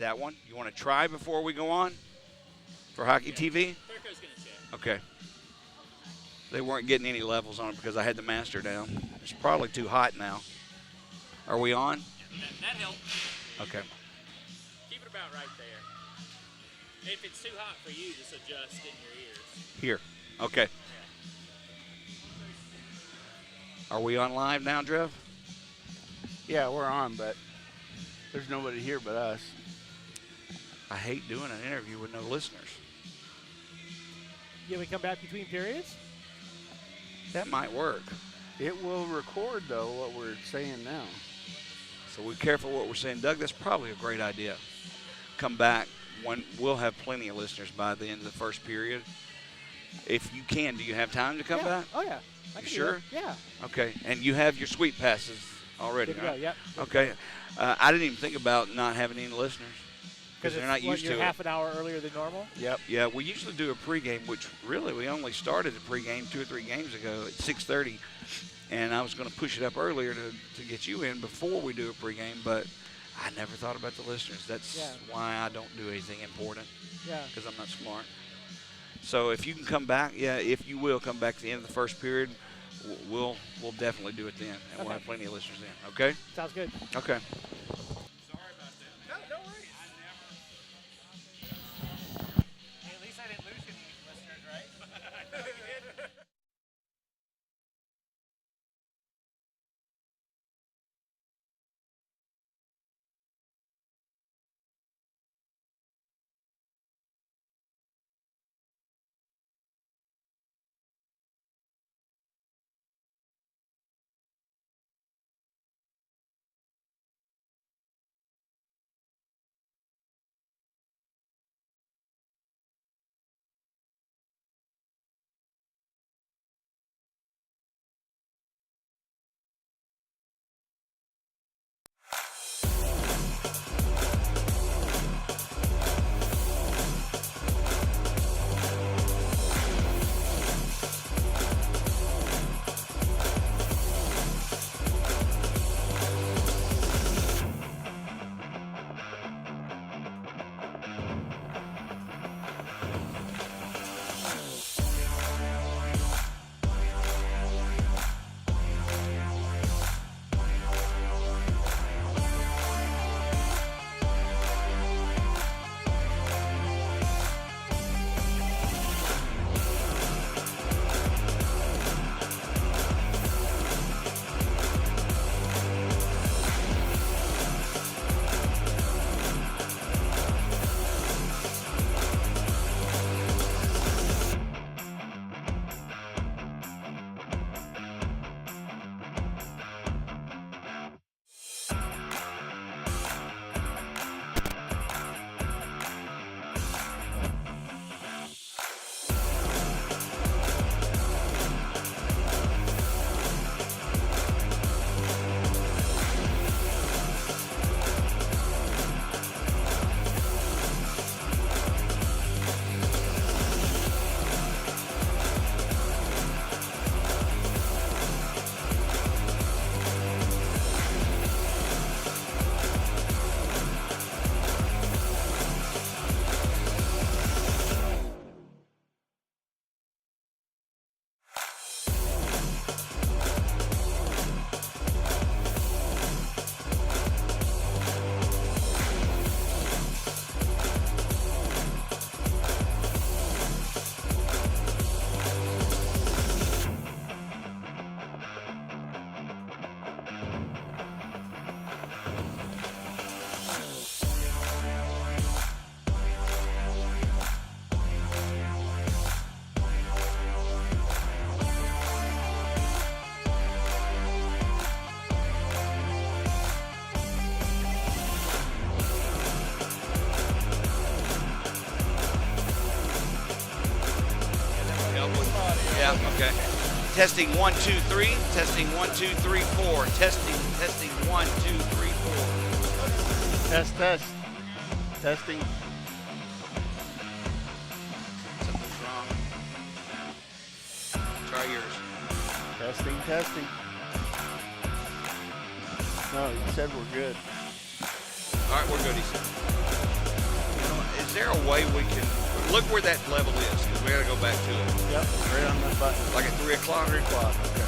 That one? You want to try before we go on for Hockey TV? Turco's going to check. Okay. They weren't getting any levels on it because I had the master down. It's probably too hot now. Are we on? Yeah, that helps. Okay. Keep it about right there. If it's too hot for you, just adjust it in your ears. Here. Okay. Are we on live now, Drev? Yeah, we're on, but there's nobody here but us. I hate doing an interview with no listeners. Yeah, we come back between periods? That might work. It will record, though, what we're saying now. So we're careful what we're saying. Doug, that's probably a great idea. Come back. We'll have plenty of listeners by the end of the first period. If you can, do you have time to come back? Oh, yeah. You sure? Yeah. Okay. And you have your sweet passes already, Good to right? go, yep. Okay. I didn't even think about not having any listeners because they're not used to it. Half an hour earlier than normal? Yep. Yeah, we usually do a pregame, which really we only started a pregame 2 or 3 games ago at 6:30, and I was going to push it up earlier to get you in before we do a pregame, but I never thought about the listeners. That's why I don't do anything important. Yeah. Because I'm not smart. So if you can come back, if you will come back to the end of the first period, we'll definitely do it then, and we'll have plenty of listeners then. Okay? Sounds good. Okay. Sorry about that. No worries. Hey, at least I didn't lose any listeners, right? No, you did. Okay. Testing 1 2 3. Testing 1 2 3 4. Testing 1 2 3 4. Test. Testing. Something's wrong. Try yours. Testing. No, you said we're good. All right, we're good. He said. Is there a way we can look where that level is? Because we got to go back to it. Yep, right on the button. Like at 3 o'clock? 3 o'clock. Okay.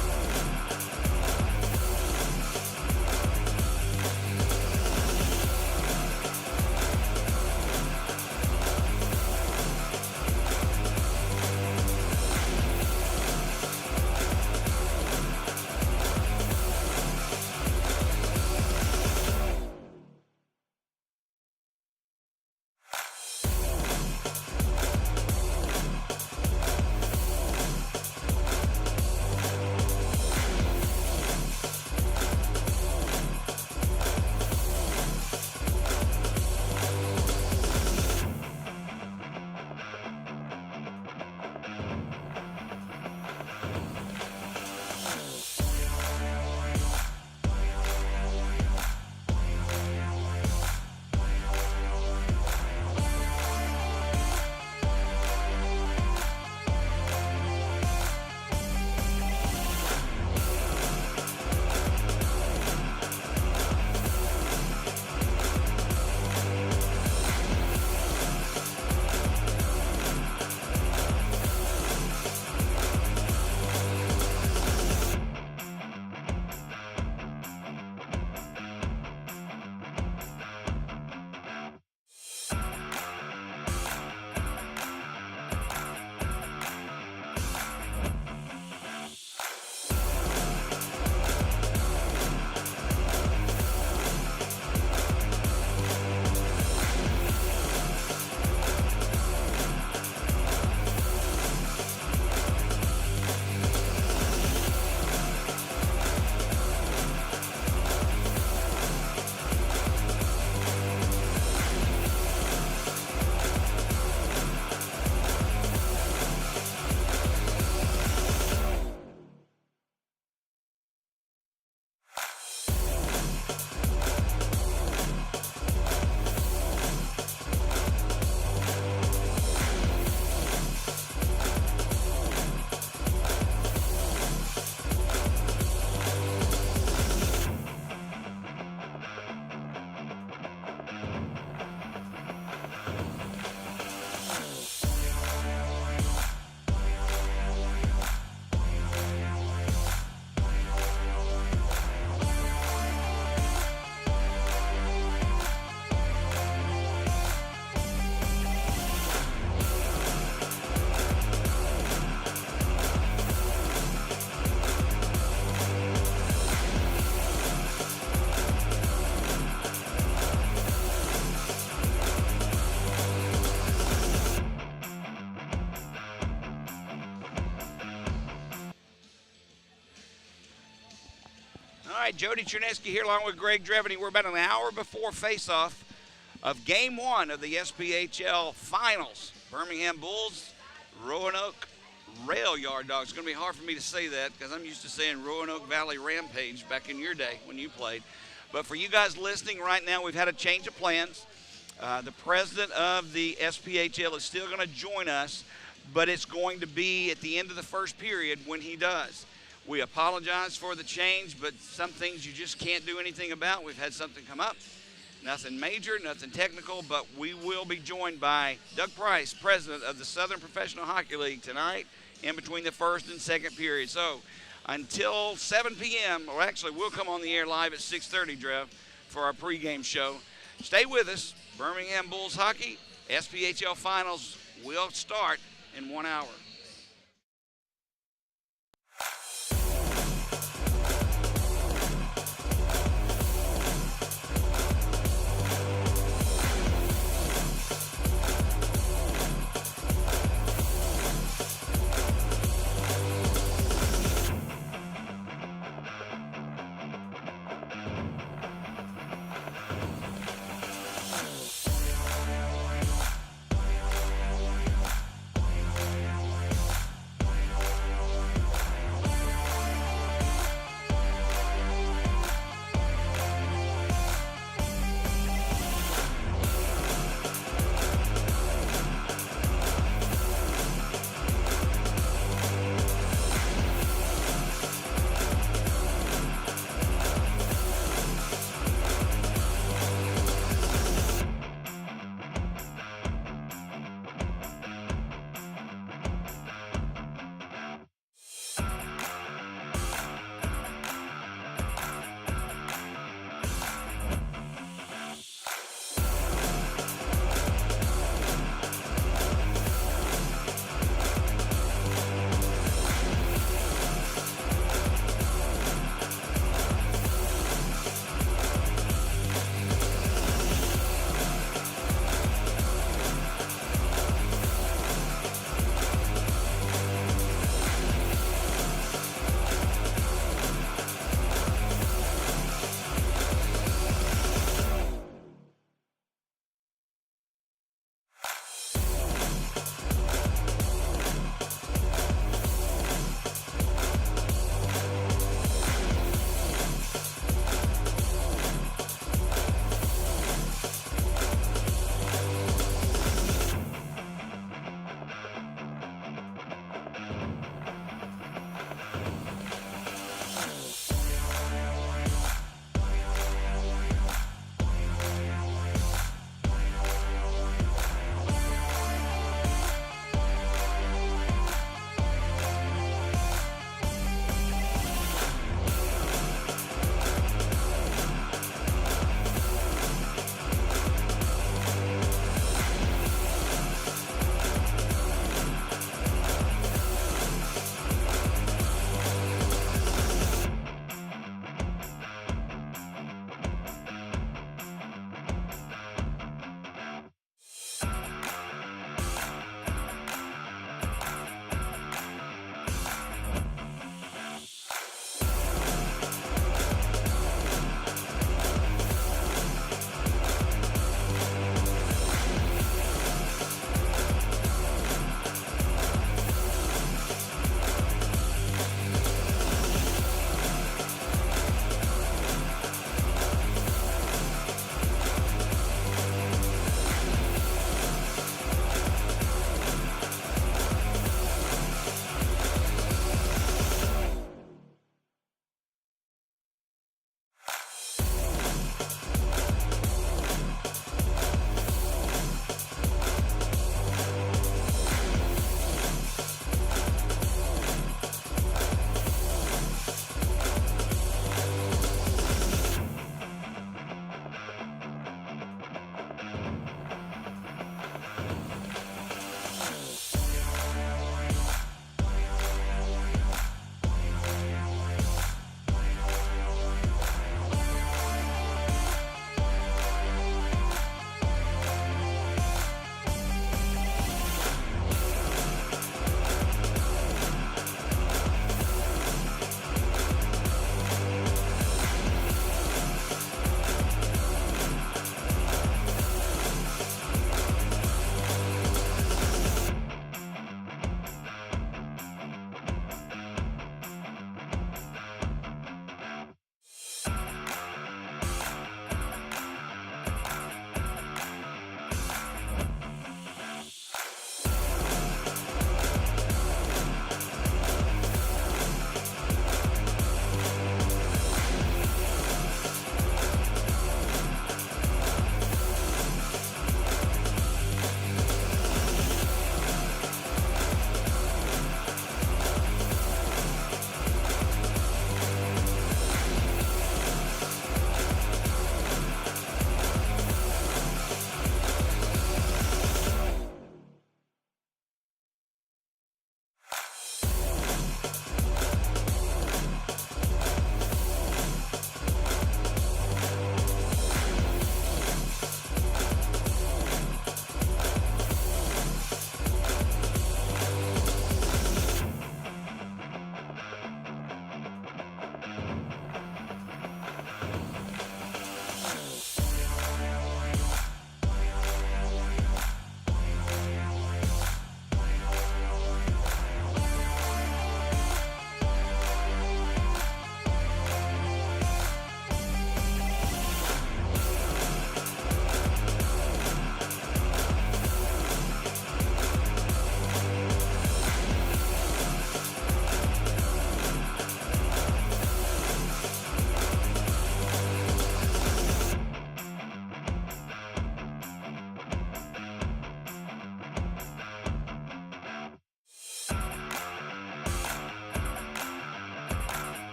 All right, Jody Chernesky here along with Greg Drevany. We're about an hour before face-off of Game 1 of the SPHL Finals. Birmingham Bulls, Roanoke Rail Yard Dogs. It's going to be hard for me to say that because I'm used to saying Roanoke Valley Rampage back in your day when you played. But for you guys listening right now, we've had a change of plans. The president of the SPHL is still going to join us, but it's going to be at the end of the first period when he does. We apologize for the change, but some things you just can't do anything about. We've had something come up. Nothing major, nothing technical, but we will be joined by Doug Price, president of the Southern Professional Hockey League, tonight in between the first and second period. So until 7 p.m., or actually we'll come on the air live at 6:30, Drev, for our pregame show. Stay with us. Birmingham Bulls hockey, SPHL Finals will start in 1 hour.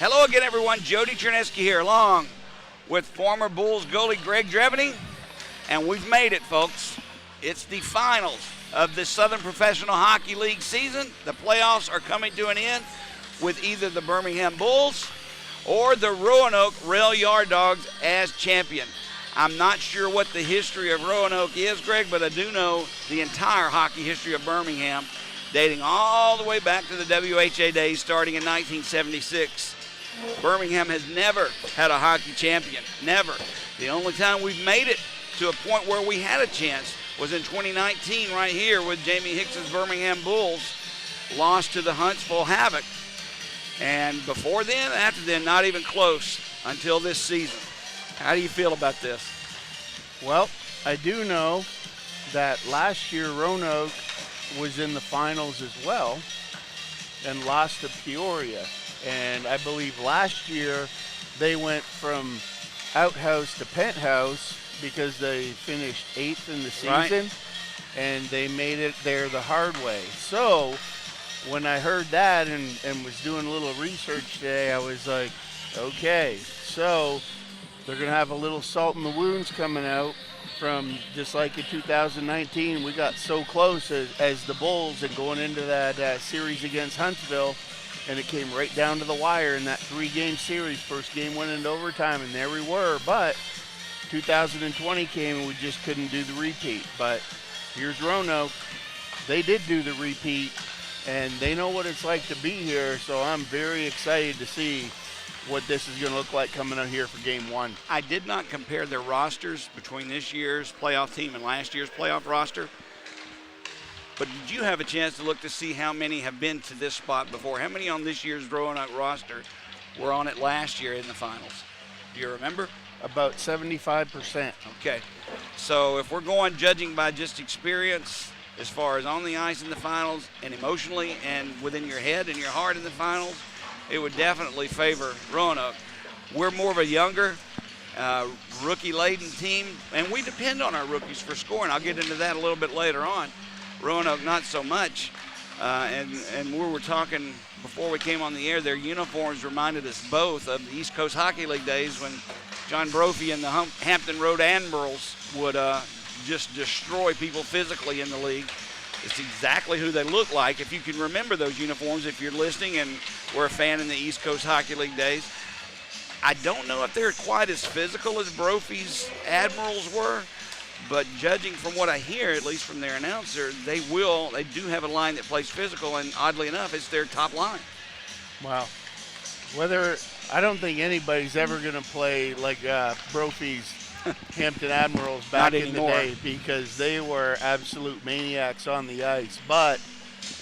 Hello again, everyone. Jody Chernesky here, along with former Bulls goalie Greg Dreveny, and we've made it, folks. It's the finals of the Southern Professional Hockey League season. The playoffs are coming to an end with either the Birmingham Bulls or the Roanoke Rail Yard Dogs as champion. I'm not sure what the history of Roanoke is, Greg, but I do know the entire hockey history of Birmingham, dating all the way back to the WHA days, starting in 1976. Birmingham has never had a hockey champion, never. The only time we've made it to a point where we had a chance was in 2019 right here with Jamie Hicks's Birmingham Bulls lost to the Huntsville Havoc. And before then, after then, not even close until this season. How do you feel about this? Well, I do know that last year Roanoke was in the finals as well and lost to Peoria. And I believe last year they went from outhouse to penthouse because they finished 8th in the season, right, and they made it there the hard way. So when I heard that and was doing a little research today, I was like, okay, so they're going to have a little salt in the wounds coming out from just like in 2019. We got so close as the Bulls and going into that series against Huntsville, and it came right down to the wire in that 3-game series. First game went into overtime, and there we were. But 2020 came, and we just couldn't do the repeat. But here's Roanoke. They did do the repeat, and they know what it's like to be here, so I'm very excited to see what this is going to look like coming out here for Game 1. I did not compare their rosters between this year's playoff team and last year's playoff roster. But did you have a chance to look to see how many have been to this spot before? How many on this year's Roanoke roster were on it last year in the finals? Do you remember? About 75%. Okay. So if we're going judging by just experience as far as on the ice in the finals and emotionally and within your head and your heart in the finals, it would definitely favor Roanoke. We're more of a younger, rookie-laden team, and we depend on our rookies for scoring. I'll get into that a little bit later on. Roanoke, not so much. And we were talking before we came on the air, their uniforms reminded us both of the East Coast Hockey League days when John Brophy and the Hampton Road Admirals would just destroy people physically in the league. It's exactly who they look like. If you can remember those uniforms, if you're listening and were a fan in the East Coast Hockey League days. I don't know if they're quite as physical as Brophy's Admirals were, but judging from what I hear, at least from their announcer, they do have a line that plays physical, and oddly enough, it's their top line. Wow. I don't think anybody's ever going to play like Brophy's Hampton Admirals back in the day, because they were absolute maniacs on the ice. But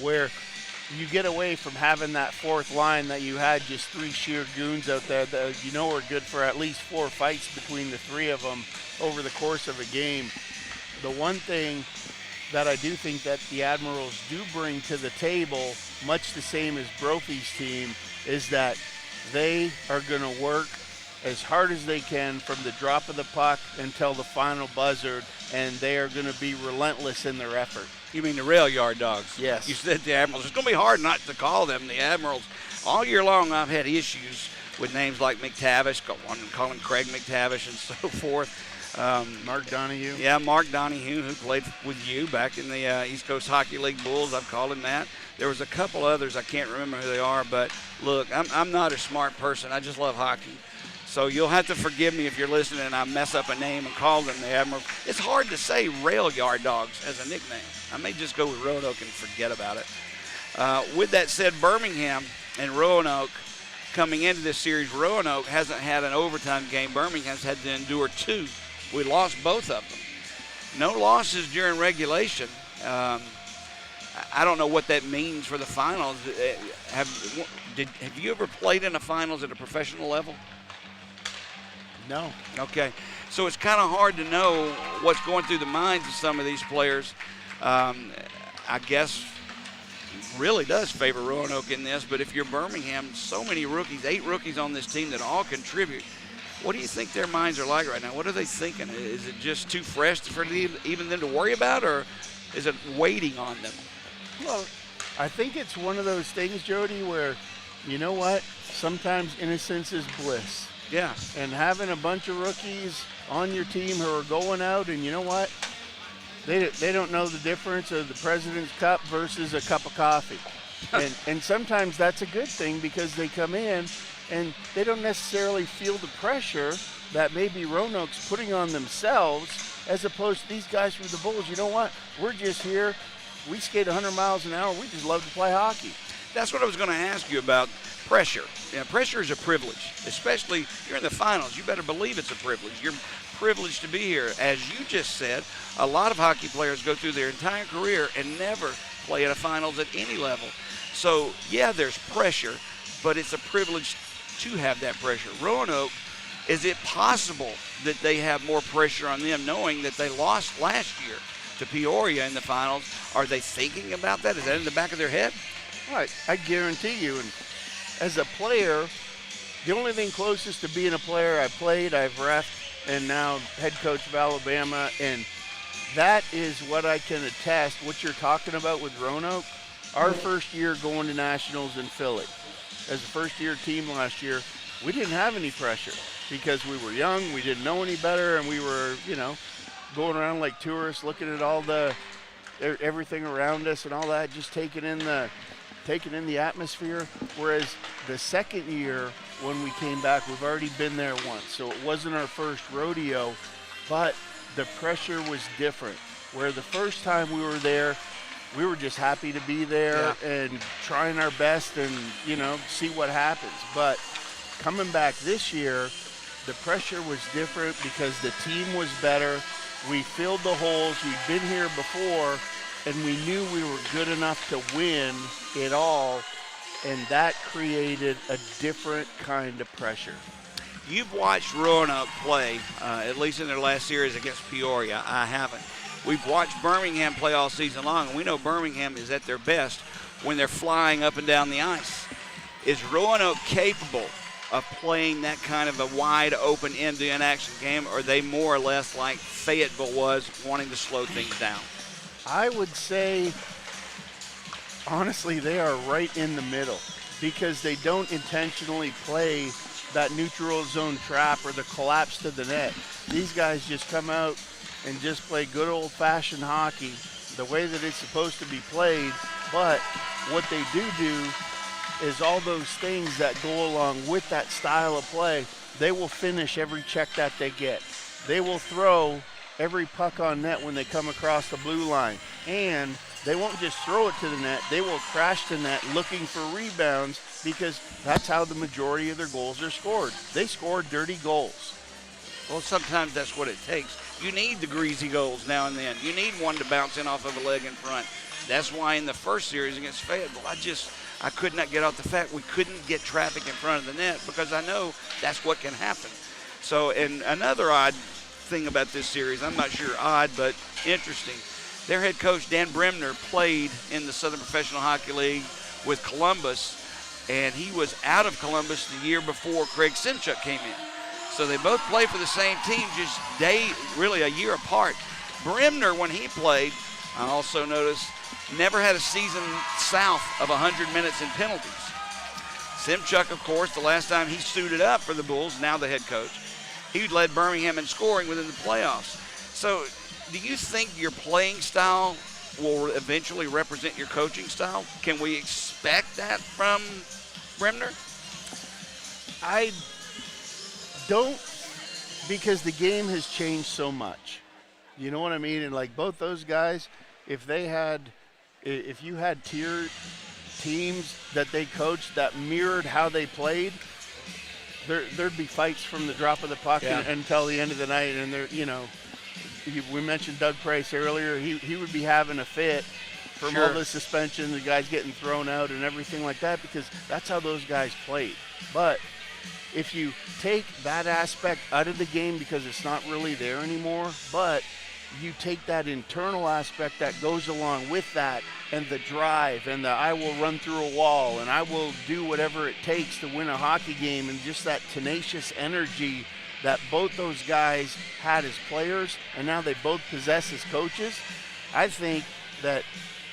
where you get away from having that fourth line that you had just 3 sheer goons out there that are good for at least 4 fights between the 3 of them over the course of a game. The one thing that I do think that the Admirals do bring to the table, much the same as Brophy's team, is that they are going to work as hard as they can from the drop of the puck until the final buzzer, and they are going to be relentless in their effort. You mean the Rail Yard Dogs? Yes. You said the Admirals. It's going to be hard not to call them the Admirals. All year long I've had issues with names like McTavish, calling Craig McTavish and so forth. Mark Donahue. Yeah, Mark Donahue, who played with you back in the East Coast Hockey League Bulls. I've called him that. There was a couple others. I can't remember who they are, but look, I'm not a smart person. I just love hockey. So you'll have to forgive me if you're listening and I mess up a name and call them the Admirals. It's hard to say Rail Yard Dogs as a nickname. I may just go with Roanoke and forget about it. With that said, Birmingham and Roanoke coming into this series, Roanoke hasn't had an overtime game. Birmingham's had to endure 2. We lost both of them. No losses during regulation. I don't know what that means for the finals. Have you ever played in the finals at a professional level? No. Okay. So it's kind of hard to know what's going through the minds of some of these players. I guess really does favor Roanoke in this, but if you're Birmingham, so many rookies, 8 rookies on this team that all contribute. What do you think their minds are like right now? What are they thinking? Is it just too fresh for even them to worry about, or is it waiting on them? Well, I think it's one of those things, Jody, where you know what? Sometimes innocence is bliss. Yeah. And having a bunch of rookies on your team who are going out, and you know what? They don't know the difference of the President's Cup versus a cup of coffee. and sometimes that's a good thing because they come in and they don't necessarily feel the pressure that maybe Roanoke's putting on themselves, as opposed to these guys from the Bulls. You know what? We're just here. We skate 100 miles an hour. We just love to play hockey. That's what I was going to ask you about pressure. Pressure is a privilege, especially you're in the finals. You better believe it's a privilege. You're privileged to be here. As you just said, a lot of hockey players go through their entire career and never play at a finals at any level. So, yeah, there's pressure, but it's a privilege to have that pressure. Roanoke, is it possible that they have more pressure on them knowing that they lost last year to Peoria in the finals? Are they thinking about that? Is that in the back of their head? Right, I guarantee you. And as a player, the only thing closest to being a player, I've reffed, and now head coach of Alabama, and that is what I can attest, what you're talking about with Roanoke. Our first year going to nationals in Philly, as a first-year team last year, we didn't have any pressure because we were young, we didn't know any better, and we were, going around like tourists, looking at all everything around us and all that, just taking in the atmosphere. Whereas the second year, when we came back, we've already been there once, so it wasn't our first rodeo, but the pressure was different. Where the first time we were there, we were just happy to be there and trying our best and, see what happens. But coming back this year, the pressure was different because the team was better. We filled the holes. We'd been here before, and we knew we were good enough to win it all, and that created a different kind of pressure. You've watched Roanoke play, at least in their last series against Peoria. I haven't. We've watched Birmingham play all season long, and we know Birmingham is at their best when they're flying up and down the ice. Is Roanoke capable of playing that kind of a wide open end-to-end action game, or are they more or less like Fayetteville was, wanting to slow things down? I would say, honestly, they are right in the middle because they don't intentionally play that neutral zone trap or the collapse to the net. These guys just come out and just play good old-fashioned hockey the way that it's supposed to be played. But what they do is all those things that go along with that style of play, they will finish every check that they get. They will throw every puck on net when they come across the blue line. And they won't just throw it to the net. They will crash the net looking for rebounds because that's how the majority of their goals are scored. They score dirty goals. Well, sometimes that's what it takes. You need the greasy goals now and then. You need one to bounce in off of a leg in front. That's why in the first series against Fayetteville, I could not get off the fact we couldn't get traffic in front of the net because I know that's what can happen. So, and another odd thing about this series, I'm not sure odd, but interesting, their head coach, Dan Bremner, played in the Southern Professional Hockey League with Columbus, and he was out of Columbus the year before Craig Simchuk came in. So they both play for the same team, just really a year apart. Bremner, when he played, I also noticed, never had a season south of 100 minutes in penalties. Simchuk, of course, the last time he suited up for the Bulls, now the head coach, he led Birmingham in scoring within the playoffs. So do you think your playing style will eventually represent your coaching style? Can we expect that from Bremner? I don't, because the game has changed so much. You know what I mean? And like both those guys, if you had tier teams that they coached that mirrored how they played, there'd be fights from the drop of the puck until the end of the night. And we mentioned Doug Price earlier. He would be having a fit from all the suspension, the guys getting thrown out and everything like that, because that's how those guys played. But if you take that aspect out of the game because it's not really there anymore, but you take that internal aspect that goes along with that and the drive and the I will run through a wall and I will do whatever it takes to win a hockey game, and just that tenacious energy that both those guys had as players and now they both possess as coaches, I think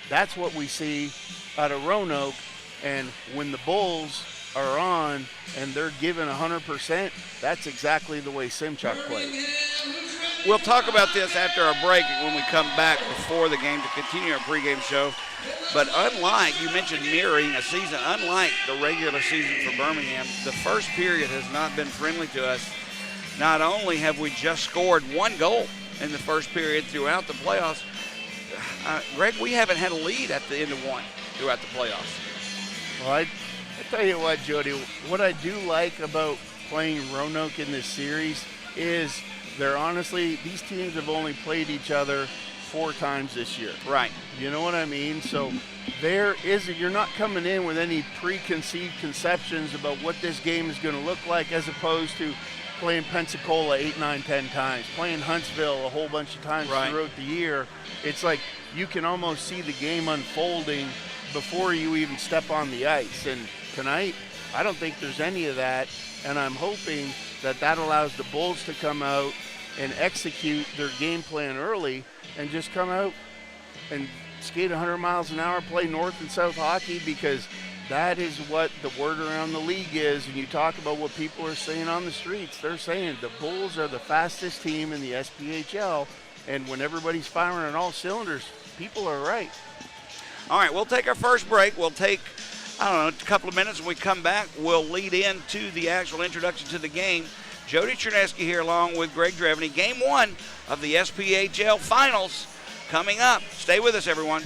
that's what we see out of Roanoke. And when the Bulls are on and they're giving 100%, that's exactly the way Simchuk plays. We'll talk about this after our break when we come back before the game to continue our pregame show. But unlike, you mentioned mirroring a season, unlike the regular season for Birmingham, the first period has not been friendly to us. Not only have we just scored one goal in the first period throughout the playoffs, Greg, we haven't had a lead at the end of one throughout the playoffs. Well, I tell you what, Jody, what I do like about playing Roanoke in this series is these teams have only played each other 4 times this year. Right. You know what I mean? So you're not coming in with any preconceived conceptions about what this game is going to look like, as opposed to playing Pensacola 8, 9, 10 times, playing Huntsville a whole bunch of times throughout the year. It's like you can almost see the game unfolding before you even step on the ice. And tonight, I don't think there's any of that, and I'm hoping that allows the Bulls to come out and execute their game plan early and just come out and skate 100 miles an hour, play north and south hockey, because that is what the word around the league is. And you talk about what people are saying on the streets. They're saying the Bulls are the fastest team in the SPHL, and when everybody's firing on all cylinders, people are right. All right, we'll take our first break. We'll take, a couple of minutes. When we come back, we'll lead into the actual introduction to the game. Jody Chernesky here along with Greg Dreveny. Game 1 of the SPHL Finals coming up. Stay with us, everyone.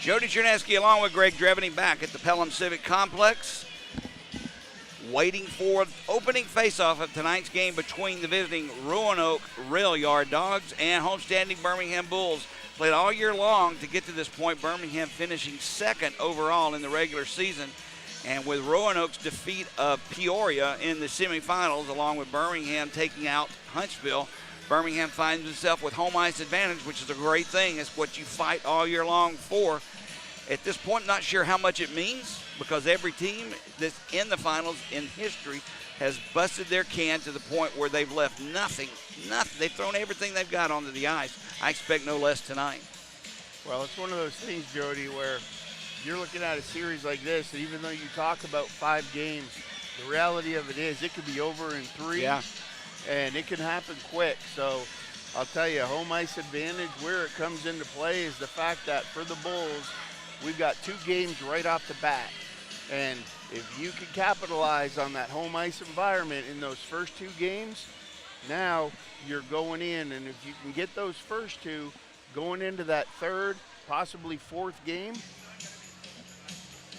Jody Chernesky along with Greg Dreveny back at the Pelham Civic Complex, waiting for opening faceoff of tonight's game between the visiting Roanoke Rail Yard Dogs and homestanding Birmingham Bulls. Played all year long to get to this point, Birmingham finishing second overall in the regular season. And with Roanoke's defeat of Peoria in the semifinals, along with Birmingham taking out Huntsville, Birmingham finds itself with home ice advantage, which is a great thing. It's what you fight all year long for. At this point, not sure how much it means, because every team that's in the finals in history has busted their can to the point where they've left nothing. They've thrown everything they've got onto the ice. I expect no less tonight. Well, it's one of those things, Jody, where you're looking at a series like this, and even though you talk about 5 games, the reality of it is it could be over in 3, and it can happen quick. So I'll tell you, home ice advantage, where it comes into play is the fact that for the Bulls, we've got 2 games right off the bat. And if you can capitalize on that home ice environment in those first 2 games, now you're going in, and if you can get those first 2 going into that 3rd, possibly 4th game,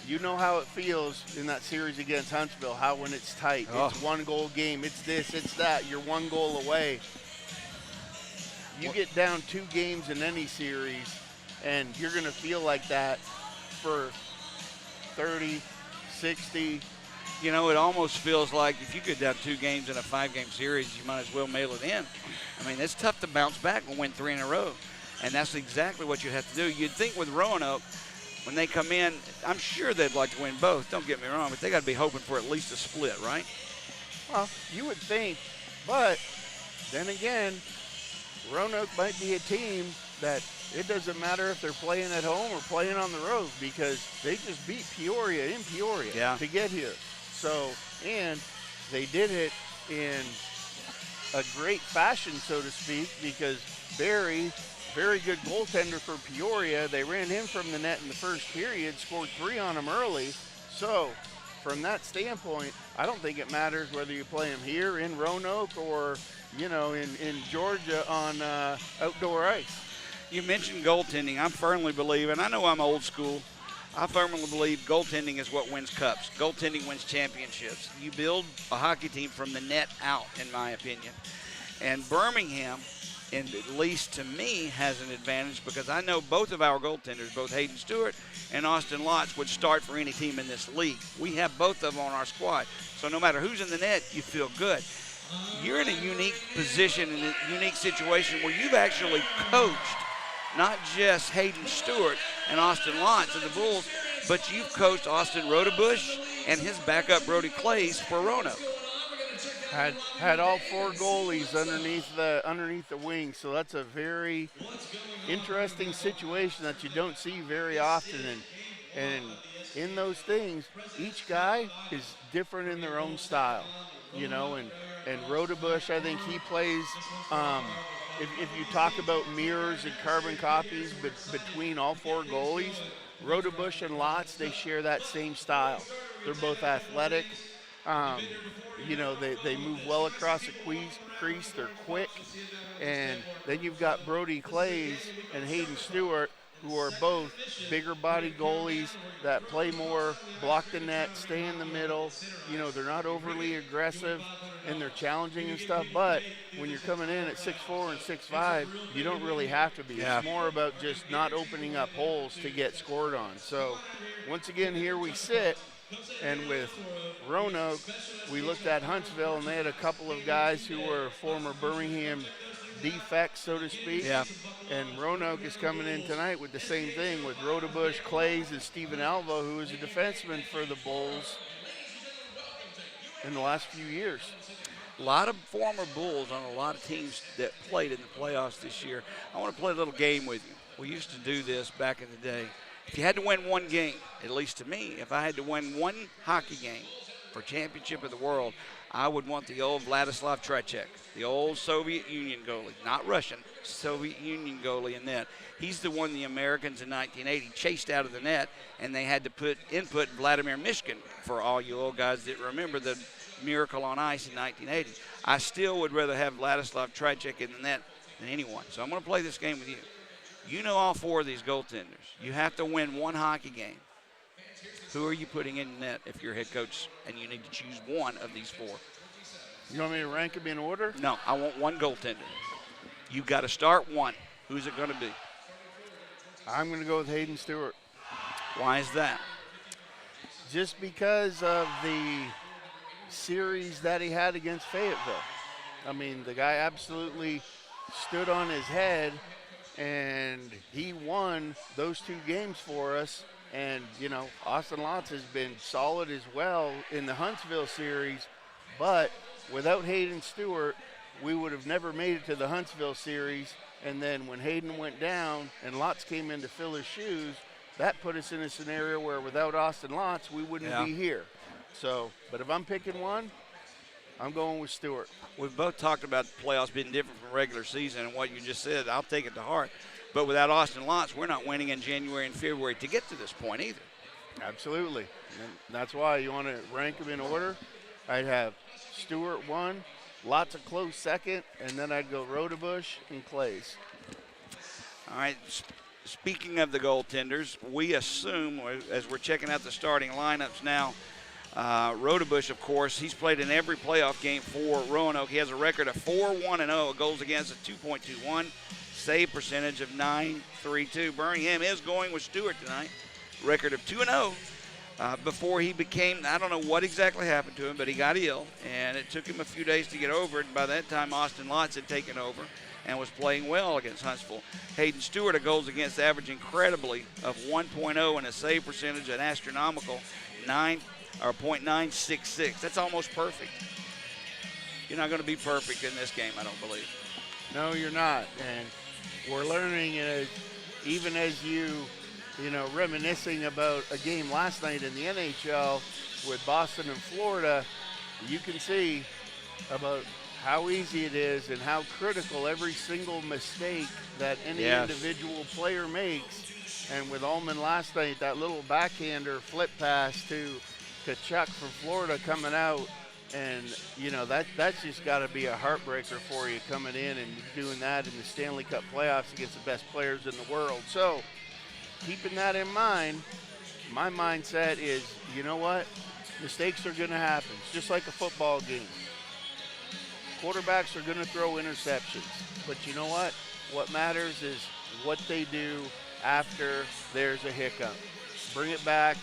you know how it feels in that series against Huntsville, how when it's tight, it's 1-goal game, it's this, it's that, you're 1 goal away. You get down 2 games in any series, and you're going to feel like that for 30, 60. You know, it almost feels like if you get down 2 games in a 5-game series, you might as well mail it in. I mean, it's tough to bounce back and win 3 in a row, and that's exactly what you have to do. You'd think with Roanoke, when they come in, I'm sure they'd like to win both, don't get me wrong, but they got to be hoping for at least a split, right? Well, you would think, but then again, Roanoke might be a team that it doesn't matter if they're playing at home or playing on the road, because they just beat Peoria in Peoria to get here. So, and they did it in a great fashion, so to speak, because Barry, very good goaltender for Peoria, they ran him from the net in the first period, scored 3 on him early. So, from that standpoint, I don't think it matters whether you play them here in Roanoke or, you know, in Georgia on outdoor ice. You mentioned goaltending. I firmly believe, and I know I'm old school, I firmly believe goaltending is what wins cups. Goaltending wins championships. You build a hockey team from the net out, in my opinion. And Birmingham, and at least to me, has an advantage because I know both of our goaltenders, both Hayden Stewart and Austin Lotz, would start for any team in this league. We have both of them on our squad. So no matter who's in the net, you feel good. You're in a unique position, in a unique situation where you've actually coached not just Hayden Stewart and Austin Lotz of the Bulls, but you've coached Austin Rodebush and his backup Brody Clays for Roanoke. Had all 4 goalies underneath the wing, so that's a very interesting situation that you don't see very often. And in those things, each guy is different in their own style, you know. And Rodebush, I think he plays. If you talk about mirrors and carbon copies between all 4 goalies, Rodebush and Lotz, they share that same style. They're both athletic. You know, they move well across the crease. They're quick. And then you've got Brody Clays and Hayden Stewart, who are both bigger body goalies that play more, block the net, stay in the middle. You know, they're not overly aggressive and they're challenging and stuff, but when you're coming in at 6'4" and 6'5", you don't really have to be. Yeah. It's more about just not opening up holes to get scored on. So once again, here we sit. And with Roanoke, we looked at Huntsville, and they had a couple of guys who were former Birmingham defects, so to speak. Yeah. And Roanoke is coming in tonight with the same thing with Rodebush, Clays, and Stephen Alva, who is a defenseman for the Bulls in the last few years. A lot of former Bulls on a lot of teams that played in the playoffs this year. I want to play a little game with you. We used to do this back in the day. If you had to win one game, at least to me, if I had to win one hockey game for championship of the world, I would want the old Vladislav Tricek, the old Soviet Union goalie, not Russian, Soviet Union goalie in net. He's the one the Americans in 1980 chased out of the net, and they had to input Vladimir Mishkin for all you old guys that remember the miracle on ice in 1980. I still would rather have Vladislav Tricek in the net than anyone. So I'm going to play this game with you. You know all 4 of these goaltenders. You have to win one hockey game. Who are you putting in net if you're head coach and you need to choose one of these 4? You want me to rank them in order? No, I want one goaltender. You've got to start one. Who's it going to be? I'm going to go with Hayden Stewart. Why is that? Just because of the series that he had against Fayetteville. I mean, the guy absolutely stood on his head, and he won those 2 games for us. And, you know, Austin Lotz has been solid as well in the Huntsville series. But without Hayden Stewart, we would have never made it to the Huntsville series. And then when Hayden went down and Lotz came in to fill his shoes, that put us in a scenario where without Austin Lotz, we wouldn't be here. So, but if I'm picking one, I'm going with Stewart. We've both talked about the playoffs being different from regular season, and what you just said, I'll take it to heart. But without Austin Lotz, we're not winning in January and February to get to this point either. Absolutely. And that's why you want to rank them in order. I'd have Stewart 1, lots of close second, and then I'd go Rodebush and Clays. All right. Speaking of the goaltenders, we assume, as we're checking out the starting lineups now, Rodebush, of course, he's played in every playoff game for Roanoke. He has a record of 4-1-0, goals against of 2.21, save percentage of 9.32. Birmingham is going with Stewart tonight, record of 2-0. Before he became, I don't know what exactly happened to him, but he got ill, and it took him a few days to get over it. And by that time, Austin Lotz had taken over and was playing well against Huntsville. Hayden Stewart, a goals against average incredibly of 1.0 and a save percentage an astronomical 0.966. That's almost perfect. You're not going to be perfect in this game, I don't believe. No, you're not. And we're learning, even as you know, reminiscing about a game last night in the NHL with Boston and Florida, you can see about how easy it is and how critical every single mistake that any individual player makes. And with Ullman last night, that little backhander flip pass to Chuck from Florida coming out, and you know that's just got to be a heartbreaker for you coming in and doing that in the Stanley Cup playoffs against the best players in the world. So keeping that in mind, my mindset is, you know what, mistakes are going to happen. It's just like a football game. Quarterbacks are going to throw interceptions, but you know what? What matters is what they do after there's a hiccup. Bring it back,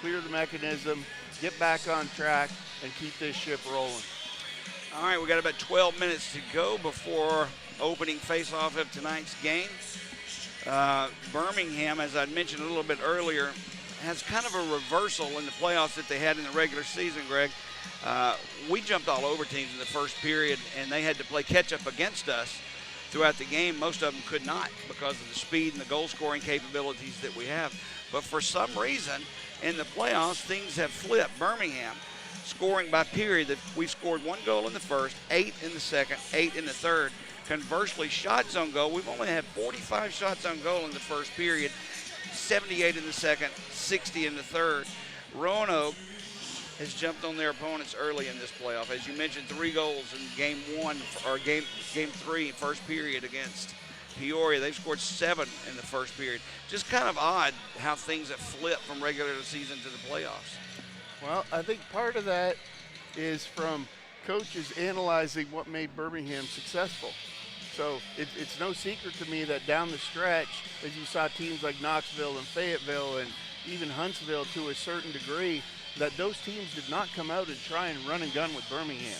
clear the mechanism, get back on track, and keep this ship rolling. All right, we got about 12 minutes to go before opening face-off of tonight's game. Birmingham, as I mentioned a little bit earlier, has kind of a reversal in the playoffs that they had in the regular season, Greg. We jumped all over teams in the first period, and they had to play catch-up against us throughout the game. Most of them could not because of the speed and the goal-scoring capabilities that we have. But for some reason, in the playoffs, things have flipped. Birmingham, scoring by period, that we scored 1 goal in the first, 8 in the second, 8 in the third. Conversely, shots on goal, we've only had 45 shots on goal in the first period, 78 in the second, 60 in the third. Roanoke has jumped on their opponents early in this playoff. As you mentioned, 3 goals in game 1 or game 3, first period against Peoria. They've scored 7 in the first period. Just kind of odd how things have flipped from regular season to the playoffs. Well, I think part of that is from coaches analyzing what made Birmingham successful. So it's no secret to me that down the stretch, as you saw teams like Knoxville and Fayetteville and even Huntsville to a certain degree, that those teams did not come out and try and run and gun with Birmingham.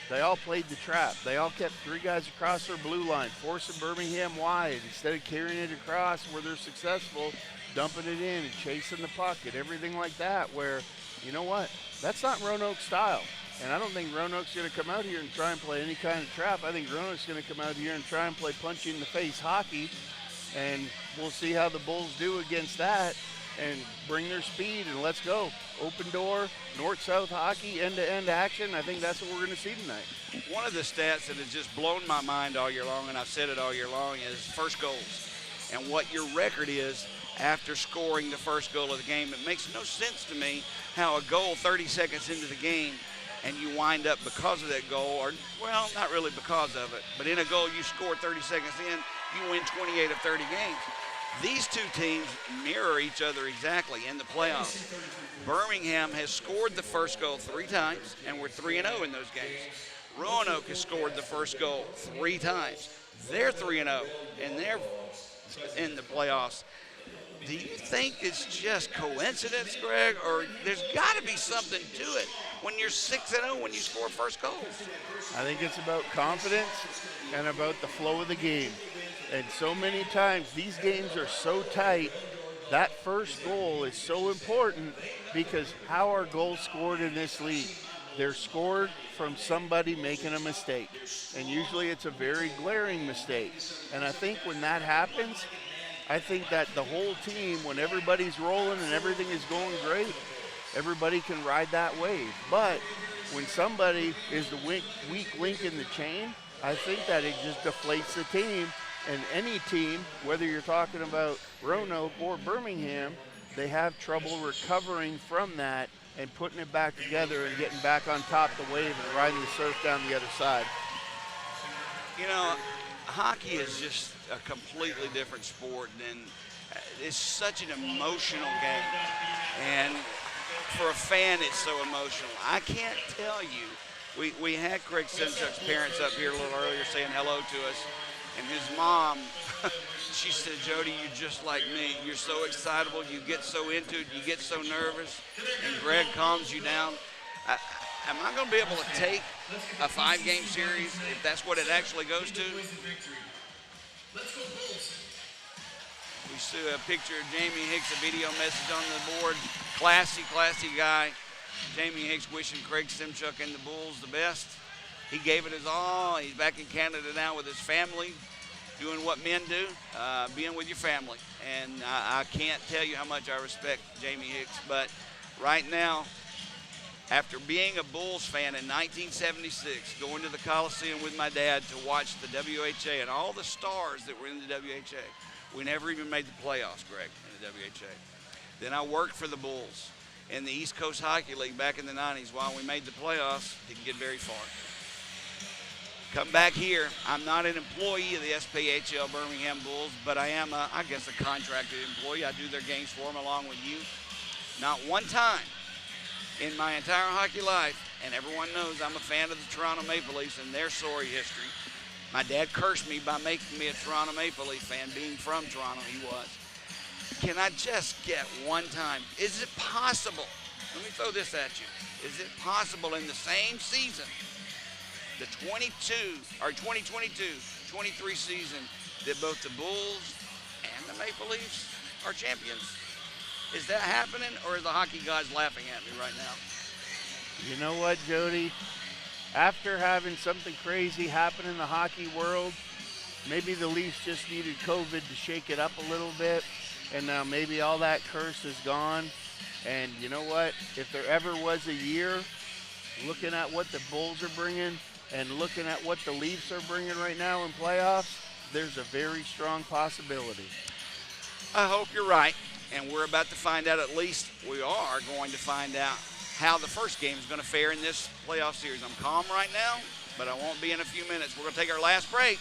They all played the trap. They all kept 3 guys across their blue line, forcing Birmingham wide. Instead of carrying it across where they're successful, dumping it in and chasing the puck and everything like that, where, you know what, that's not Roanoke's style. And I don't think Roanoke's going to come out here and try and play any kind of trap. I think Roanoke's going to come out here and try and play punch-in-the-face hockey, and we'll see how the Bulls do against that and bring their speed, and let's go. Open door, north-south hockey, end-to-end action. I think that's what we're going to see tonight. One of the stats that has just blown my mind all year long, and I've said it all year long, is first goals and what your record is after scoring the first goal of the game. It makes no sense to me how a goal 30 seconds into the game and you wind up because of that goal, or, well, not really because of it, but in a goal you score 30 seconds in, you win 28 of 30 games. These two teams mirror each other exactly in the playoffs. Birmingham has scored the first goal 3 times, and we're 3-0 in those games. Roanoke has scored the first goal 3 times. They're 3-0, and they're in the playoffs. Do you think it's just coincidence, Greg, or there's got to be something to it when you're 6-0 when you score first goals? I think it's about confidence and about the flow of the game. And so many times these games are so tight, that first goal is so important because how are goals scored in this league? They're scored from somebody making a mistake. And usually it's a very glaring mistake. And I think when that happens, I think that the whole team, when everybody's rolling and everything is going great, everybody can ride that wave. But when somebody is the weak link in the chain, I think that it just deflates the team. And any team, whether you're talking about Roanoke or Birmingham, they have trouble recovering from that and putting it back together and getting back on top of the wave and riding the surf down the other side. You know, hockey is just a completely different sport than it's such an emotional game. And for a fan, it's so emotional. I can't tell you. We had Craig Simchuk's parents up here a little earlier saying hello to us. And his mom, she said, Jody, you're just like me. You're so excitable. You get so into it. You get so nervous. And Greg calms you down. Am I going to be able to take a 5-game series if that's what it actually goes to? We see a picture of Jamie Hicks, a video message on the board. Classy, classy guy. Jamie Hicks wishing Craig Simchuk and the Bulls the best. He gave it his all. He's back in Canada now with his family, doing what men do, being with your family. And I can't tell you how much I respect Jamie Hicks. But right now, after being a Bulls fan in 1976, going to the Coliseum with my dad to watch the WHA and all the stars that were in the WHA, we never even made the playoffs, Greg, in the WHA. Then I worked for the Bulls in the East Coast Hockey League back in the 90s. While we made the playoffs, didn't get very far. Come back here. I'm not an employee of the SPHL Birmingham Bulls, but I am, I guess, a contracted employee. I do their games for them along with you. Not one time in my entire hockey life, and everyone knows I'm a fan of the Toronto Maple Leafs and their sorry history. My dad cursed me by making me a Toronto Maple Leaf fan, being from Toronto, he was. Can I just get one time? Is it possible? Let me throw this at you. Is it possible in the same season, the 2022-23 season, that both the Bulls and the Maple Leafs are champions? Is that happening, or are the hockey guys laughing at me right now? You know what, Jody? After having something crazy happen in the hockey world, maybe the Leafs just needed COVID to shake it up a little bit, and now maybe all that curse is gone. And you know what? If there ever was a year, looking at what the Bulls are bringing and looking at what the Leafs are bringing right now in playoffs, there's a very strong possibility. I hope you're right, and we're about to find out. At least we are going to find out how the first game is going to fare in this playoff series. I'm calm right now, but I won't be in a few minutes. We're going to take our last break.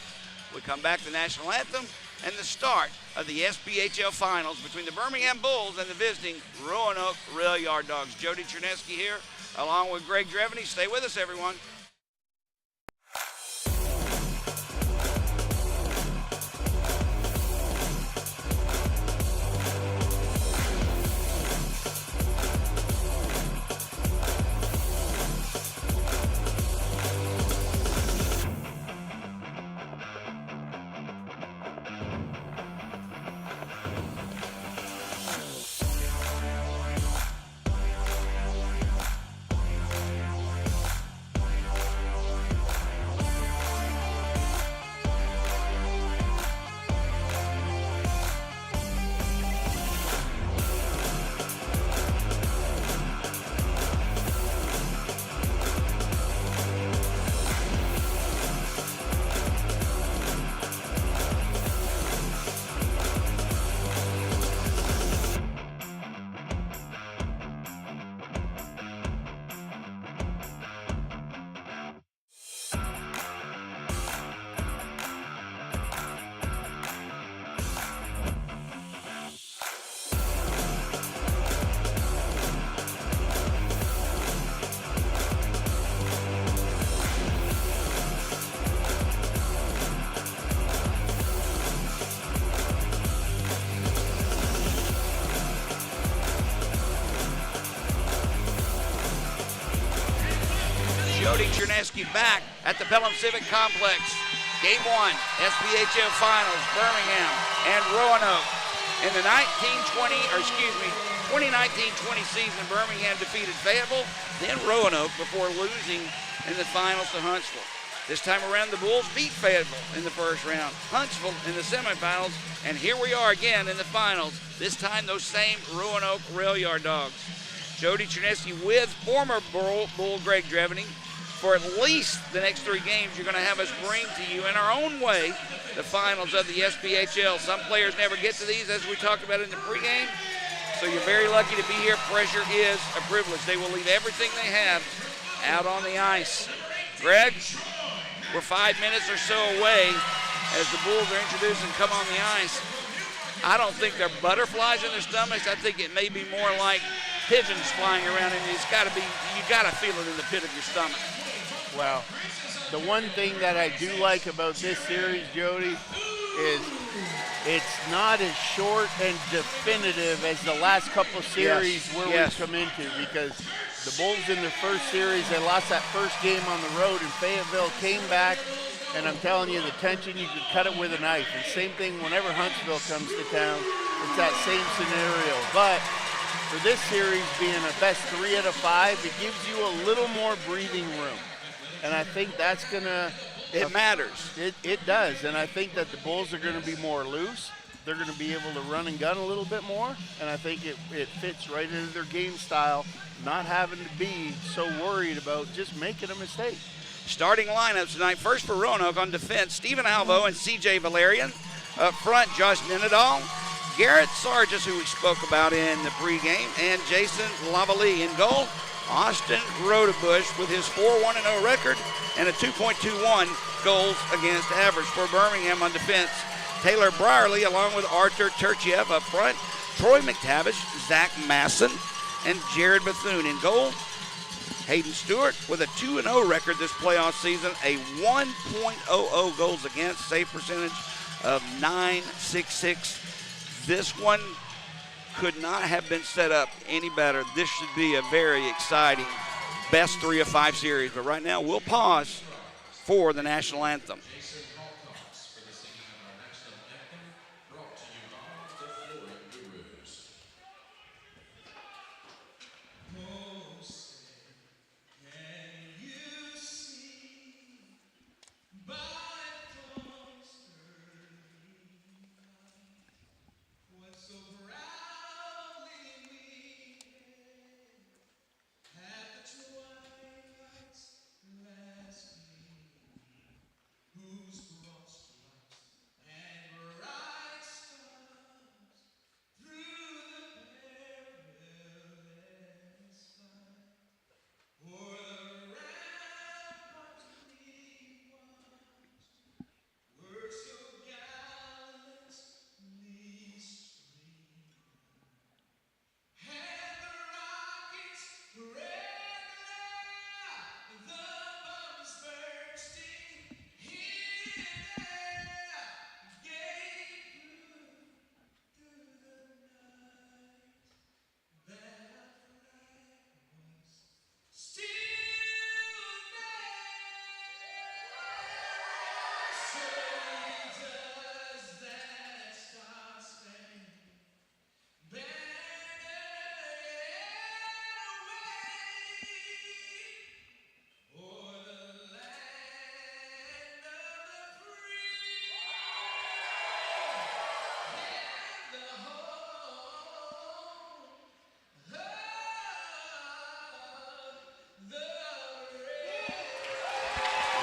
We come back to the national anthem and the start of the SPHL finals between the Birmingham Bulls and the visiting Roanoke Rail Yard Dogs. Jody Chernesky here, along with Greg Dreveny. Stay with us, everyone. Jody Chernesky back at the Pelham Civic Complex. Game 1, SPHL Finals, Birmingham and Roanoke. In the 2019-20 season, Birmingham defeated Fayetteville, then Roanoke before losing in the finals to Huntsville. This time around, the Bulls beat Fayetteville in the first round, Huntsville in the semifinals, and here we are again in the finals, this time those same Roanoke Rail Yard Dogs. Jody Chernesky with former Bull Greg Dreveny. For at least the next 3 games, you're going to have us bring to you in our own way the finals of the SPHL. Some players never get to these, as we talked about in the pregame. So you're very lucky to be here. Pressure is a privilege. They will leave everything they have out on the ice. Greg, we're 5 minutes or so away as the Bulls are introduced and come on the ice. I don't think they're butterflies in their stomachs. I think it may be more like pigeons flying around, and you got to feel it in the pit of your stomach. Well, the one thing that I do like about this series, Jody, is it's not as short and definitive as the last couple series where we've come into, because the Bulls in their first series, they lost that first game on the road, and Fayetteville came back, and I'm telling you, the tension, you could cut it with a knife. And same thing whenever Huntsville comes to town, it's that same scenario. But for this series being a best 3 out of 5, it gives you a little more breathing room. And I think that's going to – it matters. It does. And I think that the Bulls are going to be more loose. They're going to be able to run and gun a little bit more. And I think it fits right into their game style, not having to be so worried about just making a mistake. Starting lineups tonight. First for Roanoke on defense, Stephen Alvo and C.J. Valerian. Up front, Josh Nenadal, Garrett Sargis, who we spoke about in the pregame, and Jason Lavalley. In goal, Austin Rodebush with his 4-1-0 record and a 2.21 goals against average. For Birmingham on defense, Taylor Brierly along with Artur Turchiev. Up front, Troy McTavish, Zach Masson, and Jared Bethune. In goal, Hayden Stewart with a 2-0 record this playoff season, a 1.00 goals against, save percentage of .966. This one could not have been set up any better. This should be a very exciting best 3 of 5 series. But right now, we'll pause for the national anthem.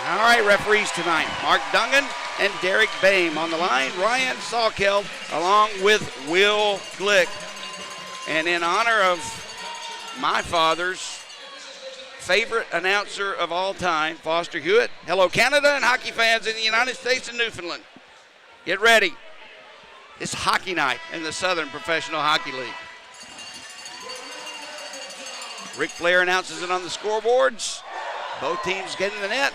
All right, referees tonight, Mark Dungan and Derek Boehm on the line. Ryan Salkeld along with Will Glick. And in honor of my father's favorite announcer of all time, Foster Hewitt, hello Canada and hockey fans in the United States and Newfoundland. Get ready. It's hockey night in the Southern Professional Hockey League. Ric Flair announces it on the scoreboards. Both teams get in the net.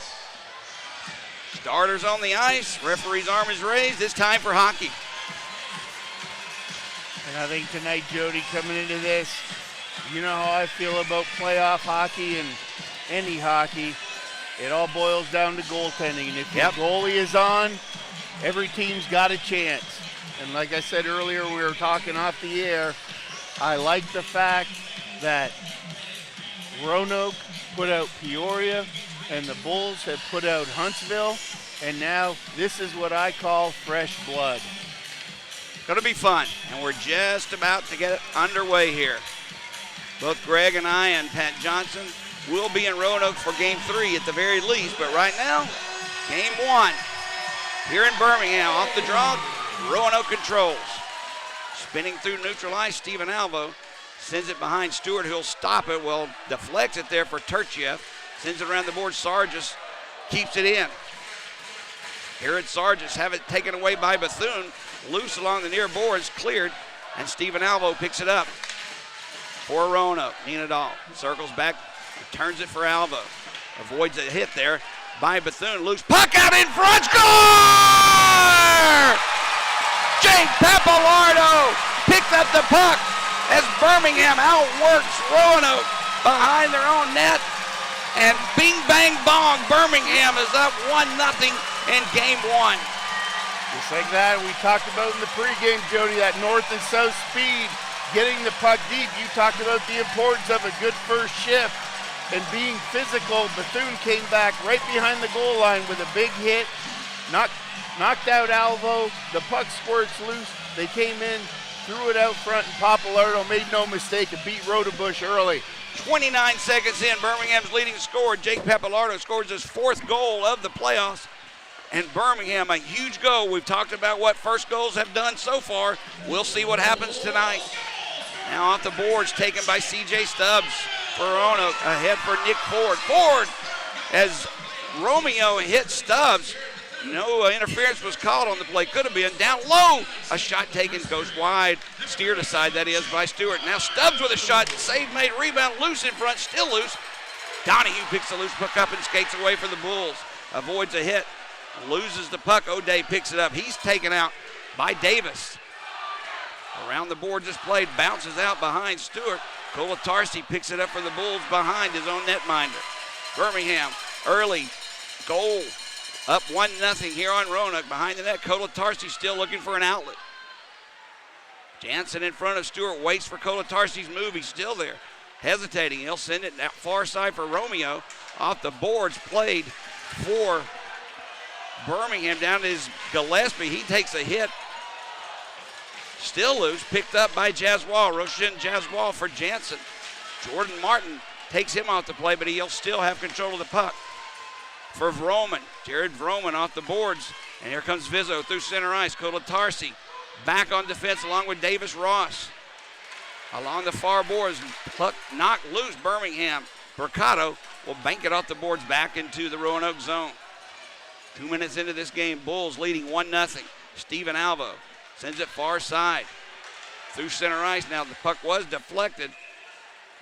Starters on the ice. Referee's arm is raised. It's time for hockey. And I think tonight, Jody, coming into this, you know how I feel about playoff hockey and any hockey. It all boils down to goaltending. And if your goalie is on, every team's got a chance. And like I said earlier, we were talking off the air, I like the fact that Roanoke put out Peoria and the Bulls have put out Huntsville, and now this is what I call fresh blood. Going to be fun, and we're just about to get underway here. Both Greg and I and Pat Johnson will be in Roanoke for Game 3 at the very least, but right now, Game 1 here in Birmingham. Off the draw, Roanoke controls. Spinning through neutral ice, Stephen Alvo sends it behind Stewart, who'll stop it. Well, deflects it there for Turchiev. Sends it around the board. Sargis keeps it in. Here at Sargis, have it taken away by Bethune. Loose along the near boards, cleared, and Stephen Alvo picks it up for Roanoke. Nenadal circles back, turns it for Alvo. Avoids a hit there by Bethune. Loose puck out in front. Score! Jake Pappalardo picks up the puck as Birmingham outworks Roanoke behind their own net. And bing, bang, bong, Birmingham is up 1-0 in game one. Just like that, we talked about in the pregame, Jody, that north and south speed, getting the puck deep. You talked about the importance of a good first shift and being physical. Bethune came back right behind the goal line with a big hit, knocked out Alvo. The puck squirts loose. They came in, threw it out front, and Pappalardo made no mistake and beat Rodebush early. 29 seconds in, Birmingham's leading scorer, Jake Pappalardo, scores his 4th goal of the playoffs. And Birmingham, a huge goal. We've talked about what first goals have done so far. We'll see what happens tonight. Now off the boards, taken by C.J. Stubbs for Roanoke. Ahead for Nick Ford. Ford, as Romeo hit Stubbs, no interference was called on the play. Could have been. Down low, a shot taken, goes wide. Steered aside, that is, by Stewart. Now Stubbs with a shot. Save made, rebound, loose in front, still loose. Donahue picks the loose puck up and skates away for the Bulls. Avoids a hit. Loses the puck. O'Day picks it up. He's taken out by Davis. Around the boards is played. Bounces out behind Stewart. Kolatarsi picks it up for the Bulls behind his own netminder. Birmingham, early goal. Up 1-0 here on Roanoke. Behind the net, Kolatarsi still looking for an outlet. Jansen in front of Stewart. Waits for Kolatarsi's move. He's still there. Hesitating. He'll send it that far side for Romeo. Off the boards, played for Birmingham down to his Gillespie. He takes a hit. Still loose. Picked up by Jaswal. Roshan Jaswal for Jansen. Jordan Martin takes him off the play, but he'll still have control of the puck. For Vroman. Jared Vroman off the boards. And here comes Vizzo through center ice. Kolatarsi back on defense along with Davis Ross. Along the far boards. Puck knocked loose. Birmingham. Mercado will bank it off the boards back into the Roanoke zone. 2 minutes into this game, Bulls leading 1-0. Stephen Alvo sends it far side. Through center ice. Now the puck was deflected.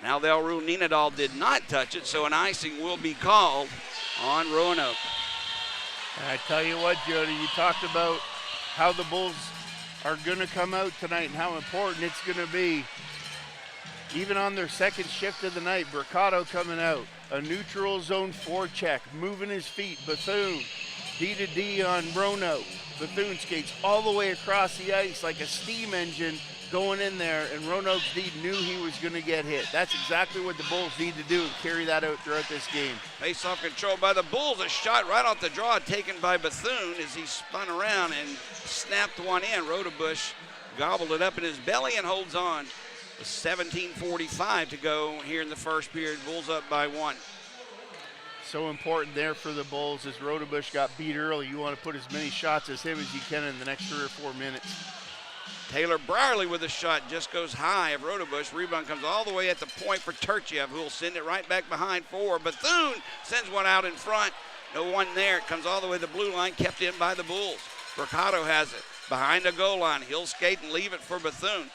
Now they'll rule Nenadal did not touch it, so an icing will be called on Roanoke. And I tell you what, Jody, you talked about how the Bulls are going to come out tonight and how important it's going to be. Even on their second shift of the night, Mercado coming out. A neutral zone forecheck, moving his feet. Bethune, D to D on Roanoke. Bethune skates all the way across the ice like a steam engine going in there, and Roanoke's D knew he was going to get hit. That's exactly what the Bulls need to do and carry that out throughout this game. Face-off control by the Bulls. A shot right off the draw taken by Bethune as he spun around and snapped one in. Rodebush gobbled it up in his belly and holds on. With 17:45 to go here in the first period. Bulls up by 1. So important there for the Bulls as Rodebush got beat early. You want to put as many shots as him as you can in the next 3 or 4 minutes. Taylor Brierly with a shot just goes high of Rodebush. Rebound comes all the way at the point for Turchiev, who will send it right back behind for. Bethune sends one out in front. No one there. It comes all the way to the blue line, kept in by the Bulls. Mercado has it behind the goal line. He'll skate and leave it for Bethune.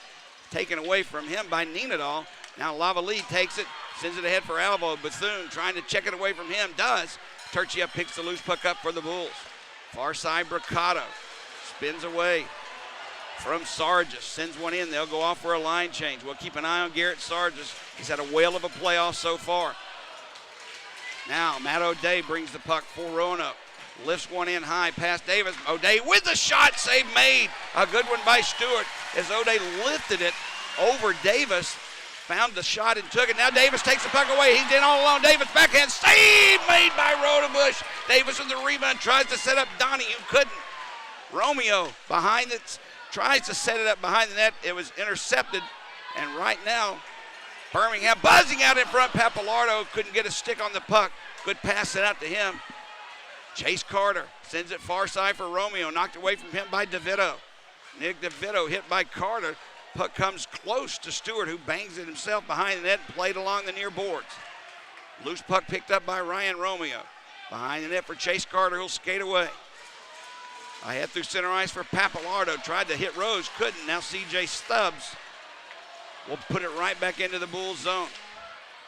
Taken away from him by Nenadal. Now Lavalley takes it, sends it ahead for Alvo. Bethune trying to check it away from him. Does. Turchiev picks the loose puck up for the Bulls. Far side, Mercado spins away from Sargis. Sends one in. They'll go off for a line change. We'll keep an eye on Garrett Sargis. He's had a whale of a playoff so far. Now Matt O'Day brings the puck for Roanoke. Lifts one in high past Davis. O'Day with the shot. Save made. A good one by Stewart as O'Day lifted it over Davis. Found the shot and took it. Now Davis takes the puck away. He's in all alone. Davis backhand. Save made by Rodebush. Davis with the rebound. Tries to set up Donahue. Couldn't. Romeo behind it. Tries to set it up behind the net. It was intercepted. And right now, Birmingham buzzing out in front. Pappalardo couldn't get a stick on the puck. Good pass it out to him. Chase Carter sends it far side for Romeo. Knocked away from him by DeVito. Nick DeVito hit by Carter. Puck comes close to Stewart, who bangs it himself behind the net and played along the near boards. Loose puck picked up by Ryan Romeo. Behind the net for Chase Carter, who'll skate away. Ahead through center ice for Papalardo. Tried to hit Rose, couldn't. Now C.J. Stubbs will put it right back into the Bulls zone.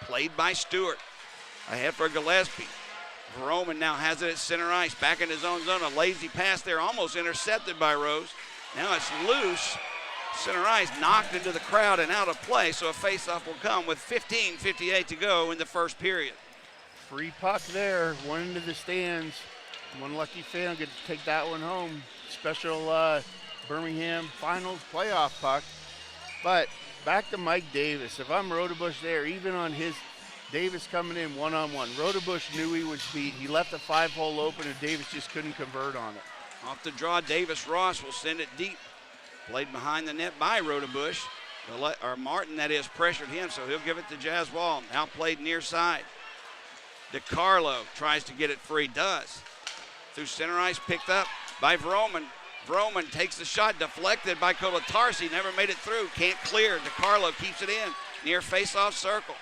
Played by Stewart. Ahead for Gillespie. Roman now has it at center ice. Back in his own zone. A lazy pass there, almost intercepted by Rose. Now it's loose. Center ice knocked into the crowd and out of play, so a faceoff will come with 15:58 to go in the first period. Free puck there, one into the stands. One lucky fan gets to take that one home. Special Birmingham Finals playoff puck. But back to Mike Davis. If I'm Rodebush there, even on his Davis coming in one-on-one, Rodebush knew he was beat. He left the 5-hole open and Davis just couldn't convert on it. Off the draw, Davis Ross will send it deep. Played behind the net by Rodebush. Martin, that is, pressured him, so he'll give it to Jazz Wall. Now played near side. DiCarlo tries to get it free, does. Through center ice, picked up by Vroman. Vroman takes the shot, deflected by Kolatarsi, never made it through, can't clear. DiCarlo keeps it in, near face-off circle.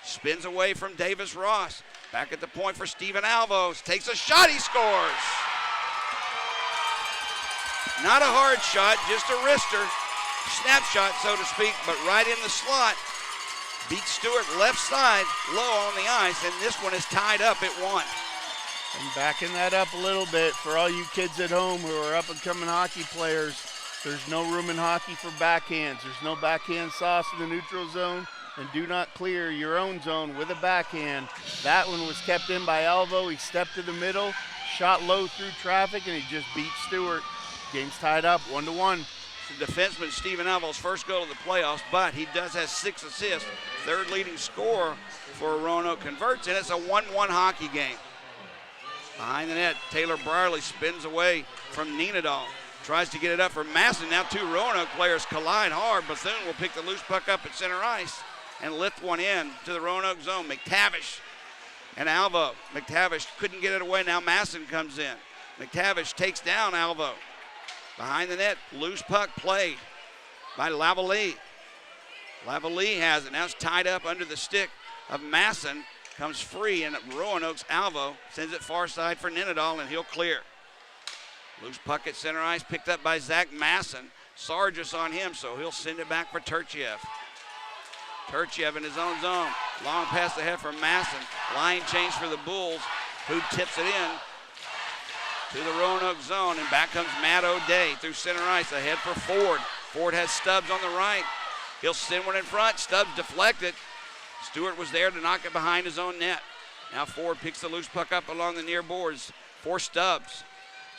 Spins away from Davis Ross. Back at the point for Steven Alvos. Takes a shot, he scores. Not a hard shot, just a wrister. Snapshot, so to speak, but right in the slot. Beats Stewart left side, low on the ice, and this one is tied up at 1. And backing that up a little bit for all you kids at home who are up-and-coming hockey players, there's no room in hockey for backhands. There's no backhand sauce in the neutral zone, and do not clear your own zone with a backhand. That one was kept in by Alvo. He stepped to the middle, shot low through traffic, and he just beat Stewart. Game's tied up 1-1. The defenseman Steven Alvo's first goal of the playoffs, but he does have 6 assists. Third leading scorer for Roanoke converts, and it's a 1-1 hockey game. Behind the net, Taylor Brierly spins away from Nenadal. Tries to get it up for Masson. Now 2 Roanoke players collide hard. Bethune will pick the loose puck up at center ice and lift one in to the Roanoke zone. McTavish and Alvo. McTavish couldn't get it away. Now Masson comes in. McTavish takes down Alvo. Behind the net, loose puck played by Lavalley. Lavalley has it. Now it's tied up under the stick of Masson. Comes free, and Roanoke's Alvo sends it far side for Nenadal, and he'll clear. Loose puck at center ice, picked up by Zach Masson. Sargis on him, so he'll send it back for Turchiev. Turchiev in his own zone. Long pass ahead for Masson. Line change for the Bulls, who tips it in to the Roanoke zone, and back comes Matt O'Day through center ice ahead for Ford. Ford has Stubbs on the right. He'll send one in front. Stubbs deflected. Stewart was there to knock it behind his own net. Now Ford picks the loose puck up along the near boards for Stubbs.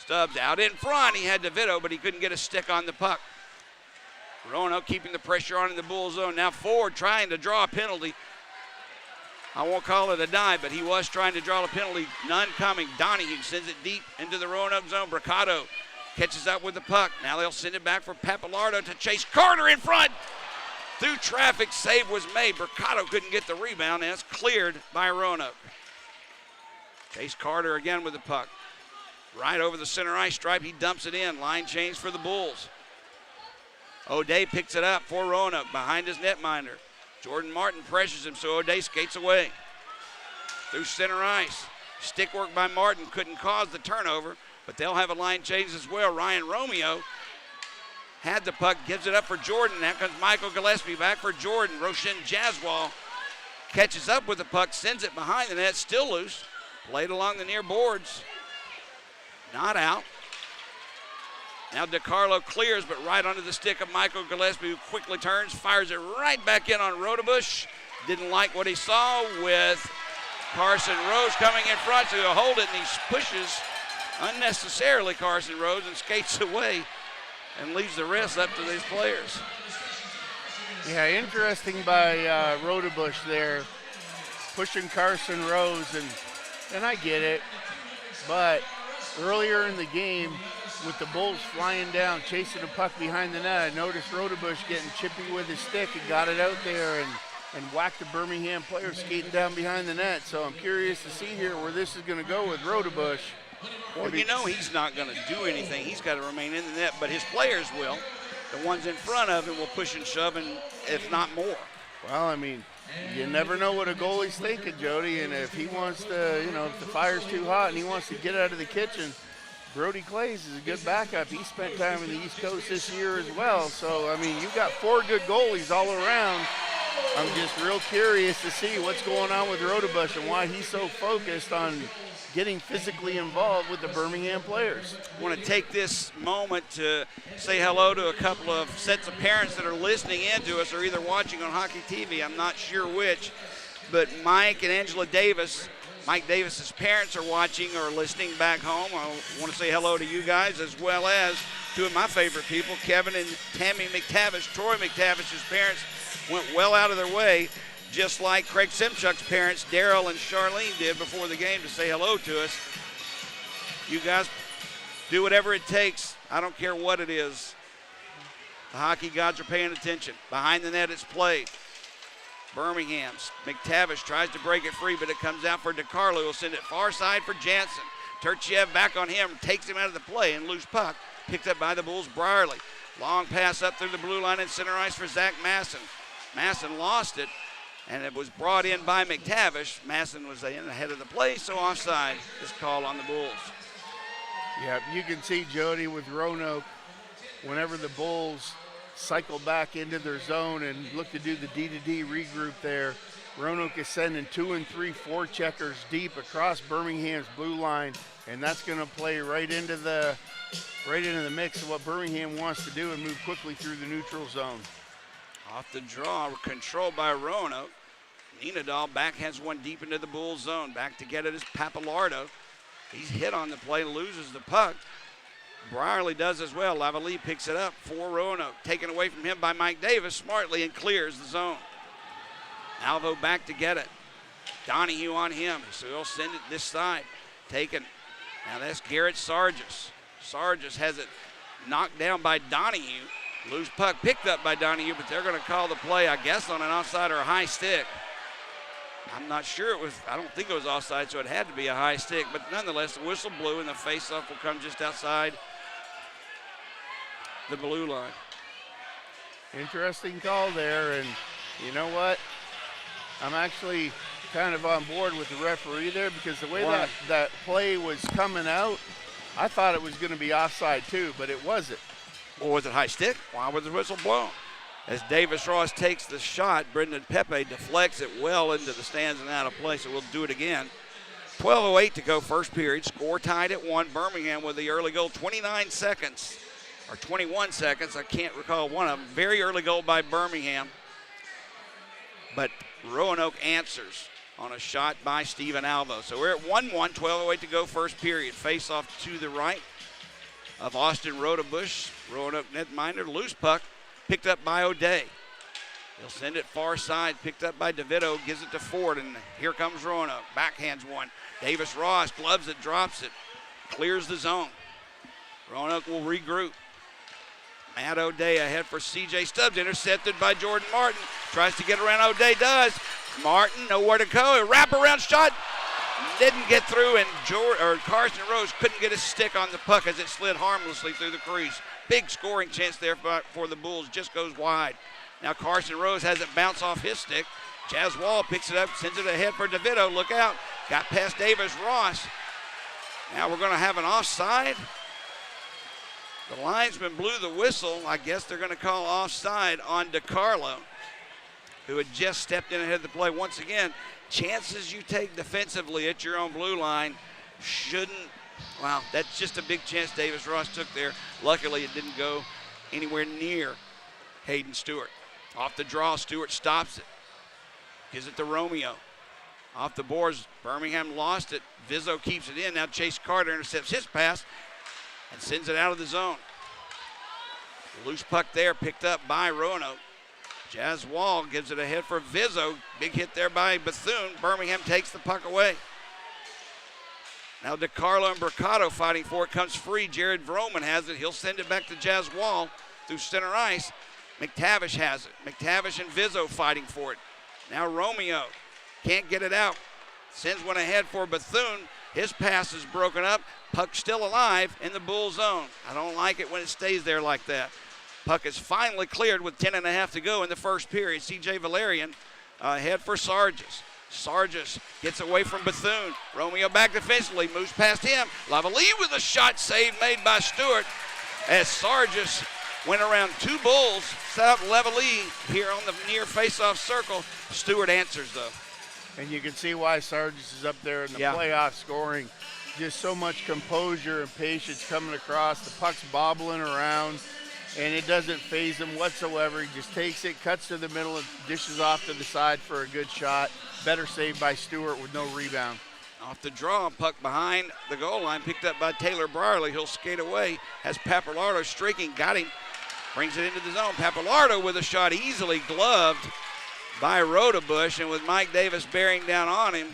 Stubbs out in front. He had DeVito, but he couldn't get a stick on the puck. Roanoke keeping the pressure on in the Bull zone. Now Ford trying to draw a penalty. I won't call it a dive, but he was trying to draw a penalty. None coming. Donahue sends it deep into the Roanoke zone. Bricado catches up with the puck. Now they'll send it back for Papalardo to Chase Carter in front. Through traffic, save was made. Bricado couldn't get the rebound, and it's cleared by Roanoke. Chase Carter again with the puck. Right over the center ice stripe, he dumps it in. Line change for the Bulls. O'Day picks it up for Roanoke behind his netminder. Jordan Martin pressures him, so O'Day skates away. Through center ice. Stick work by Martin couldn't cause the turnover, but they'll have a line change as well. Ryan Romeo had the puck, gives it up for Jordan. Now comes Michael Gillespie back for Jordan. Roshan Jaswal catches up with the puck, sends it behind the net, still loose. Played along the near boards. Not out. Now DiCarlo clears, but right onto the stick of Michael Gillespie, who quickly turns, fires it right back in on Rodebush. Didn't like what he saw with Carson Rose coming in front, so he'll hold it, and he pushes unnecessarily Carson Rose and skates away and leaves the rest up to these players. Yeah, interesting by Rodebush there, pushing Carson Rose, and I get it, but earlier in the game, with the Bulls flying down, chasing the puck behind the net, I noticed Rodebush getting chippy with his stick and got it out there and whacked the Birmingham player skating down behind the net. So I'm curious to see here where this is going to go with Rodebush. Well, you know he's not going to do anything. He's got to remain in the net, but his players will. the ones in front of him will push and shove, and if not more. Well, I mean, you never know what a goalie's thinking, Jody, and if he wants to, if the fire's too hot and he wants to get out of the kitchen, Brody Clays is a good backup. He spent time in the East Coast this year as well. So, I mean, you've got 4 good goalies all around. I'm just real curious to see what's going on with Rodebush and why he's so focused on getting physically involved with the Birmingham players. I want to take this moment to say hello to a couple of sets of parents that are listening in to us or either watching on Hockey TV. I'm not sure which, but Mike and Angela Davis, Mike Davis's parents are watching or listening back home. I want to say hello to you guys as well as two of my favorite people, Kevin and Tammy McTavish. Troy McTavish's parents went well out of their way, just like Craig Simchuk's parents, Daryl and Charlene, did before the game to say hello to us. You guys do whatever it takes. I don't care what it is. The hockey gods are paying attention. Behind the net, it's played. Birmingham's McTavish tries to break it free, but it comes out for DeCarlo. He'll send it far side for Jansen. Turchiev back on him, takes him out of the play, and loose puck picked up by the Bulls. Brierly. Long pass up through the blue line in center ice for Zach Masson. Masson lost it, and it was brought in by McTavish. Masson was in ahead of the play, so offside is called on the Bulls. Yeah, you can see, Jody, with Roanoke, whenever the Bulls cycle back into their zone and look to do the D-to-D regroup there, Roanoke is sending 2 and 3 forecheckers deep across Birmingham's blue line, and that's going to play right into the mix of what Birmingham wants to do and move quickly through the neutral zone. Off the draw, controlled by Roanoke. Nenadal backhands one deep into the Bulls zone. Back to get it is Papalardo. He's hit on the play, loses the puck. Brierly does as well. Lavalley picks it up for Roanoke. Taken away from him by Mike Davis smartly and clears the zone. Alvo back to get it. Donahue on him, so he'll send it this side. Taken. Now that's Garrett Sargis. Sargis has it knocked down by Donahue. Loose puck picked up by Donahue, but they're going to call the play, I guess, on an offside or a high stick. I'm not sure it was, I don't think it was offside, so it had to be a high stick. But nonetheless, the whistle blew, and the face-off will come just outside the blue line. Interesting call there, and you know what? I'm actually kind of on board with the referee there because the way that play was coming out, I thought it was going to be offside too, but it wasn't. Or was it high stick? Why was the whistle blown? As Davis Ross takes the shot, Brendan Pepe deflects it well into the stands and out of play, so we'll do it again. 12:08 to go, first period. Score tied at 1. Birmingham with the early goal, 29 seconds, or 21 seconds. I can't recall one of them. Very early goal by Birmingham. But Roanoke answers on a shot by Steven Alvo. So we're at 1-1, 12:08 to go, first period. Face off to the right of Austin Rodebush. Roanoke netminder, loose puck, picked up by O'Day. He'll send it far side, picked up by DeVito, gives it to Ford, and here comes Roanoke. Backhands one. Davis Ross gloves it, drops it, clears the zone. Roanoke will regroup. Matt O'Day ahead for C.J. Stubbs, intercepted by Jordan Martin. Tries to get around, O'Day does. Martin, nowhere to go. A wraparound shot, didn't get through, and Carson Rose couldn't get his stick on the puck as it slid harmlessly through the crease. Big scoring chance there for the Bulls, just goes wide. Now Carson Rose has it bounce off his stick. Jazz Wall picks it up, sends it ahead for DeVito. Look out, got past Davis Ross. Now we're going to have an offside. The linesman blew the whistle. I guess they're going to call offside on DeCarlo, who had just stepped in ahead of the play. Once again, chances you take defensively at your own blue line shouldn't, wow, that's just a big chance Davis Ross took there. Luckily, it didn't go anywhere near Hayden Stewart. Off the draw, Stewart stops it. Gives it to Romeo. Off the boards, Birmingham lost it. Vizzo keeps it in. Now Chase Carter intercepts his pass and sends it out of the zone. Loose puck there, picked up by Roanoke. Jazz Wall gives it ahead for Vizzo. Big hit there by Bethune. Birmingham takes the puck away. Now DeCarlo and Mercado fighting for it. Comes free. Jared Vroman has it. He'll send it back to Jazz Wall through center ice. McTavish has it. McTavish and Vizzo fighting for it. Now Romeo can't get it out. Sends one ahead for Bethune. His pass is broken up. Puck still alive in the Bull zone. I don't like it when it stays there like that. Puck is finally cleared with 10.5 to go in the first period. C.J. Valerian ahead for Sargis. Sargis gets away from Bethune. Romeo back defensively, moves past him. Lavalley with a shot save made by Stewart as Sargis went around two Bulls, set up Lavalley here on the near face-off circle. Stewart answers, though. And you can see why Sargis is up there in the playoff scoring. Just so much composure and patience coming across. The puck's bobbling around, and it doesn't faze him whatsoever. He just takes it, cuts to the middle, and dishes off to the side for a good shot. Better save by Stewart with no rebound. Off the draw, puck behind the goal line, picked up by Taylor Brierly. He'll skate away. Has Papalardo streaking, got him. Brings it into the zone. Papalardo with a shot easily gloved by Rodebush, and with Mike Davis bearing down on him.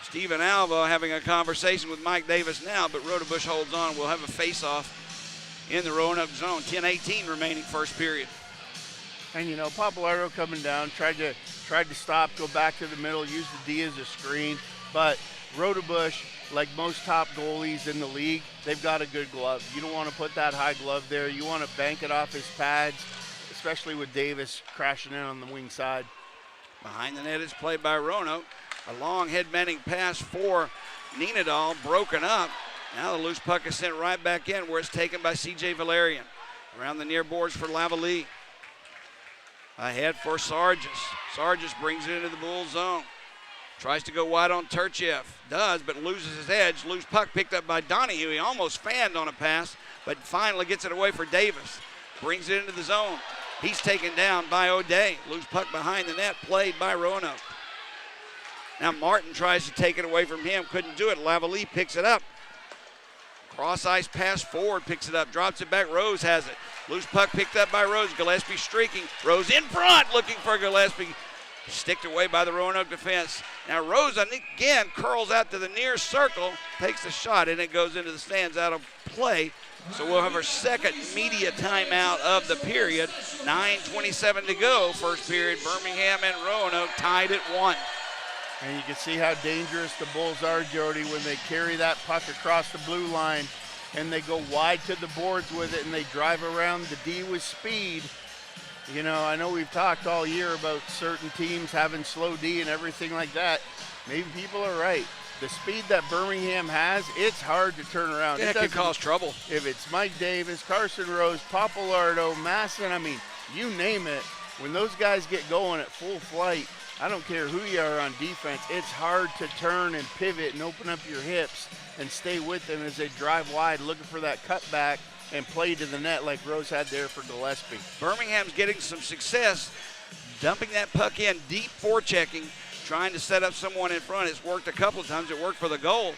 Stephen Alva having a conversation with Mike Davis now, but Rodebush holds on. We'll have a face-off in the Roanoke zone. 10:18 remaining first period. And you know, Papalardo coming down, tried to stop, go back to the middle, use the D as a screen, but Rodebush, like most top goalies in the league, they've got a good glove. You don't want to put that high glove there. You want to bank it off his pads, especially with Davis crashing in on the wing side. Behind the net is played by Roanoke. A long head-bending pass for Nenadal, broken up. Now the loose puck is sent right back in where it's taken by C.J. Valerian. Around the near boards for Lavalley. Ahead for Sargis. Sargis brings it into the Bull zone. Tries to go wide on Turchev. Does, but loses his edge. Loose puck picked up by Donahue. He almost fanned on a pass, but finally gets it away for Davis. Brings it into the zone. He's taken down by O'Day. Loose puck behind the net, played by Roanoke. Now Martin tries to take it away from him. Couldn't do it. Lavalley picks it up. Cross ice pass forward, picks it up, drops it back. Rose has it. Loose puck picked up by Rose. Gillespie streaking. Rose in front, looking for Gillespie. Sticked away by the Roanoke defense. Now Rose, again, curls out to the near circle, takes the shot, and it goes into the stands out of play. So we'll have our second media timeout of the period. 9:27 to go. First period, Birmingham and Roanoke tied at 1. And you can see how dangerous the Bulls are, Jody, when they carry that puck across the blue line and they go wide to the boards with it and they drive around the D with speed. You know, I know we've talked all year about certain teams having slow D and everything like that. Maybe people are right. The speed that Birmingham has, it's hard to turn around. Yeah, it could cause trouble. If it's Mike Davis, Carson Rose, Papalardo, Masson, I mean, you name it. When those guys get going at full flight, I don't care who you are on defense, it's hard to turn and pivot and open up your hips and stay with them as they drive wide, looking for that cutback and play to the net like Rose had there for Gillespie. Birmingham's getting some success dumping that puck in, deep forechecking, trying to set up someone in front. It's worked a couple of times. It worked for the goal.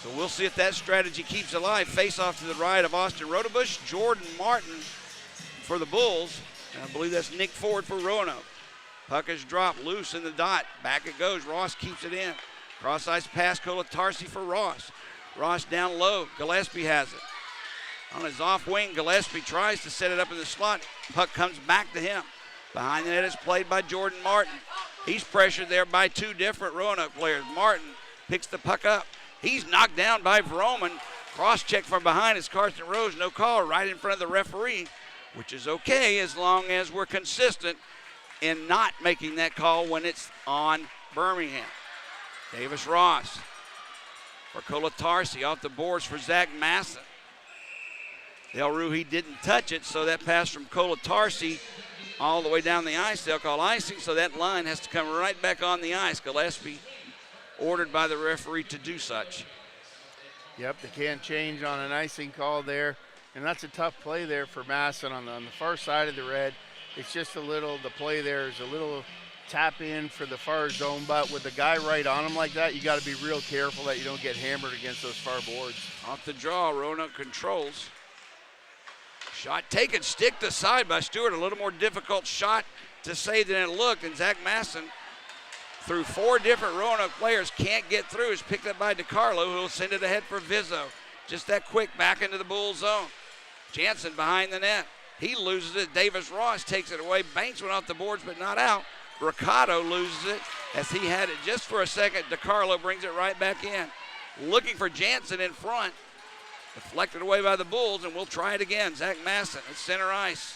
So we'll see if that strategy keeps alive. Face off to the right of Austin Rodebush. Jordan Martin for the Bulls. And I believe that's Nick Ford for Roanoke. Puck is dropped loose in the dot. Back it goes. Ross keeps it in. Cross ice pass, Colatarsi for Ross. Ross down low. Gillespie has it. On his off wing, Gillespie tries to set it up in the slot. Puck comes back to him. Behind the net is played by Jordan Martin. He's pressured there by two different Roanoke players. Martin picks the puck up. He's knocked down by Vroman. Cross check from behind is Carson Rose. No call right in front of the referee, which is okay as long as we're consistent in not making that call when it's on Birmingham. Davis Ross for Colatarsi off the boards for Zach Masson. Del Ruhi didn't touch it, so that pass from Colatarsi all the way down the ice. They'll call icing, so that line has to come right back on the ice. Gillespie ordered by the referee to do such. Yep, they can't change on an icing call there, and that's a tough play there for Masson on the far side of the red. It's just a little, the play there is a little tap in for the far zone, but with a guy right on him like that, you got to be real careful that you don't get hammered against those far boards. Off the draw, Roanoke controls. Shot taken, stick to side by Stewart. A little more difficult shot to save than it looked, and Zach Masson, through four different Roanoke players, can't get through. It's picked up by DiCarlo, who will send it ahead for Vizzo. Just that quick back into the Bull zone. Jansen behind the net. He loses it. Davis Ross takes it away. Banks went off the boards, but not out. Ricardo loses it as he had it just for a second. DiCarlo brings it right back in. Looking for Jansen in front. Deflected away by the Bulls, and we'll try it again. Zach Masson at center ice.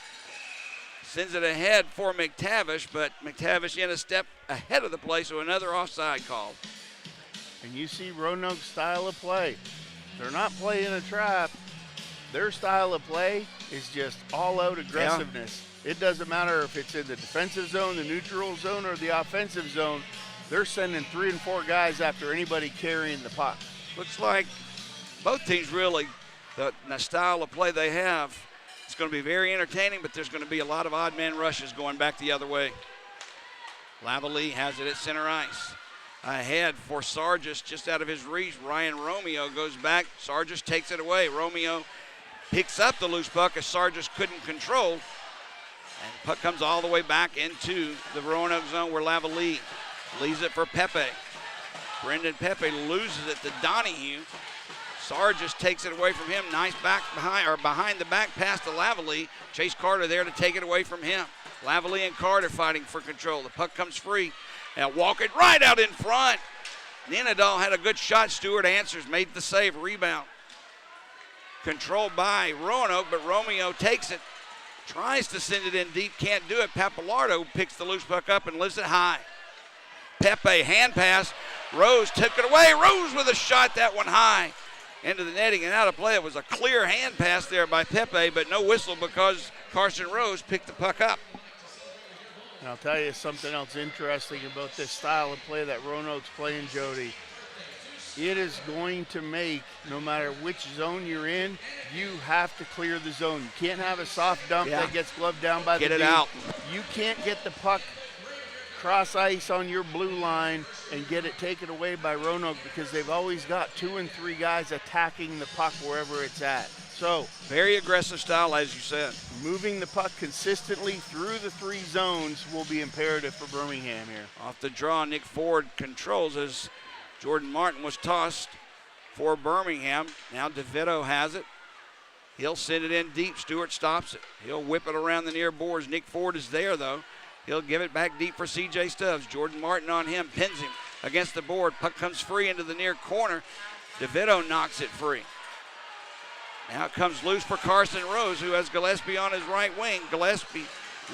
Sends it ahead for McTavish, but McTavish in a step ahead of the play, so another offside call. And you see Roanoke's style of play. They're not playing a trap. Their style of play is just all-out aggressiveness. Yeah. It doesn't matter if it's in the defensive zone, the neutral zone, or the offensive zone. They're sending 3 and 4 guys after anybody carrying the puck. Looks like both teams really, the style of play they have, it's going to be very entertaining, but there's going to be a lot of odd man rushes going back the other way. Lavalley has it at center ice. Ahead for Sargis, just out of his reach. Ryan Romeo goes back. Sargis takes it away. Romeo picks up the loose puck as Sargis couldn't control. And the puck comes all the way back into the Roanoke zone where Lavalley leaves it for Pepe. Brendan Pepe loses it to Donahue. Sargis takes it away from him. Nice behind the back pass to Lavalley. Chase Carter there to take it away from him. Lavalley and Carter fighting for control. The puck comes free. And walking right out in front. Ninadal had a good shot. Stewart answers, made the save, rebound. Controlled by Roanoke, but Romeo takes it. Tries to send it in deep, can't do it. Papalardo picks the loose puck up and lifts it high. Pepe, hand pass. Rose took it away. Rose with a shot, that one high. Into the netting and out of play. It was a clear hand pass there by Pepe, but no whistle because Carson Rose picked the puck up. And I'll tell you something else interesting about this style of play that Roanoke's playing, Jody. It is going to make, no matter which zone you're in, you have to clear the zone. You can't have a soft dump that gets gloved down by the Get it dude. out. You can't get the puck cross ice on your blue line and get it taken away by Roanoke because they've always got 2 and 3 guys attacking the puck wherever it's at. So very aggressive style, as you said. Moving the puck consistently through the 3 zones will be imperative for Birmingham here. Off the draw, Nick Ford controls as Jordan Martin was tossed for Birmingham. Now DeVito has it. He'll send it in deep. Stewart stops it. He'll whip it around the near boards. Nick Ford is there, though. He'll give it back deep for C.J. Stubbs. Jordan Martin on him, pins him against the board. Puck comes free into the near corner. DeVito knocks it free. Now it comes loose for Carson Rose, who has Gillespie on his right wing. Gillespie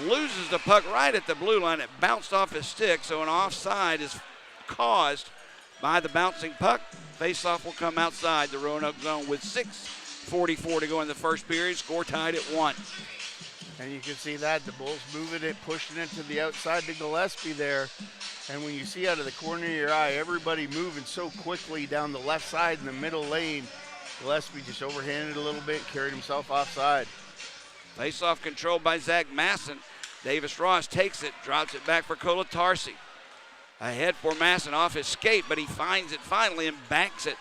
loses the puck right at the blue line. It bounced off his stick, so an offside is caused by the bouncing puck. Faceoff will come outside the Roanoke zone with 6:44 to go in the first period. Score tied at 1. And you can see that, the Bulls moving it, pushing it to the outside to Gillespie there. And when you see out of the corner of your eye, everybody moving so quickly down the left side in the middle lane, Gillespie just overhanded a little bit, carried himself offside. Face-off controlled by Zach Masson. Davis Ross takes it, drops it back for Kolatarsi. Ahead for Masson off his skate, but he finds it finally and banks it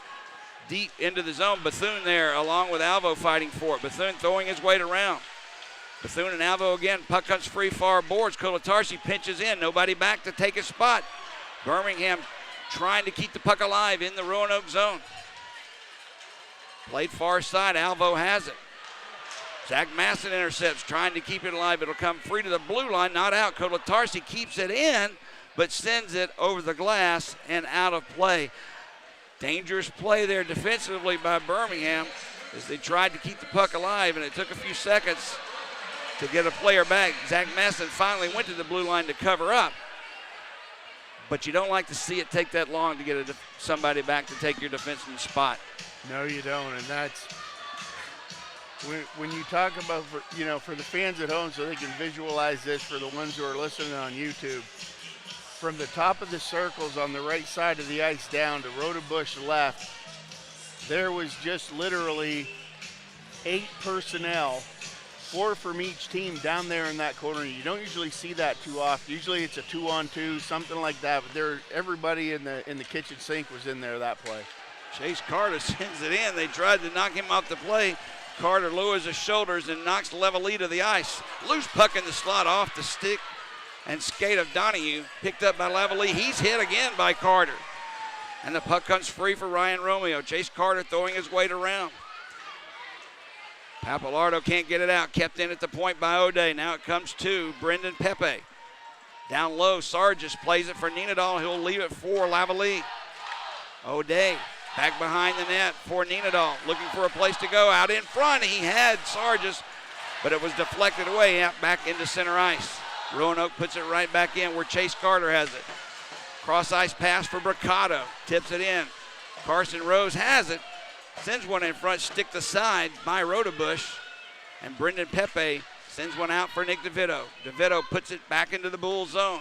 deep into the zone. Bethune there along with Alvo fighting for it. Bethune throwing his weight around. Bethune and Alvo again. Puck comes free far boards. Kolatarsi pinches in. Nobody back to take his spot. Birmingham trying to keep the puck alive in the Roanoke zone. Played far side. Alvo has it. Zach Masson intercepts, trying to keep it alive. It'll come free to the blue line, not out. Kolatarsi keeps it in, but sends it over the glass and out of play. Dangerous play there defensively by Birmingham as they tried to keep the puck alive, and it took a few seconds to get a player back. Zach Masson finally went to the blue line to cover up, but you don't like to see it take that long to get somebody back to take your defenseman's spot. No, you don't, and that's when you talk about, for the fans at home so they can visualize this for the ones who are listening on YouTube. From the top of the circles on the right side of the ice down to Rodebush left, there was just literally 8 personnel, 4 from each team down there in that corner. You don't usually see that too often. Usually it's a 2-on-2, something like that. But everybody in the kitchen sink was in there that play. Chase Carter sends it in. They tried to knock him off the play. Carter lowers his shoulders and knocks Lavalley to the ice. Loose puck in the slot off the stick and skate of Donahue. Picked up by Lavalley. He's hit again by Carter. And the puck comes free for Ryan Romeo. Chase Carter throwing his weight around. Papalardo can't get it out. Kept in at the point by O'Day. Now it comes to Brendan Pepe. Down low, Sargis plays it for Ninadal. He'll leave it for Lavalley. O'Day Back behind the net for Nenadal, looking for a place to go. Out in front, he had Sargis, but it was deflected away out back into center ice. Roanoke puts it right back in where Chase Carter has it. Cross ice pass for Bricado, tips it in. Carson Rose has it, sends one in front, stick the side by Rodebush, and Brendan Pepe sends one out for Nick DeVito. DeVito puts it back into the Bull zone.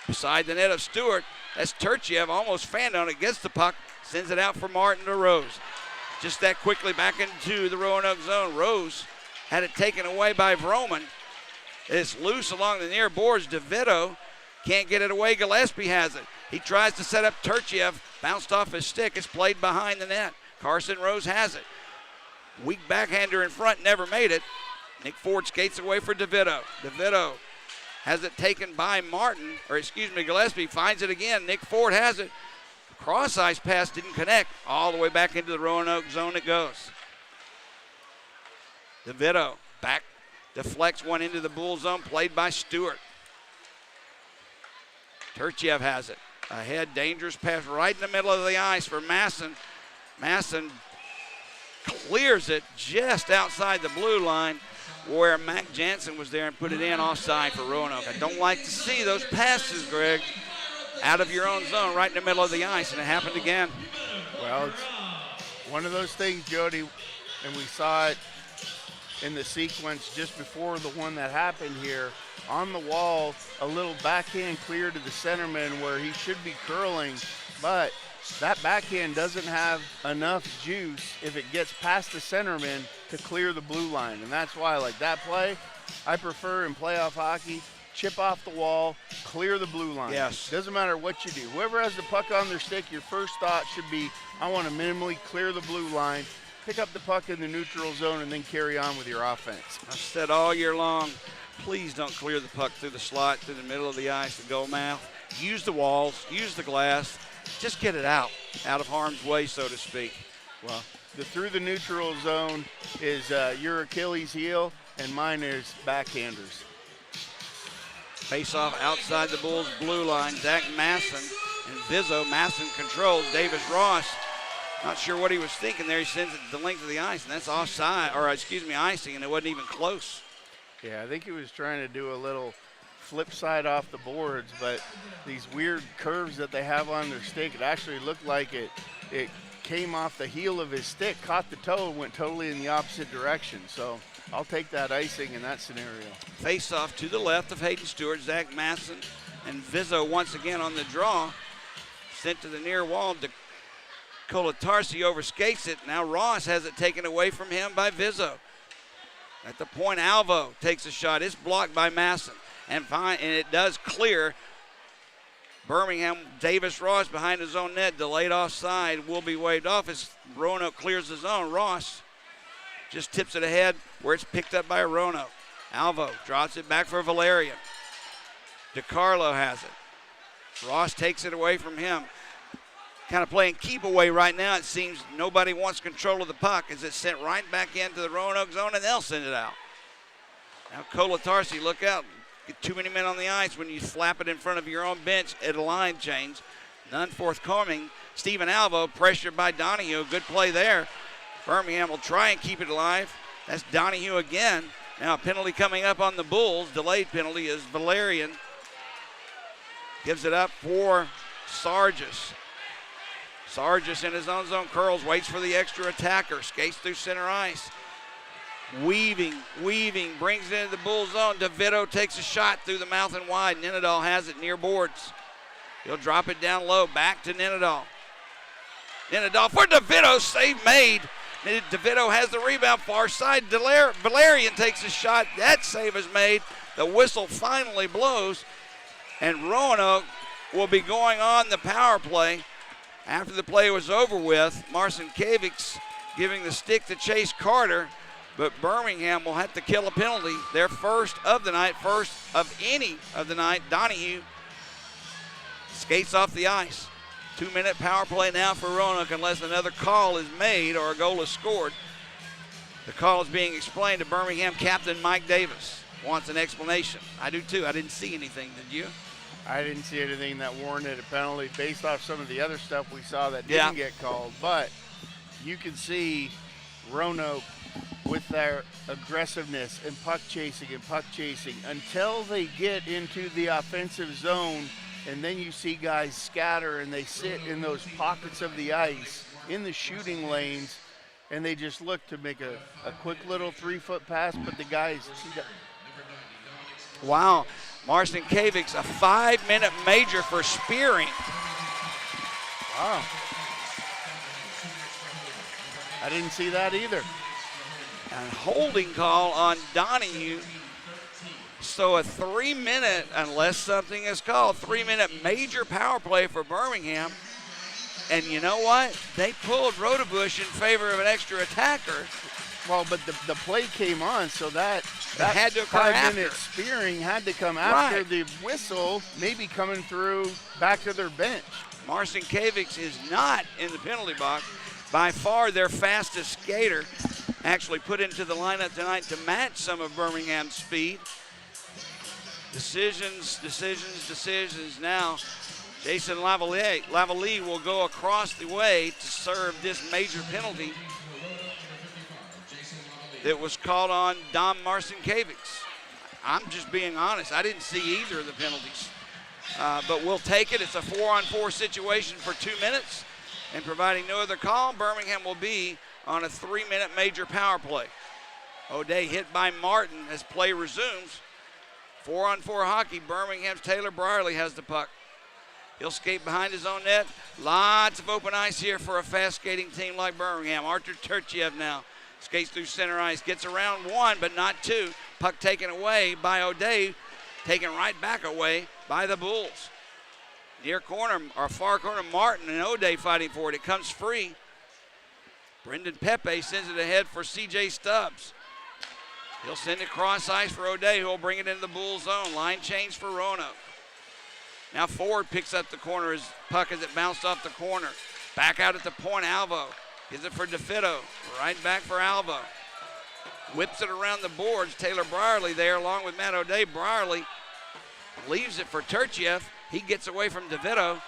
Beside the net of Stewart, that's Turchiev, almost fanned on it, gets the puck, sends it out for Martin to Rose. Just that quickly back into the Roanoke zone. Rose had it taken away by Vroman. It's loose along the near boards. DeVito can't get it away. Gillespie has it. He tries to set up Turchiev, bounced off his stick. It's played behind the net. Carson Rose has it. Weak backhander in front, never made it. Nick Ford skates away for DeVito. DeVito has it taken by Gillespie finds it again. Nick Ford has it. Cross ice pass didn't connect. All the way back into the Roanoke zone it goes. DeVito back, deflects one into the Bull zone, played by Stewart. Turchiev has it. Ahead, dangerous pass right in the middle of the ice for Masson. Masson clears it just outside the blue line where Mac Jansen was there and put it in offside for Roanoke. I don't like to see those passes, Greg, out of your own zone right in the middle of the ice, and it happened again. Well, it's one of those things, Jody, and we saw it in the sequence just before the one that happened here. On the wall, a little backhand clear to the centerman where he should be curling, but that backhand doesn't have enough juice if it gets past the centerman to clear the blue line. And that's why, like that play, I prefer in playoff hockey, chip off the wall, clear the blue line. Yes. Doesn't matter what you do. Whoever has the puck on their stick, your first thought should be, I want to minimally clear the blue line, pick up the puck in the neutral zone, and then carry on with your offense. I've said all year long, please don't clear the puck through the slot, through the middle of the ice, the goal mouth. Use the walls, use the glass. Just get it out of harm's way, so to speak. Well, the through the neutral zone is your Achilles heel, and mine is backhanders. Face off outside the Bulls' blue line. Zach Masson and Vizzo. Masson controls. Davis Ross, not sure what he was thinking there. He sends it the length of the ice, and that's offside, or icing, and it wasn't even close. Yeah, I think he was trying to do a little flip side off the boards, but these weird curves that they have on their stick, it actually looked like it came off the heel of his stick, caught the toe, and went totally in the opposite direction. So I'll take that icing in that scenario. Face off to the left of Hayden Stewart. Zach Masson and Vizzo once again on the draw. Sent to the near wall. Colatarsi overskates it. Now Ross has it taken away from him by Vizzo. At the point, Alvo takes a shot. It's blocked by Masson. And it does clear. Birmingham, Davis Ross behind his own net, delayed offside, will be waved off as Roanoke clears the zone. Ross just tips it ahead where it's picked up by Roanoke. Alvo drops it back for Valerian. DiCarlo has it. Ross takes it away from him. Kind of playing keep away right now. It seems nobody wants control of the puck as it's sent right back into the Roanoke zone, and they'll send it out. Now Colatarsi, look out. Get too many men on the ice when you flap it in front of your own bench at a line change. None forthcoming. Stephen Alvo pressured by Donahue. Good play there. Birmingham will try and keep it alive. That's Donahue again. Now a penalty coming up on the Bulls. Delayed penalty as Valerian gives it up for Sargis. Sargis in his own zone curls, waits for the extra attacker, skates through center ice. Weaving, brings it into the Bull zone. DeVito takes a shot through the mouth and wide. Nenadal has it near boards. He'll drop it down low, back to Nenadal. Nenadal for DeVito, save made. DeVito has the rebound, far side. Valerian takes a shot, that save is made. The whistle finally blows, and Roanoke will be going on the power play. After the play was over with, Marcinkiewicz giving the stick to Chase Carter, but Birmingham will have to kill a penalty. Their first of the night, first of any of the night. Donahue skates off the ice. 2-minute power play now for Roanoke unless another call is made or a goal is scored. The call is being explained to Birmingham captain Mike Davis. Wants an explanation. I do too. I didn't see anything, did you? I didn't see anything that warranted a penalty based off some of the other stuff we saw that Yeah. didn't get called. But you can see Roanoke with their aggressiveness and puck chasing until they get into the offensive zone, and then you see guys scatter and they sit in those pockets of the ice in the shooting lanes, and they just look to make a quick little 3-foot pass, but the guys Wow. Marcin Kavics, a 5-minute major for spearing. wow. I didn't see that either. And holding call on Donahue. So a 3-minute, unless something is called, 3-minute major power play for Birmingham. And you know what? They pulled Rodebush in favor of an extra attacker. Well, but the play came on, so that had to occur 5-minute after. spearing had to come after Right. the whistle, maybe coming through back to their bench. Marcin Kavics is not in the penalty box. By far their fastest skater, actually put into the lineup tonight to match some of Birmingham's speed. Decisions now. Jason Lavallée will go across the way to serve this major penalty that was called on Dom Marcin Kavics. I'm just being honest. I didn't see either of the penalties. But we'll take it. It's a 4-on-4 situation for 2 minutes. And providing no other call, Birmingham will be on a 3-minute major power play. O'Day hit by Martin as play resumes. 4-on-4 hockey. Birmingham's Taylor Brierly has the puck. He'll skate behind his own net. Lots of open ice here for a fast skating team like Birmingham. Artur Turchiev now skates through center ice, gets around one, but not two. Puck taken away by O'Day, taken right back away by the Bulls. Near corner, or far corner, Martin and O'Day fighting for it. It comes free. Brendan Pepe sends it ahead for C.J. Stubbs. He'll send it cross ice for O'Day, who will bring it into the Bulls zone. Line change for Roanoke. Now Ford picks up the corner as puck as it bounced off the corner. Back out at the point, Alvo. Gives it for DeFito. Right back for Alvo. Whips it around the boards. Taylor Brierly there along with Matt O'Day. Brierly leaves it for Turchiev. He gets away from DeVito.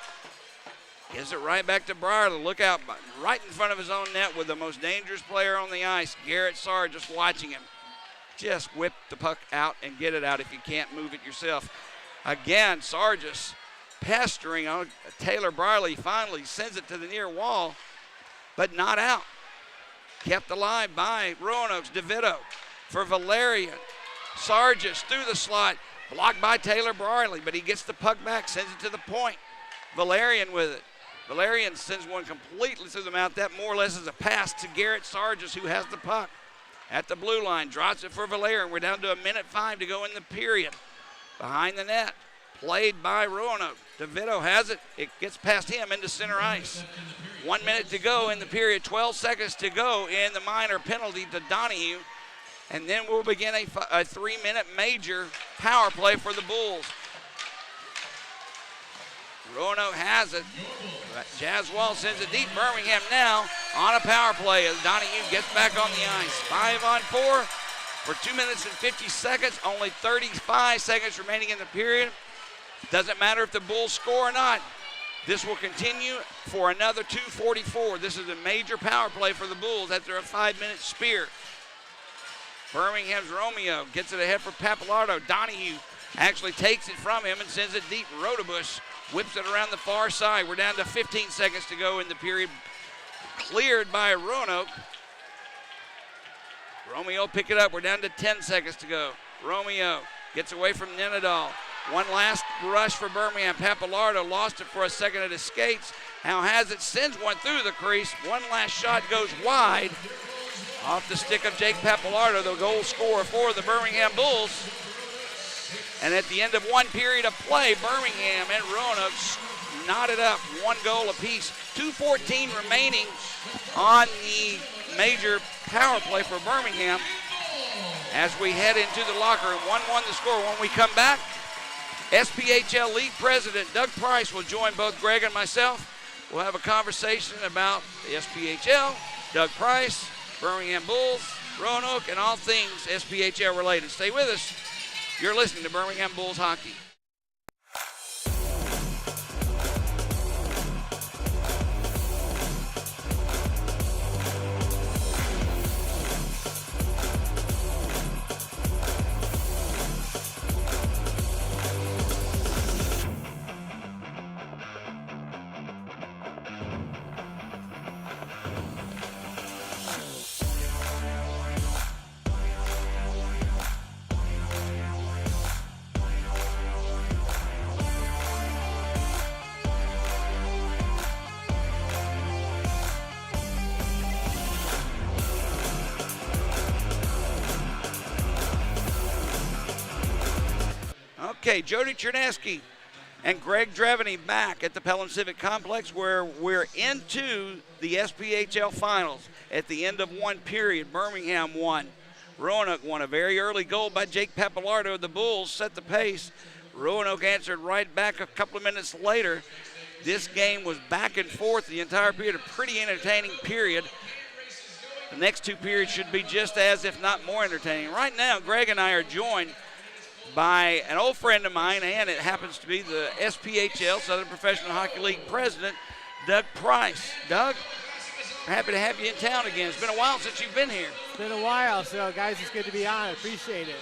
Gives it right back to Brierly. Look out, right in front of his own net with the most dangerous player on the ice, Garrett Sarge, just watching him. Just whip the puck out and get it out if you can't move it yourself. Again, Sargis pestering on Taylor Brierly. Finally sends it to the near wall, but not out. Kept alive by Roanoke's DeVito for Valerian. Sargis through the slot. Blocked by Taylor Brierly, but he gets the puck back, sends it to the point. Valerian with it. Valerian sends one completely through the mouth. That more or less is a pass to Garrett Sargis, who has the puck at the blue line. Drops it for Valerian. We're down to 1:05 to go in the period. Behind the net, played by Roanoke. DeVito has it. It gets past him into center ice. 1 minute to go in the period. 12 seconds to go in the minor penalty to Donahue. And then we'll begin a 3-minute major power play for the Bulls. Roanoke has it. Jaswell sends it deep. Birmingham now on a power play as Donahue gets back on the ice. 5-on-4 for 2 minutes and 50 seconds. Only 35 seconds remaining in the period. Doesn't matter if the Bulls score or not. This will continue for another 2:44. This is a major power play for the Bulls after a 5-minute spear. Birmingham's Romeo gets it ahead for Papalardo. Donahue actually takes it from him and sends it deep. Rodebush whips it around the far side. We're down to 15 seconds to go in the period. Cleared by Roanoke. Romeo pick it up. We're down to 10 seconds to go. Romeo gets away from Nenadal. One last rush for Birmingham. Papalardo lost it for a second at his skates. Now has it, sends one through the crease. One last shot goes wide. Off the stick of Jake Papalardo, the goal scorer for the Birmingham Bulls. And at the end of one period of play, Birmingham and Roanoke knotted up 1 goal apiece. 2:14 remaining on the major power play for Birmingham as we head into the locker room. 1-1 the score. When we come back, SPHL League President Doug Price will join both Greg and myself. We'll have a conversation about the SPHL, Doug Price, Birmingham Bulls, Roanoke, and all things SPHL related. Stay with us. You're listening to Birmingham Bulls Hockey. Okay, Jody Chernesky and Greg Dreveny back at the Pelham Civic Complex, where we're into the SPHL finals. At the end of one period, Birmingham won. Roanoke won. A very early goal by Jake Pappalardo. The Bulls set the pace. Roanoke answered right back a couple of minutes later. This game was back and forth the entire period, a pretty entertaining period. The next two periods should be just as, if not more, entertaining. Right now, Greg and I are joined by an old friend of mine, and it happens to be the SPHL, Southern Professional Hockey League president, Doug Price. Doug, we're happy to have you in town again. It's been a while since you've been here. It's been a while, so guys, it's good to be on. I appreciate it.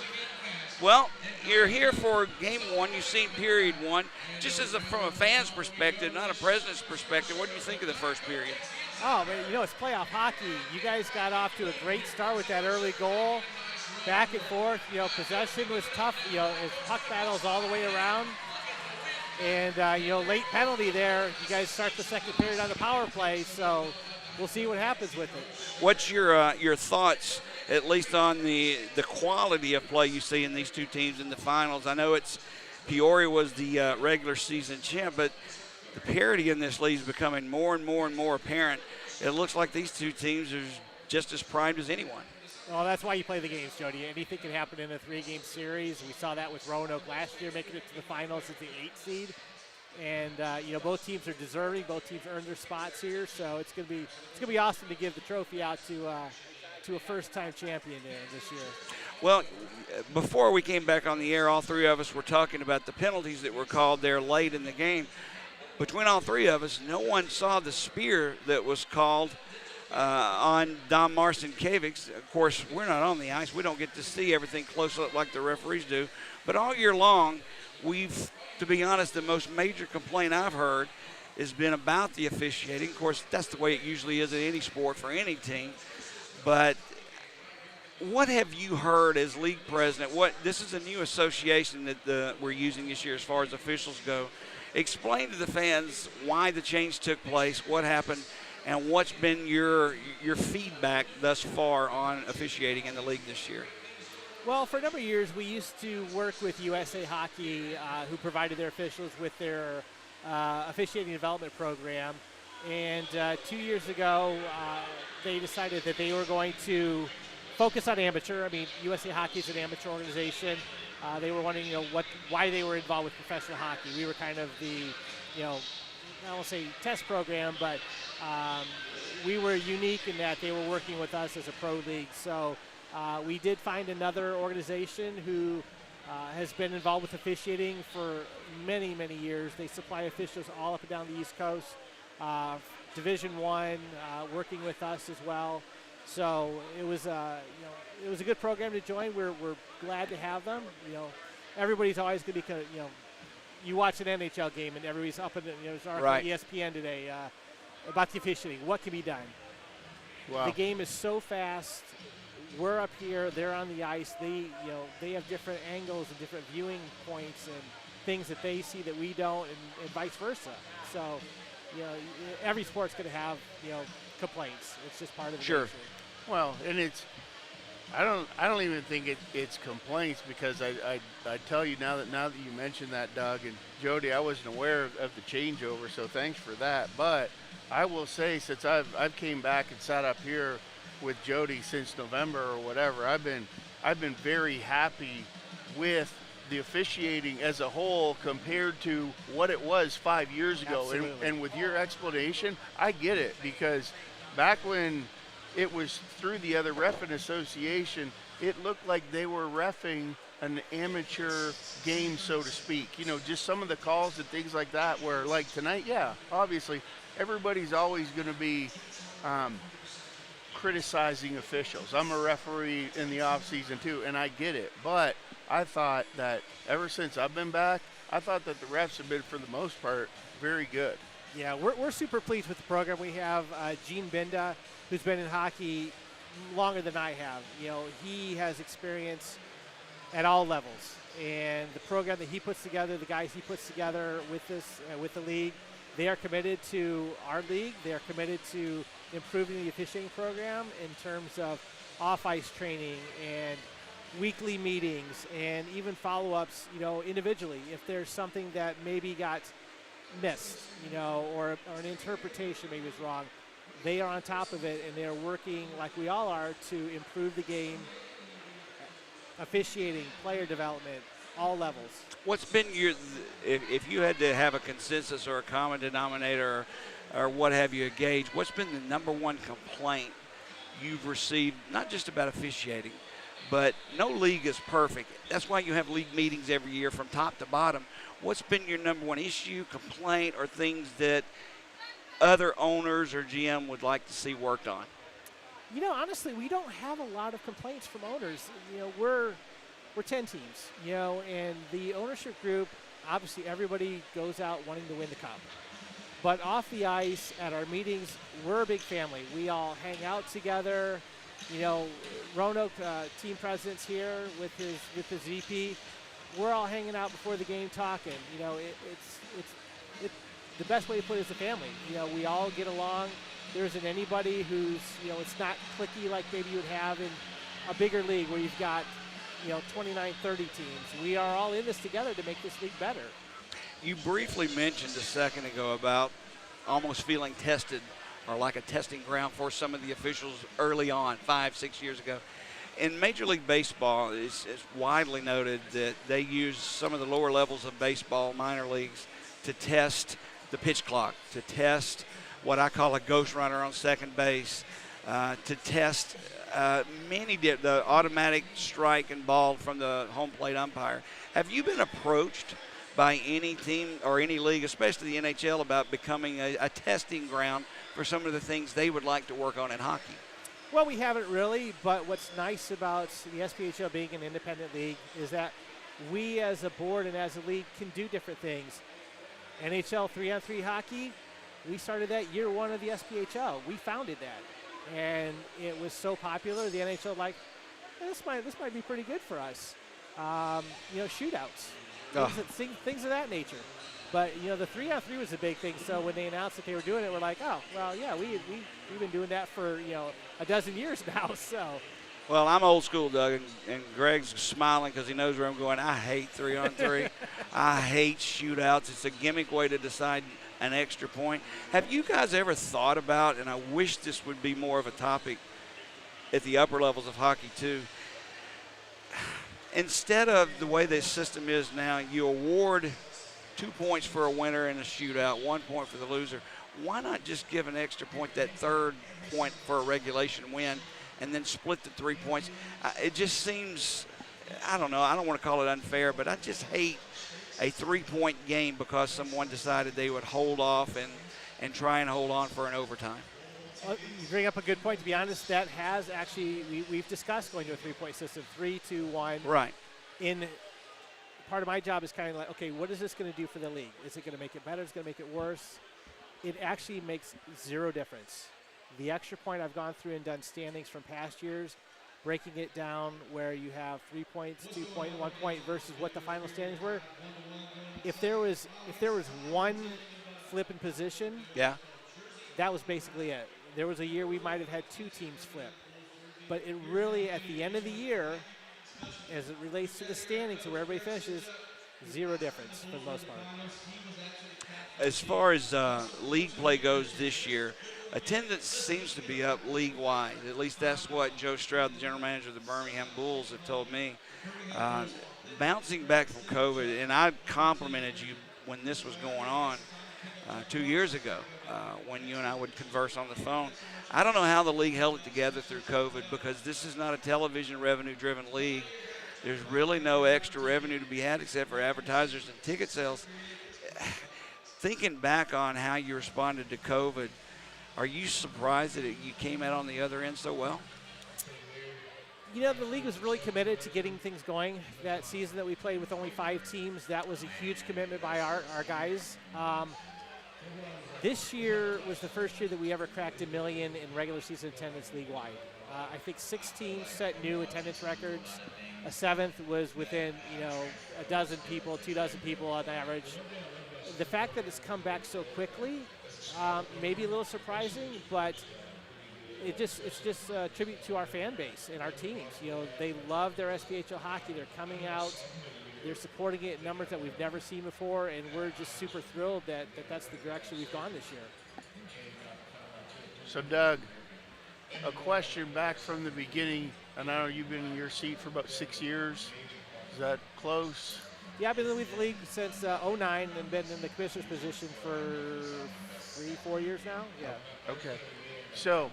Well, you're here for game one. You've seen period one. Just from a fan's perspective, not a president's perspective, what do you think of the first period? Oh, man, it's playoff hockey. You guys got off to a great start with that early goal. Back and forth, possession was tough. It's puck battles all the way around. And, late penalty there. You guys start the second period on the power play, so we'll see what happens with it. What's your thoughts, at least on the quality of play you see in these two teams in the finals? I know Peoria was the regular season champ, but the parity in this league is becoming more and more and more apparent. It looks like these two teams are just as primed as anyone. Well, that's why you play the games, Jody. Anything can happen in a three-game series. We saw that with Roanoke last year, making it to the finals as the 8th seed. And both teams are deserving. Both teams earned their spots here, so it's gonna be awesome to give the trophy out to a first-time champion there this year. Well, before we came back on the air, all three of us were talking about the penalties that were called there late in the game. Between all three of us, no one saw the spear that was called on Dom Marcinkiewicz. Of course, we're not on the ice. We don't get to see everything close up like the referees do. But all year long, to be honest, the most major complaint I've heard has been about the officiating. Of course, that's the way it usually is in any sport for any team. But what have you heard as league president? This is a new association that we're using this year as far as officials go. Explain to the fans why the change took place, what happened, and what's been your feedback thus far on officiating in the league this year. Well, for a number of years, we used to work with USA Hockey, who provided their officials with their officiating development program. And 2 years ago, they decided that they were going to focus on amateur. I mean, USA Hockey is an amateur organization. They were wondering, why they were involved with professional hockey. We were kind of the, I won't say test program, but we were unique in that they were working with us as a pro league. So we did find another organization who has been involved with officiating for many, many years. They supply officials all up and down the East Coast. Division I, working with us as well. So it was a good program to join. We're glad to have them. Everybody's always going to be, you watch an NHL game and everybody's up in there's an article on ESPN today about the officiating. What can be done? Wow. The game is so fast. We're up here. They're on the ice. They have different angles and different viewing points and things that they see that we don't, and vice versa. So, every sport's going to have complaints. It's just part of the nature. Well, and I don't even think it's complaints, because I tell you now that you mentioned that, Doug and Jody, I wasn't aware of the changeover, so thanks for that. But I will say, since I've came back and sat up here with Jody since November or whatever, I've been very happy with the officiating as a whole compared to what it was 5 years ago. And with your explanation, I get it, because back when it was through the other reffing association, it looked like they were reffing an amateur game, so to speak. Just some of the calls and things like that, where like tonight, obviously everybody's always going to be criticizing officials. I'm a referee in the off season too, and I get it. But I thought that ever since I've been back, I thought that the refs have been, for the most part, very good. Yeah, we're super pleased with the program. We have Gene Binda, who's been in hockey longer than I have. He has experience at all levels. And the program that he puts together, the guys he puts together with this, with the league, they are committed to our league. They are committed to improving the officiating program in terms of off-ice training and weekly meetings and even follow-ups, individually. If there's something that maybe got missed, or an interpretation maybe was wrong, they are on top of it, and they're working like we all are to improve the game, officiating, player development, all levels. What's been if you had to have a consensus or a common denominator or what have you, a gauge, what's been the number one complaint you've received, not just about officiating, but no league is perfect. That's why you have league meetings every year from top to bottom. What's been your number one issue, complaint, or things that other owners or GM would like to see worked on? Honestly, we don't have a lot of complaints from owners. We're 10 teams, and the ownership group, obviously everybody goes out wanting to win the cup. But off the ice, at our meetings, we're a big family. We all hang out together. Roanoke team president's here with his VP. We're all hanging out before the game talking. It's the best way to put it is a family. We all get along. There isn't anybody who's, it's not cliquey like maybe you would have in a bigger league where you've got, 29, 30 teams. We are all in this together to make this league better. You briefly mentioned a second ago about almost feeling tested or like a testing ground for some of the officials early on, 5-6 years ago. In Major League Baseball, it's widely noted that they use some of the lower levels of baseball, minor leagues, to test the pitch clock, to test what I call a ghost runner on second base, to test the automatic strike and ball from the home plate umpire. Have you been approached by any team or any league, especially the NHL, about becoming a testing ground for some of the things they would like to work on in hockey? Well, we haven't really, but what's nice about the SPHL being an independent league is that we as a board and as a league can do different things. NHL 3-on-3 hockey, we started that year one of the SPHL. We founded that, and it was so popular, the NHL like, this might be pretty good for us. Shootouts, things of that nature. But, the 3-on-3 was a big thing, so when they announced that they were doing it, we're like, oh, well, yeah, we've been doing that for, a dozen years now, so. Well, I'm old school, Doug, and Greg's smiling because he knows where I'm going. I hate 3-on-3. I hate shootouts. It's a gimmick way to decide an extra point. Have you guys ever thought about, and I wish this would be more of a topic at the upper levels of hockey too, instead of the way this system is now, you award 2 points for a winner in a shootout, 1 point for the loser. Why not just give an extra point, that third point for a regulation win, and then split the 3 points? It just seems, I don't know, I don't want to call it unfair, but I just hate a 3-point game because someone decided they would hold off and try and hold on for an overtime. Well, you bring up a good point. To be honest, that has actually, we've discussed going to a 3-point system, 3, 2, 1. Right. Part of my job is kind of like, okay, what is this going to do for the league? Is it going to make it better? Is it going to make it worse? It actually makes zero difference. The extra point, I've gone through and done standings from past years, breaking it down where you have 3 points, 2 point, 1 point versus what the final standings were. If there was one flip in position, yeah, that was basically it. There was a year we might have had 2 teams flip. But it really, at the end of the year, as it relates to the standings to where everybody finishes, zero difference for the most part. As far as league play goes this year, attendance seems to be up league-wide. At least that's what Joe Stroud, the general manager of the Birmingham Bulls, have told me. Bouncing back from COVID, and I complimented you when this was going on 2 years ago when you and I would converse on the phone. I don't know how the league held it together through COVID because this is not a television revenue-driven league. There's really no extra revenue to be had except for advertisers and ticket sales. Thinking back on how you responded to COVID, are you surprised that you came out on the other end so well? The league was really committed to getting things going. That season that we played with only 5 teams, that was a huge commitment by our guys. This year was the first year that we ever cracked 1 million in regular season attendance league-wide. I think 6 teams set new attendance records. A 7th was within, a dozen people, 2 dozen people on average. The fact that it's come back so quickly may be a little surprising, but it's just a tribute to our fan base and our teams. You know, they love their SPHL hockey. They're coming out. They're supporting it in numbers that we've never seen before, and we're just super thrilled that that's the direction we've gone this year. So, Doug, a question back from the beginning. And I know you've been in your seat for about 6 years. Is that close? Yeah, I've been with the league since '09 and been in the commissioner's position for 3-4 years now. Yeah. Okay. So,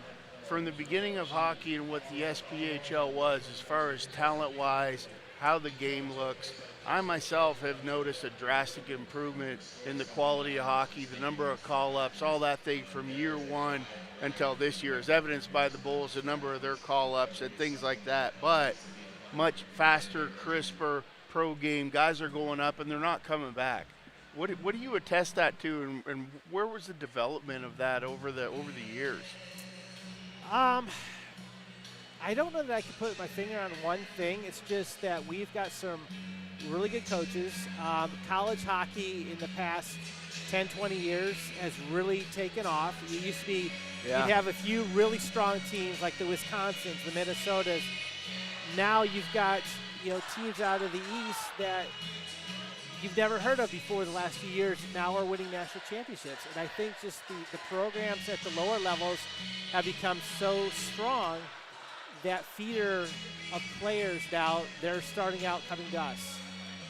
from the beginning of hockey and what the SPHL was, as far as talent-wise, how the game looks, I myself have noticed a drastic improvement in the quality of hockey, the number of call-ups, all that thing from year one until this year, as evidenced by the Bulls, the number of their call-ups and things like that. But much faster, crisper, pro game. Guys are going up and they're not coming back. What do you attest that to, and where was the development of that over the years? I don't know that I can put my finger on one thing. It's just that we've got some really good coaches. College hockey in the past 10, 20 years has really taken off. It used to be you'd have a few really strong teams like the Wisconsins, the Minnesotas. Now you've got teams out of the East that you've never heard of before the last few years now are winning national championships. And I think just the programs at the lower levels have become so strong that feeder of players now, they're starting out coming to us.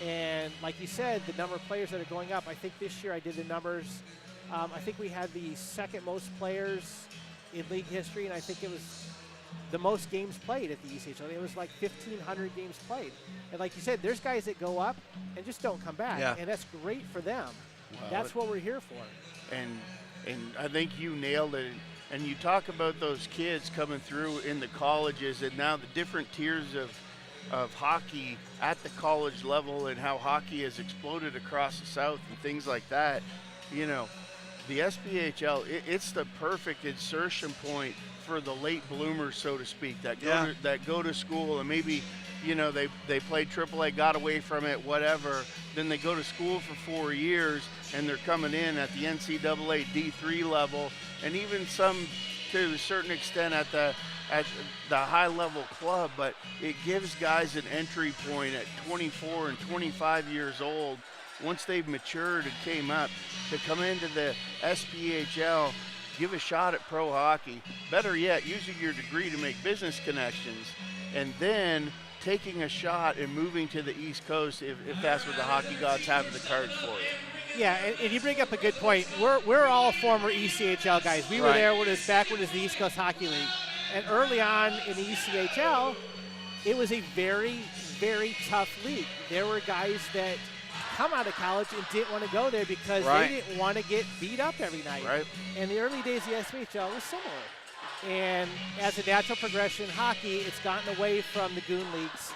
And like you said, the number of players that are going up, I think this year I did the numbers. I think we had the second most players in league history, and I think it was the most games played at the ECHL. It was like 1,500 games played. And like you said, there's guys that go up and just don't come back. Yeah. And that's great for them. Well, that's what we're here for. And I think you nailed it. And you talk about those kids coming through in the colleges and now the different tiers of hockey at the college level and how hockey has exploded across the South and things like that. You know, the SPHL, it's the perfect insertion point for the late bloomers, so to speak, that go to school and maybe, they played AAA, got away from it, whatever. Then they go to school for 4 years and they're coming in at the NCAA D3 level, and even some to a certain extent at the high level club. But it gives guys an entry point at 24 and 25 years old, once they've matured and came up, to come into the SPHL, give a shot at pro hockey. Better yet, using your degree to make business connections, and then taking a shot and moving to the East Coast if that's what the hockey gods have in the cards for you. Yeah, and you bring up a good point. We're all former ECHL guys. We were there when it was back when it was the East Coast Hockey League. And early on in the ECHL, it was a very, very tough league. There were guys that come out of college and didn't want to go there because they didn't want to get beat up every night. Right. And the early days of the SPHL was similar. And as a natural progression in hockey, it's gotten away from the goon leagues,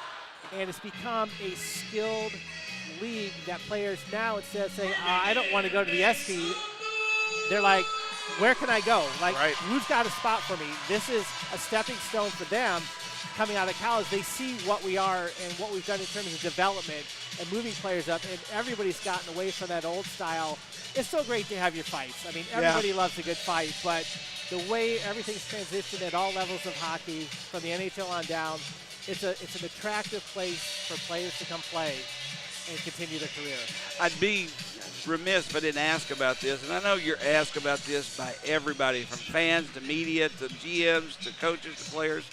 and it's become a skilled league that players now, instead of saying, I don't want to go to the SP, they're like, where can I go? Like, who's got a spot for me? This is a stepping stone for them coming out of college. They see what we are and what we've done in terms of development and moving players up, and everybody's gotten away from that old style. It's so great to have your fights. I mean, everybody loves a good fight, but the way everything's transitioned at all levels of hockey, from the NHL on down, it's an attractive place for players to come play and continue their career. I'd be remiss if I didn't ask about this, and I know you're asked about this by everybody, from fans to media to GMs to coaches to players.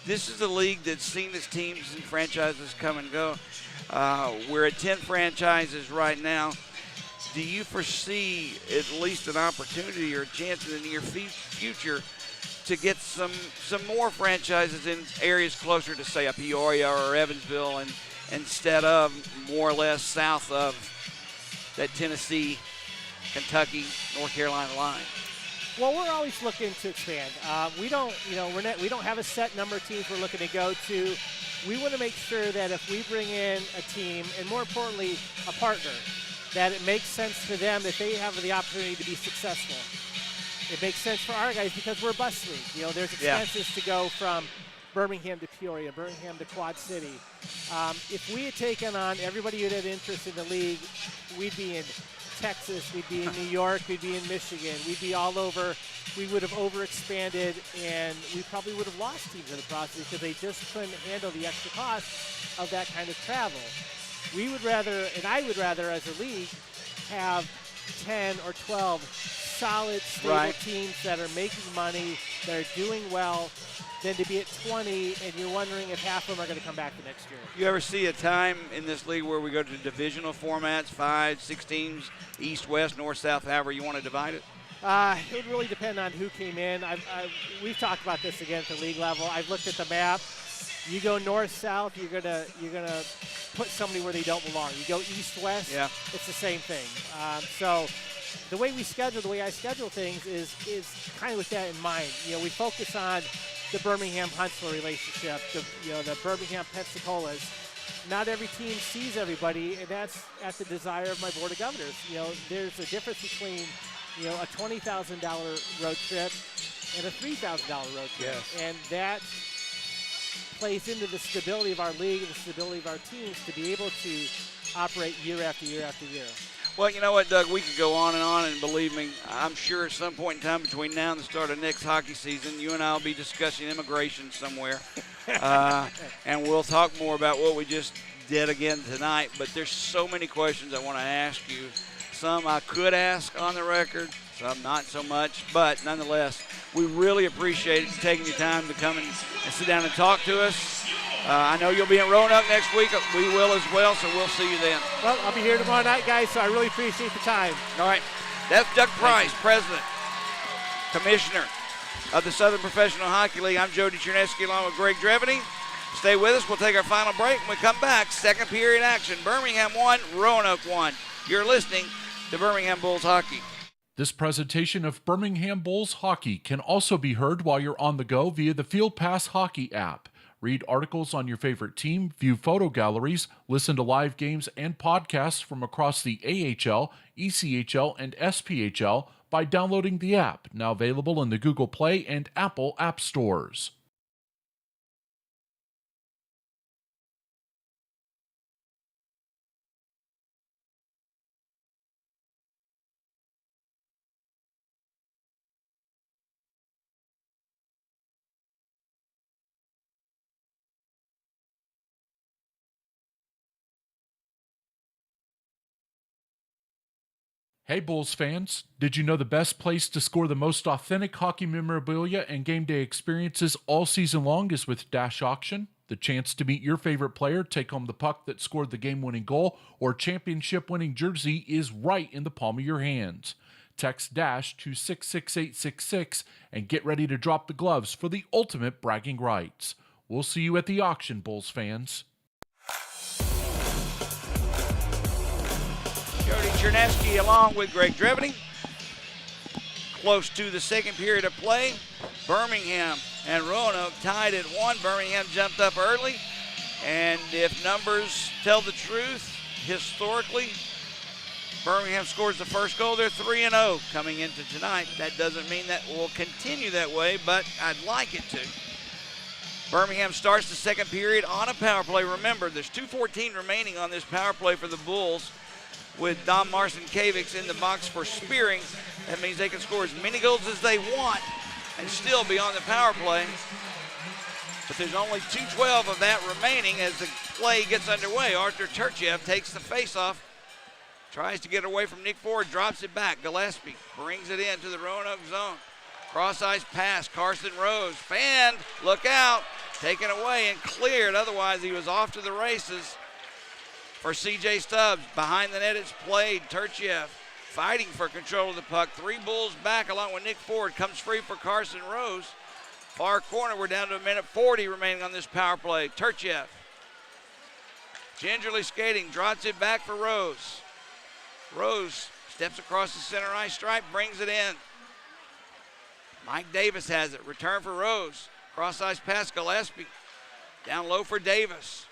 This is a league that's seen its teams and franchises come and go. We're at 10 franchises right now. Do you foresee at least an opportunity or a chance in the near future to get some more franchises in areas closer to, say, a Peoria or Evansville, and instead of more or less south of that Tennessee, Kentucky, North Carolina line? Well, we're always looking to expand. We don't have a set number of teams we're looking to go to. We want to make sure that if we bring in a team, and more importantly, a partner, that it makes sense for them, that they have the opportunity to be successful. It makes sense for our guys because we're a bus league. There's expenses to go from Birmingham to Peoria, Birmingham to Quad City. If we had taken on everybody who had interest in the league, we'd be in Texas, we'd be in New York, we'd be in Michigan, we'd be all over. We would have overexpanded, and we probably would have lost teams in the process because they just couldn't handle the extra cost of that kind of travel. We would rather, and I would rather as a league, have 10 or 12 solid, stable teams that are making money, that are doing well, than to be at 20 and you're wondering if half of them are going to come back the next year. You ever see a time in this league where we go to divisional formats, 5, 6 teams, east, west, north, south, however you want to divide it? It would really depend on who came in. We've talked about this again at the league level. I've looked at the map. You go north south, you're gonna put somebody where they don't belong. You go east west, it's the same thing. So the way I schedule things is kind of with that in mind. We focus on the Birmingham-Huntsville relationship, the Birmingham-Pensacola's. Not every team sees everybody, and that's at the desire of my board of governors. There's a difference between a $20,000 road trip and a $3,000 road trip, and that plays into the stability of our league and the stability of our teams to be able to operate year after year after year. Well, you know what, Doug? We could go on, and believe me, I'm sure at some point in time between now and the start of next hockey season, you and I will be discussing immigration somewhere, and we'll talk more about what we just did again tonight. But there's so many questions I want to ask you. Some I could ask on the record, some not so much. But nonetheless, we really appreciate you taking your time to come and sit down and talk to us. I know you'll be in Roanoke next week. We will as well, so we'll see you then. Well, I'll be here tomorrow night, guys, so I really appreciate the time. All right. That's Doug Price, President, Commissioner of the Southern Professional Hockey League. I'm Jody Chernesky along with Greg Dreveny. Stay with us. We'll take our final break. When we come back, second period action. Birmingham 1, Roanoke 1. You're listening to Birmingham Bulls Hockey. This presentation of Birmingham Bulls Hockey can also be heard while you're on the go via the Field Pass Hockey app. Read articles on your favorite team, view photo galleries, listen to live games and podcasts from across the AHL, ECHL, and SPHL by downloading the app, now available in the Google Play and Apple App Stores. Hey Bulls fans, did you know the best place to score the most authentic hockey memorabilia and game day experiences all season long is with Dash Auction? The chance to meet your favorite player, take home the puck that scored the game-winning goal, or championship-winning jersey is right in the palm of your hands. Text DASH to 66866 and get ready to drop the gloves for the ultimate bragging rights. We'll see you at the auction, Bulls fans. Jody Chernesky along with Greg Dreveny. Close to the second period of play. Birmingham and Roanoke tied at 1. Birmingham jumped up early. And if numbers tell the truth, historically, Birmingham scores the first goal. They're 3-0 coming into tonight. That doesn't mean that will continue that way, but I'd like it to. Birmingham starts the second period on a power play. Remember, there's 2:14 remaining on this power play for the Bulls, with Dom Marcinkiewicz in the box for Spearing. That means they can score as many goals as they want and still be on the power play. But there's only 2:12 of that remaining as the play gets underway. Arthur Turchev takes the faceoff, tries to get away from Nick Ford, drops it back. Gillespie brings it into the Roanoke zone. Cross-ice pass, Carson Rose, fanned, look out, taken away and cleared. Otherwise, he was off to the races. For C.J. Stubbs, behind the net it's played. Turchev fighting for control of the puck. 3 Bulls back along with Nick Ford. Comes free for Carson Rose. Far corner, we're down to 1:40 remaining on this power play. Turchev, gingerly skating, drops it back for Rose. Rose steps across the center ice stripe, brings it in. Mike Davis has it. Return for Rose. Cross-ice pass, Gillespie. Down low for Davis.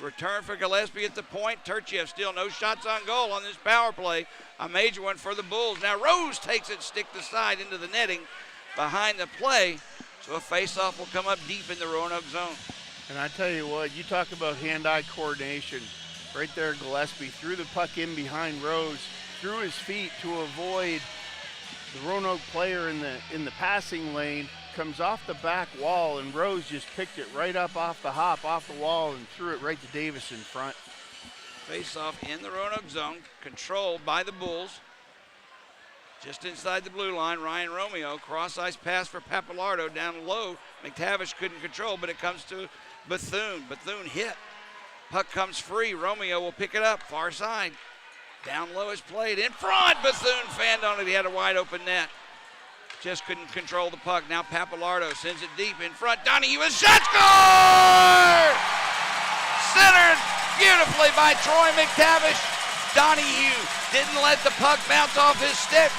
Return for Gillespie at the point. Turchev still no shots on goal on this power play. A major one for the Bulls. Now Rose takes it stick to side into the netting behind the play. So a face-off will come up deep in the Roanoke zone. And I tell you what, you talk about hand-eye coordination. Right there, Gillespie threw the puck in behind Rose, through his feet to avoid the Roanoke player in the passing lane, comes off the back wall, and Rose just picked it right up off the hop, off the wall, and threw it right to Davis in front. Face-off in the Roanoke zone, controlled by the Bulls. Just inside the blue line, Ryan Romeo, cross-ice pass for Papalardo down low. McTavish couldn't control, but it comes to Bethune. Bethune hit. Puck comes free. Romeo will pick it up, far side. Down low is played. In front, Bethune fanned on it. He had a wide open net. Just couldn't control the puck. Now Papalardo sends it deep in front. Donahue is shot, score! Centered beautifully by Troy McTavish. Donahue didn't let the puck bounce off his stick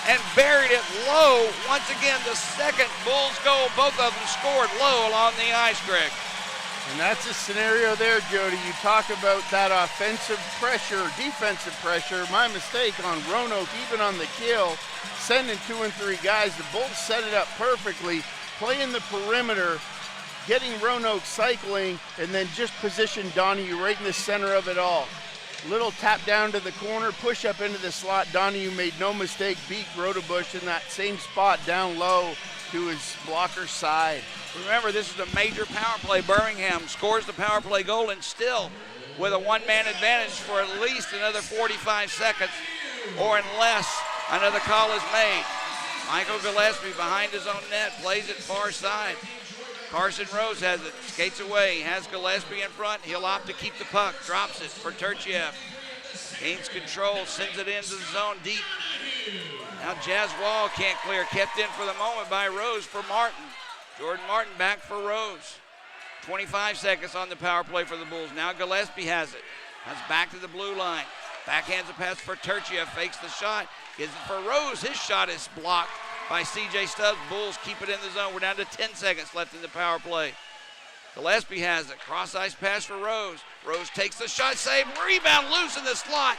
and buried it low. Once again, the second Bulls goal. Both of them scored low along the ice, Greg. And that's a scenario there, Jody. You talk about that offensive pressure, defensive pressure. My mistake on Roanoke, even on the kill, sending 2 and 3 guys. The Bulls set it up perfectly, playing the perimeter, getting Roanoke cycling, and then just position Donahue right in the center of it all. Little tap down to the corner, push up into the slot. Donahue made no mistake, beat Rodebush in that same spot down low to his blocker's side. Remember, this is a major power play. Birmingham scores the power play goal and still with a one-man advantage for at least another 45 seconds, or unless another call is made. Michael Gillespie behind his own net, plays it far side. Carson Rose has it, skates away, has Gillespie in front. He'll opt to keep the puck, drops it for Turchiev. Gains control, sends it into the zone deep. Now Jazz Wall can't clear, kept in for the moment by Rose for Martin. Jordan Martin back for Rose. 25 seconds on the power play for the Bulls. Now Gillespie has it. Comes back to the blue line. Backhands a pass for Turchiev, fakes the shot, gives it for Rose. His shot is blocked by C.J. Stubbs. Bulls keep it in the zone. We're down to 10 seconds left in the power play. Gillespie has it. Cross-ice pass for Rose. Rose takes the shot, save, rebound loose in the slot.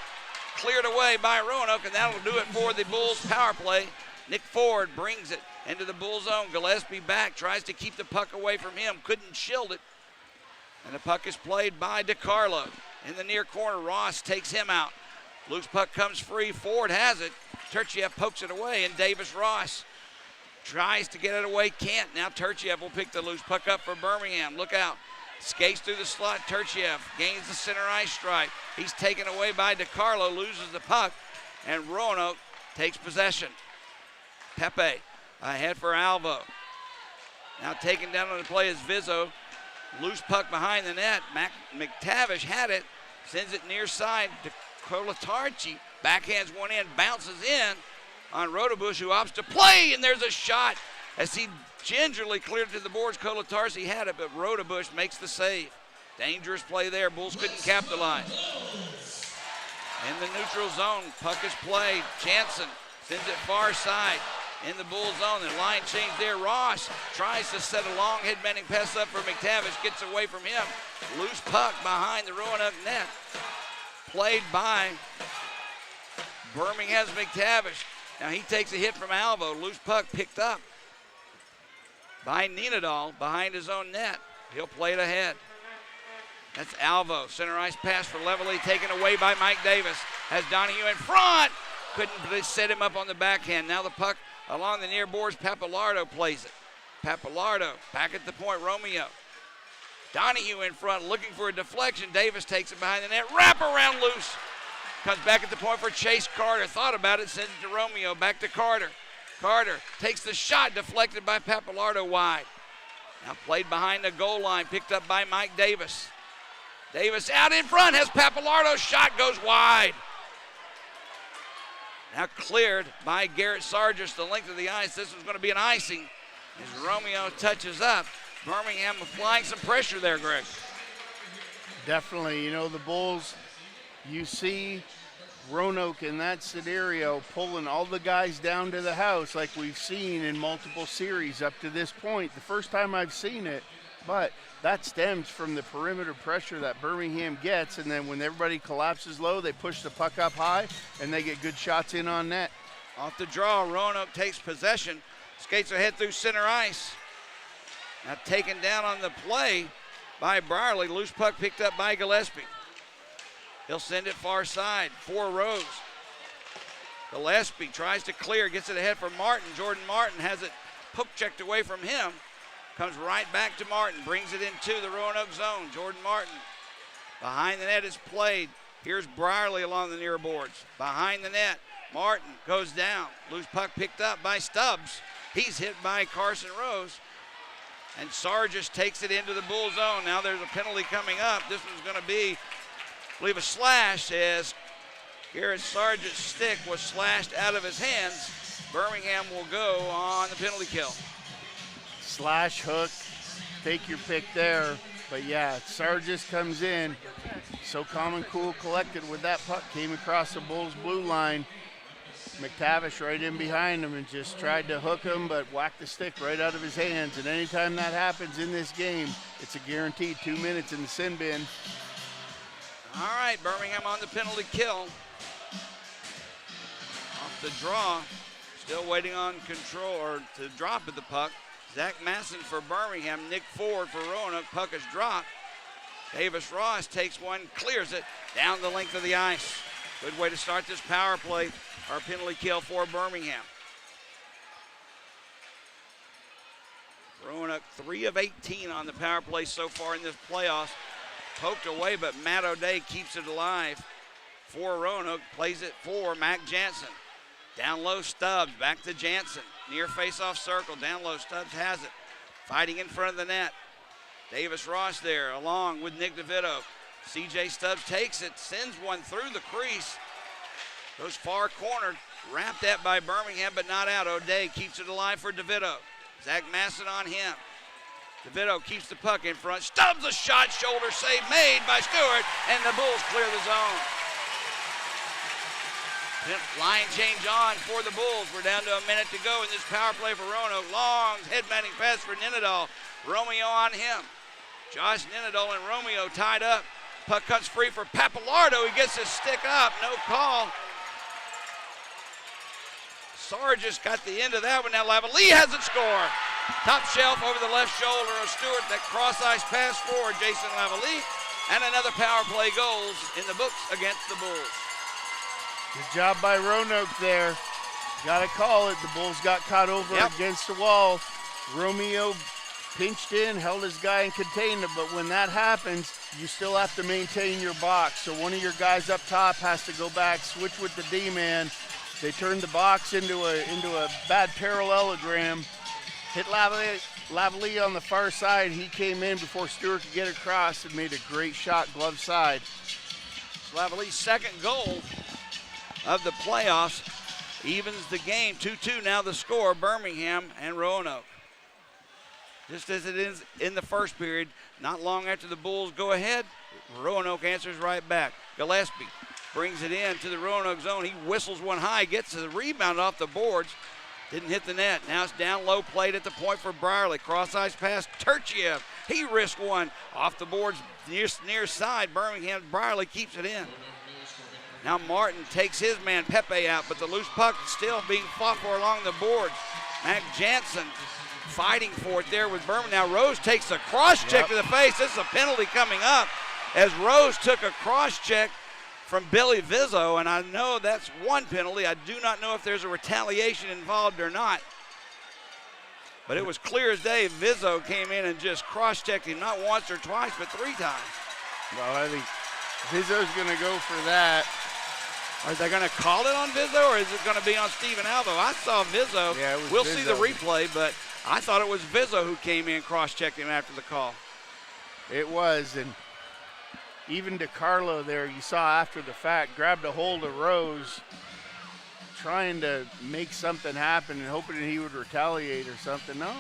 Cleared away by Roanoke, and that'll do it for the Bulls power play. Nick Ford brings it into the Bull zone. Gillespie back, tries to keep the puck away from him, couldn't shield it. And the puck is played by DiCarlo. In the near corner, Ross takes him out. Loose puck comes free, Ford has it. Turchiev pokes it away, and Davis Ross tries to get it away, can't. Now Turchiev will pick the loose puck up for Birmingham. Look out. Skates through the slot, Turchiev gains the center ice stripe. He's taken away by DiCarlo, loses the puck, and Roanoke takes possession. Pepe ahead for Alvo. Now taken down on the play is Vizzo. Loose puck behind the net. McTavish had it, sends it near side to Colatarchi. Backhands one in, bounces in on Rodebush, who opts to play, and there's a shot as he gingerly cleared to the boards. Colatarchi had it, but Rodebush makes the save. Dangerous play there. Bulls couldn't capitalize. In the neutral zone, puck is played. Jansen sends it far side. In the Bull zone, the line change there. Ross tries to set a long head-bending pass up for McTavish, gets away from him. Loose puck behind the Roanoke net. Played by Birmingham's McTavish. Now he takes a hit from Alvo. Loose puck picked up by Ninadal behind his own net. He'll play it ahead. That's Alvo. Center ice pass for Levely, taken away by Mike Davis. Has Donahue in front. Couldn't set him up on the backhand. Now the puck along the near boards. Papalardo plays it. Papalardo back at the point. Romeo. Donahue in front looking for a deflection. Davis takes it behind the net. Wrap around loose. Comes back at the point for Chase Carter. Thought about it. Sends it to Romeo. Back to Carter. Carter takes the shot. Deflected by Papalardo wide. Now played behind the goal line. Picked up by Mike Davis. Davis out in front. Has Papalardo's shot. Goes wide. Now cleared by Garrett Sargis the length of the ice. This was going to be an icing as Romeo touches up. Birmingham applying some pressure there, Greg. Definitely. You know, the Bulls, you see Roanoke in that scenario pulling all the guys down to the house like we've seen in multiple series up to this point. The first time I've seen it, but that stems from the perimeter pressure that Birmingham gets, and then when everybody collapses low, they push the puck up high, and they get good shots in on net. Off the draw, Roanoke takes possession, skates ahead through center ice. Now taken down on the play by Brierly. Loose puck picked up by Gillespie. He'll send it far side for Rose. Gillespie tries to clear, gets it ahead for Martin. Jordan Martin has it poke checked away from him. Comes right back to Martin, brings it into the Roanoke zone. Jordan Martin behind the net is played. Here's Brierly along the near boards. Behind the net, Martin goes down. Loose puck picked up by Stubbs. He's hit by Carson Rose. And Sargis takes it into the Bull zone. Now there's a penalty coming up. This one's going to be, I believe, a slash, as Garrett Sargis' stick was slashed out of his hands. Birmingham will go on the penalty kill. Slash, hook, take your pick there. But yeah, Sargis comes in. So calm and cool, collected with that puck. Came across the Bulls' blue line. McTavish right in behind him and just tried to hook him, but whacked the stick right out of his hands. And anytime that happens in this game, it's a guaranteed 2 minutes in the sin bin. All right, Birmingham on the penalty kill. Off the draw, still waiting on control or to drop of the puck. Zach Masson for Birmingham, Nick Ford for Roanoke. Puck is dropped. Davis Ross takes one, clears it down the length of the ice. Good way to start this power play. Our penalty kill for Birmingham. Roanoke 3 of 18 on the power play so far in this playoffs. Poked away, but Matt O'Day keeps it alive for Roanoke. Plays it for Mac Jansen. Down low, Stubbs, back to Jansen. Near face-off circle, down low, Stubbs has it. Fighting in front of the net. Davis Ross there, along with Nick DeVito. C.J. Stubbs takes it, sends one through the crease. Goes far corner, wrapped at by Birmingham, but not out. O'Day keeps it alive for DeVito. Zach Masson on him. DeVito keeps the puck in front. Stubbs a shot, shoulder save made by Stewart, and the Bulls clear the zone. Line change on for the Bulls. We're down to a minute to go in this power play for Roanoke. Long headbanding pass for Ninadol. Romeo on him. Josh Ninadol and Romeo tied up. Puck comes free for Papalardo. He gets his stick up. No call. Sargis got the end of that one. Now Lavalley has it score. Top shelf over the left shoulder of Stewart. That cross-ice pass for Jason Lavalley. And another power play goals in the books against the Bulls. Good job by Roanoke there. Got to call it. The Bulls got caught over against the wall. Romeo pinched in, held his guy and contained him. But when that happens, you still have to maintain your box. So one of your guys up top has to go back, switch with the D-man. They turned the box into a bad parallelogram. Hit Lavalley on the far side. He came in before Stewart could get across and made a great shot glove side. Lavalley's second goal of the playoffs evens the game. 2-2 now the score, Birmingham and Roanoke. Just as it is in the first period, not long after the Bulls go ahead, Roanoke answers right back. Gillespie brings it in to the Roanoke zone. He whistles one high, gets the rebound off the boards. Didn't hit the net. Now it's down low, played at the point for Brierly. Cross-ice pass, Turchiev. He risked one off the boards near side. Birmingham, Brierly keeps it in. Now Martin takes his man Pepe out, but the loose puck still being fought for along the boards. Mac Jansen fighting for it there with Birmingham. Now Rose takes a cross-check to the face. This is a penalty coming up as Rose took a cross-check from Billy Vizzo, and I know that's one penalty. I do not know if there's a retaliation involved or not. But it was clear as day. Vizzo came in and just cross-checked him not once or twice, but 3 times. Well, I think Vizzo's going to go for that. Are they going to call it on Vizzo, or is it going to be on Steven Alvo? I saw Vizzo. Yeah, it was we'll Vizzo. see the replay, but I thought it was Vizzo who came in, cross-checked him after the call. It was, and even DeCarlo there, you saw after the fact, grabbed a hold of Rose, trying to make something happen and hoping that he would retaliate or something. No,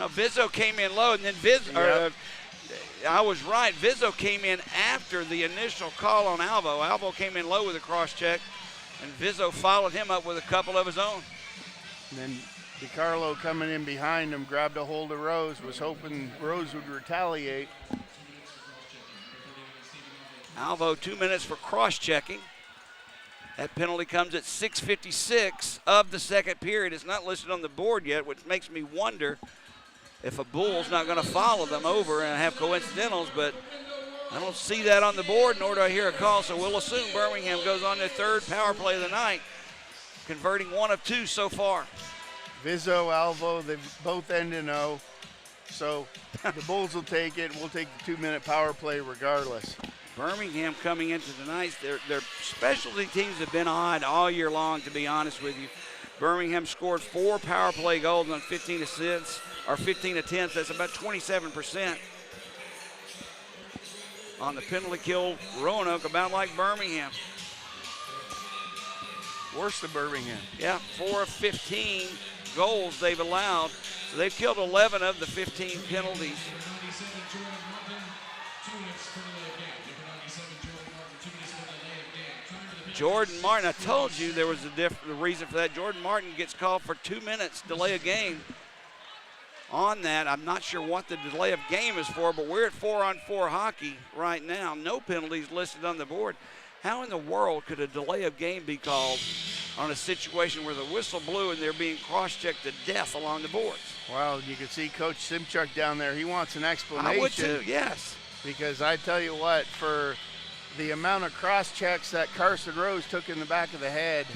Vizzo came in low, and then I was right. Vizzo came in after the initial call on Alvo. Alvo came in low with a cross-check, and Vizzo followed him up with a couple of his own. And then DeCarlo coming in behind him, grabbed a hold of Rose, was hoping Rose would retaliate. Alvo 2 minutes for cross-checking. That penalty comes at 6:56 of the second period. It's not listed on the board yet, which makes me wonder if a Bull's not going to follow them over and have coincidentals, but I don't see that on the board, nor do I hear a call, so we'll assume Birmingham goes on their third power play of the night. converting 1 of 2 so far. Vizzo, Alvo, they both end in O. So the Bulls will take it. We'll take the 2-minute power play regardless. Birmingham coming into tonight, their specialty teams have been odd all year long, to be honest with you. Birmingham scored 4 power play goals on 15 assists, or 15 attempts. That's about 27%. On the penalty kill, Roanoke about like Birmingham. Worse than Birmingham. Yeah, 4 of 15 goals they've allowed. So they've killed 11 of the 15 penalties. Jordan Martin, I told you there was the reason for that. Jordan Martin gets called for 2 minutes delay of game. On that, I'm not sure what the delay of game is for, but we're at 4-on-4 hockey right now. No penalties listed on the board. How in the world could a delay of game be called on a situation where the whistle blew and they're being cross-checked to death along the boards? Well, you can see Coach Simchuk down there. He wants an explanation. I would too, yes. Because I tell you what, for the amount of cross-checks that Carson Rose took in the back of the head.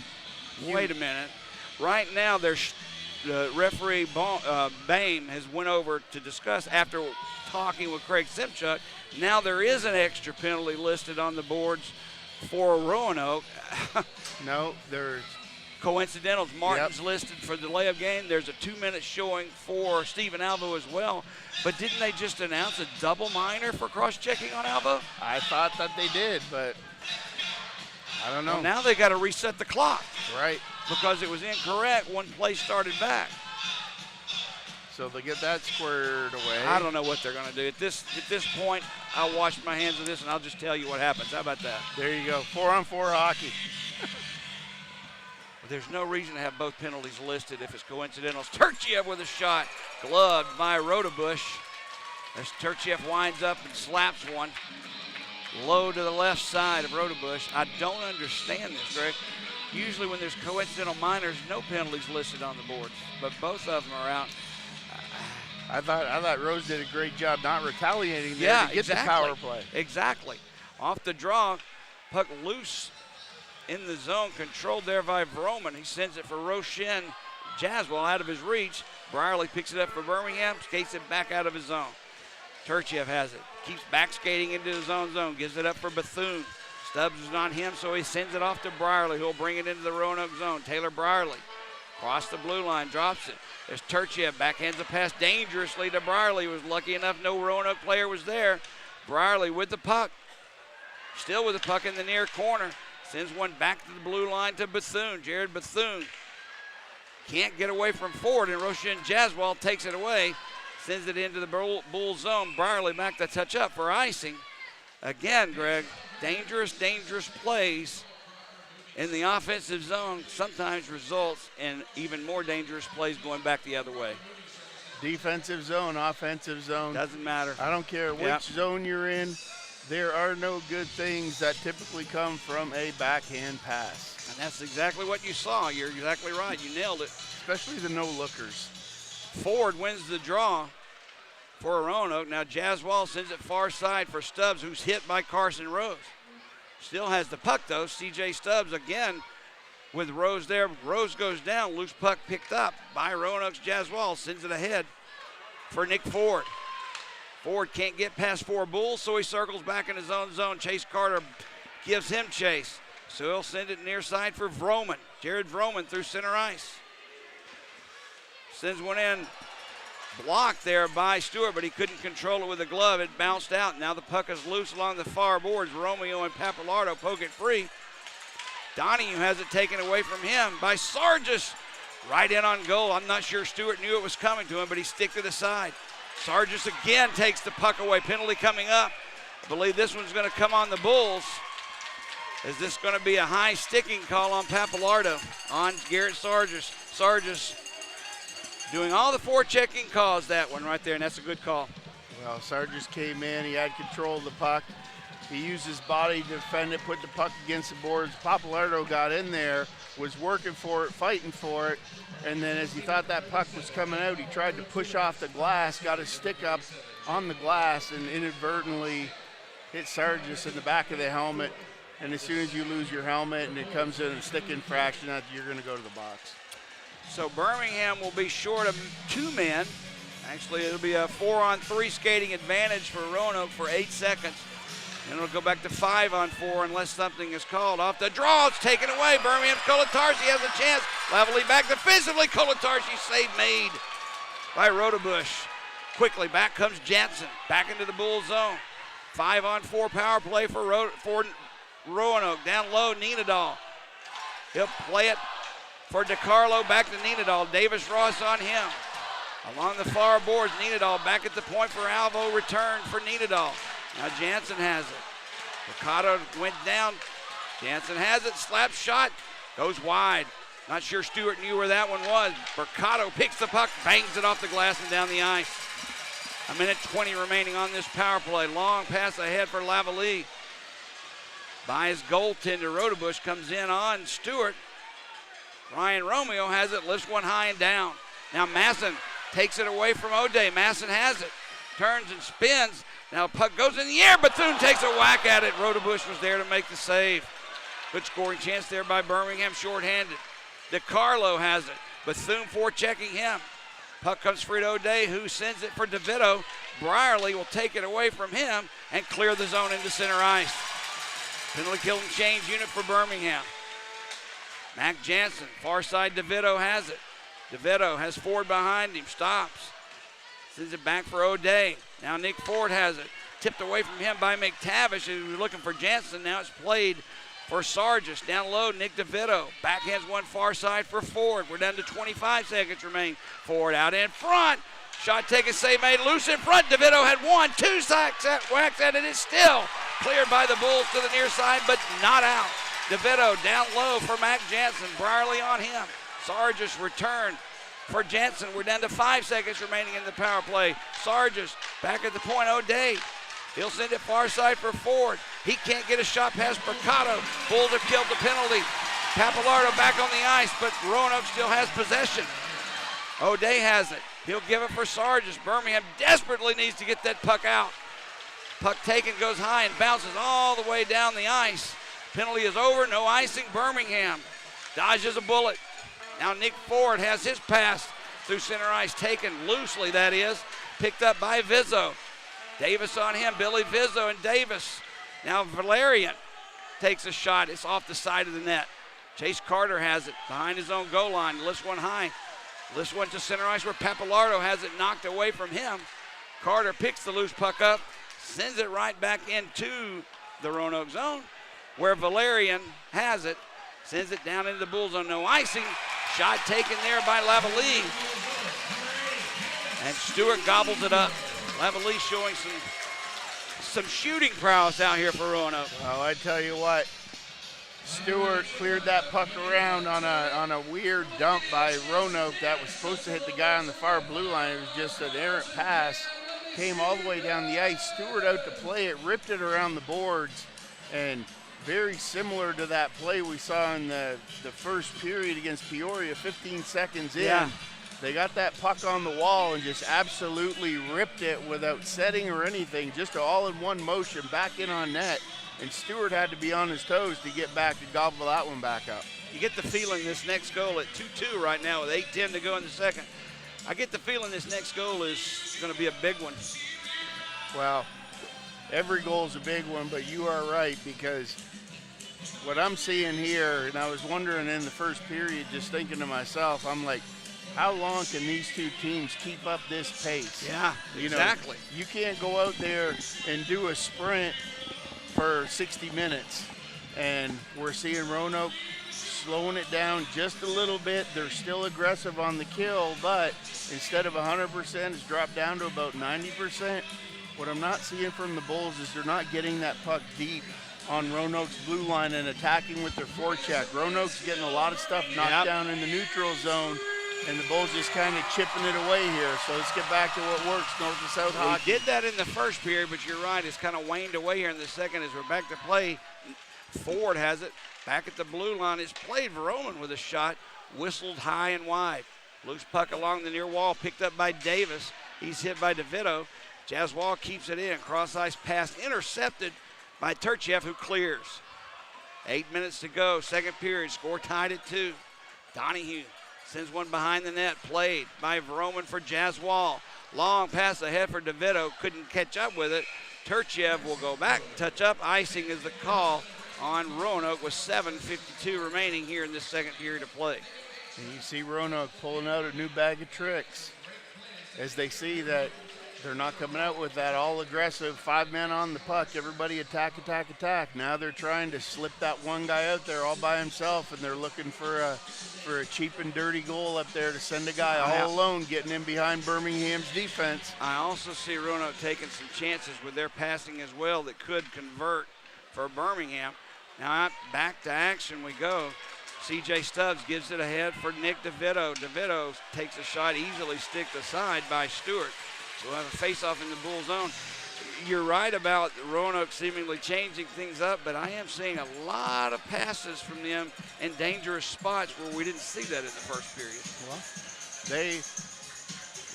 Wait a minute. Right now, there's referee Bame has went over to discuss after talking with Craig Simchuk. Now there is an extra penalty listed on the boards for Roanoke. No, there's coincidentals. Martin's listed for delay of game. There's a 2-minute showing for Stephen Alvo as well. But didn't they just announce a double minor for cross-checking on Alvo? I thought that they did, but I don't know. Well, now they got to reset the clock. Right. Because it was incorrect when play started back. So they get that squared away. I don't know what they're going to do. At this point, I'll wash my hands of this, and I'll just tell you what happens. How about that? There you go. 4-on-4 hockey. There's no reason to have both penalties listed if it's coincidental. Turchiev with a shot, gloved by Rodebush. As Turchiev winds up and slaps one low to the left side of Rodebush. I don't understand this, Greg. Usually when there's coincidental minors, no penalties listed on the boards, but both of them are out. I thought Rose did a great job not retaliating there to get the power play. Exactly. Off the draw, puck loose in the zone, controlled there by Vroman. He sends it for Roshin Jaswell out of his reach. Brierly picks it up for Birmingham, skates it back out of his zone. Turchiev has it, keeps back skating into his own zone, gives it up for Bethune. Stubbs is on him, so he sends it off to Brierly, who'll bring it into the Roanoke zone. Taylor Brierly across the blue line, drops it. There's Turchiev, backhands a pass dangerously to Brierly. Was lucky enough no Roanoke player was there. Brierly with the puck, still with the puck in the near corner. Sends one back to the blue line to Bethune. Jared Bethune can't get away from Ford, and Roshan Jaswell takes it away. Sends it into the Bull zone. Brierly back to touch up for icing. Again, Greg, dangerous plays in the offensive zone sometimes results in even more dangerous plays going back the other way. Defensive zone, offensive zone. Doesn't matter. I don't care which zone you're in. There are no good things that typically come from a backhand pass. And that's exactly what you saw. You're exactly right. You nailed it. Especially the no-lookers. Ford wins the draw for Roanoke. Now Jaswell sends it far side for Stubbs, who's hit by Carson Rose. Still has the puck, though. C.J. Stubbs again with Rose there. Rose goes down. Loose puck picked up by Roanoke's Jaswell. Sends it ahead for Nick Ford. Ford can't get past 4 Bulls, so he circles back in his own zone. Chase Carter gives him chase. So he'll send it near side for Vroman. Jared Vroman through center ice. Sends one in. Blocked there by Stewart, but he couldn't control it with a glove. It bounced out. Now the puck is loose along the far boards. Romeo and Papalardo poke it free. Donahue has it taken away from him by Sargis. Right in on goal. I'm not sure Stewart knew it was coming to him, but he stick to the side. Sargis again takes the puck away. Penalty coming up. I believe this one's going to come on the Bulls. Is this going to be a high sticking call on Papalardo on Garrett Sargis? Sargis doing all the forechecking calls, that one right there, and that's a good call. Well, Sargis came in. He had control of the puck. He used his body to defend it, put the puck against the boards. Papalardo got in there, was working for it, fighting for it, and then as he thought that puck was coming out, he tried to push off the glass, got his stick up on the glass, and inadvertently hit Sargis in the back of the helmet. and as soon as you lose your helmet and it comes in a stick infraction, you're going to go to the box. So Birmingham will be short of 2 men. Actually, it'll be a 4-on-3 skating advantage for Roanoke for 8 seconds. And it'll go back to 5-on-4 unless something is called. Off the draw, it's taken away. Birmingham's Kolatarski has a chance. Levelly back defensively. Kolatarski save made by Rodebush. Quickly, back comes Jansen. Back into the Bull zone. 5-on-4 power play for Roanoke. Down low, Nenadal. He'll play it for DeCarlo. Back to Nenadal. Davis Ross on him. Along the far boards, Nenadal back at the point for Alvo. Return for Nenadal. Now Jansen has it. Ricardo went down. Jansen has it. Slap shot. Goes wide. Not sure Stewart knew where that one was. Mercado picks the puck, bangs it off the glass and down the ice. 1:20 remaining on this power play. Long pass ahead for Lavalley. By his goaltender, Rodebush comes in on Stewart. Ryan Romeo has it, lifts one high and down. Now Masson takes it away from O'Day. Masson has it. Turns and spins. Now puck goes in the air. Bethune takes a whack at it. Rodebush was there to make the save. Good scoring chance there by Birmingham, shorthanded. DeCarlo has it. Bethune forechecking him. Puck comes free to O'Day, who sends it for DeVito. Brierly will take it away from him and clear the zone into center ice. Penalty killing change unit for Birmingham. Mac Jansen, far side DeVito has it. DeVito has Ford behind him, stops. Sends it back for O'Day. Now Nick Ford has it. Tipped away from him by McTavish, who was looking for Jansen. Now it's played for Sargis. Down low, Nick DeVito. Backhands one far side for Ford. We're down to 25 seconds remaining. Ford out in front. Shot taken, save made, loose in front. DeVito had 1, 2 sacks at whacks at it. It's still cleared by the Bulls to the near side, but not out. DeVito down low for Mac Jansen. Brierly on him. Sargis return for Jansen. We're down to 5 seconds remaining in the power play. Sargis back at the point. O'Day. He'll send it far side for Ford. He can't get a shot past Mercado. Bulls have killed the penalty. Pappalardo back on the ice, but Roanoke still has possession. O'Day has it. He'll give it for Sargis. Birmingham desperately needs to get that puck out. Puck taken, goes high and bounces all the way down the ice. Penalty is over, no icing. Birmingham dodges a bullet. Now Nick Ford has his pass through center ice, taken loosely, that is. Picked up by Vizzo. Davis on him, Billy Vizzo and Davis. Now Valerian takes a shot. It's off the side of the net. Chase Carter has it behind his own goal line. Lifts one high. Lifts one to center ice where Pappalardo has it knocked away from him. Carter picks the loose puck up, sends it right back into the Roanoke zone where Valerian has it. Sends it down into the Bull zone. No icing. Shot taken there by Lavalley. And Stewart gobbles it up. Lavalley showing some shooting prowess out here for Roanoke. Well, I tell you what, Stewart cleared that puck around on a weird dump by Roanoke that was supposed to hit the guy on the far blue line. It was just an errant pass. Came all the way down the ice. Stewart out to play it, ripped it around the boards, and very similar to that play we saw in the first period against Peoria, 15 seconds in. Yeah. They got that puck on the wall and just absolutely ripped it without setting or anything, just all in one motion back in on net. And Stewart had to be on his toes to get back to gobble that one back up. You get the feeling this next goal at 2-2 right now with 8:10 to go in the second. I get the feeling this next goal is going to be a big one. Well, every goal is a big one, but you are right, because what I'm seeing here, and I was wondering in the first period, just thinking to myself, I'm like, how long can these two teams keep up this pace? Yeah, exactly. You can't go out there and do a sprint for 60 minutes. And we're seeing Roanoke slowing it down just a little bit. They're still aggressive on the kill, but instead of 100%, it's dropped down to about 90%. What I'm not seeing from the Bulls is they're not getting that puck deep on Roanoke's blue line and attacking with their forecheck. Roanoke's getting a lot of stuff knocked down in the neutral zone, and the Bulls just kind of chipping it away here. So let's get back to what works, north and south hockey. We did that in the first period, but you're right, it's kind of waned away here in the second as we're back to play. Ford has it back at the blue line. It's played Verone with a shot, whistled high and wide. Loose puck along the near wall, picked up by Davis. He's hit by DeVito. Jaswal keeps it in. Cross ice pass intercepted by Turchev, who clears. 8 minutes to go, second period, score tied at 2. Donahue sends one behind the net, played by Vroman for Jaswal. Long pass ahead for DeVito, couldn't catch up with it. Turchiev will go back, touch up. Icing is the call on Roanoke with 7:52 remaining here in this second period of play. And you see Roanoke pulling out a new bag of tricks as they see that they're not coming out with that all-aggressive 5-man on the puck. Everybody attack, attack, attack. Now they're trying to slip that one guy out there all by himself, and they're looking for a cheap and dirty goal up there to send a guy all alone getting in behind Birmingham's defense. I also see Roanoke taking some chances with their passing as well that could convert for Birmingham. Now back to action we go. C.J. Stubbs gives it ahead for Nick DeVito. DeVito takes a shot easily sticked aside by Stewart. So we'll have a face-off in the Bull zone. You're right about Roanoke seemingly changing things up, but I am seeing a lot of passes from them in dangerous spots where we didn't see that in the first period.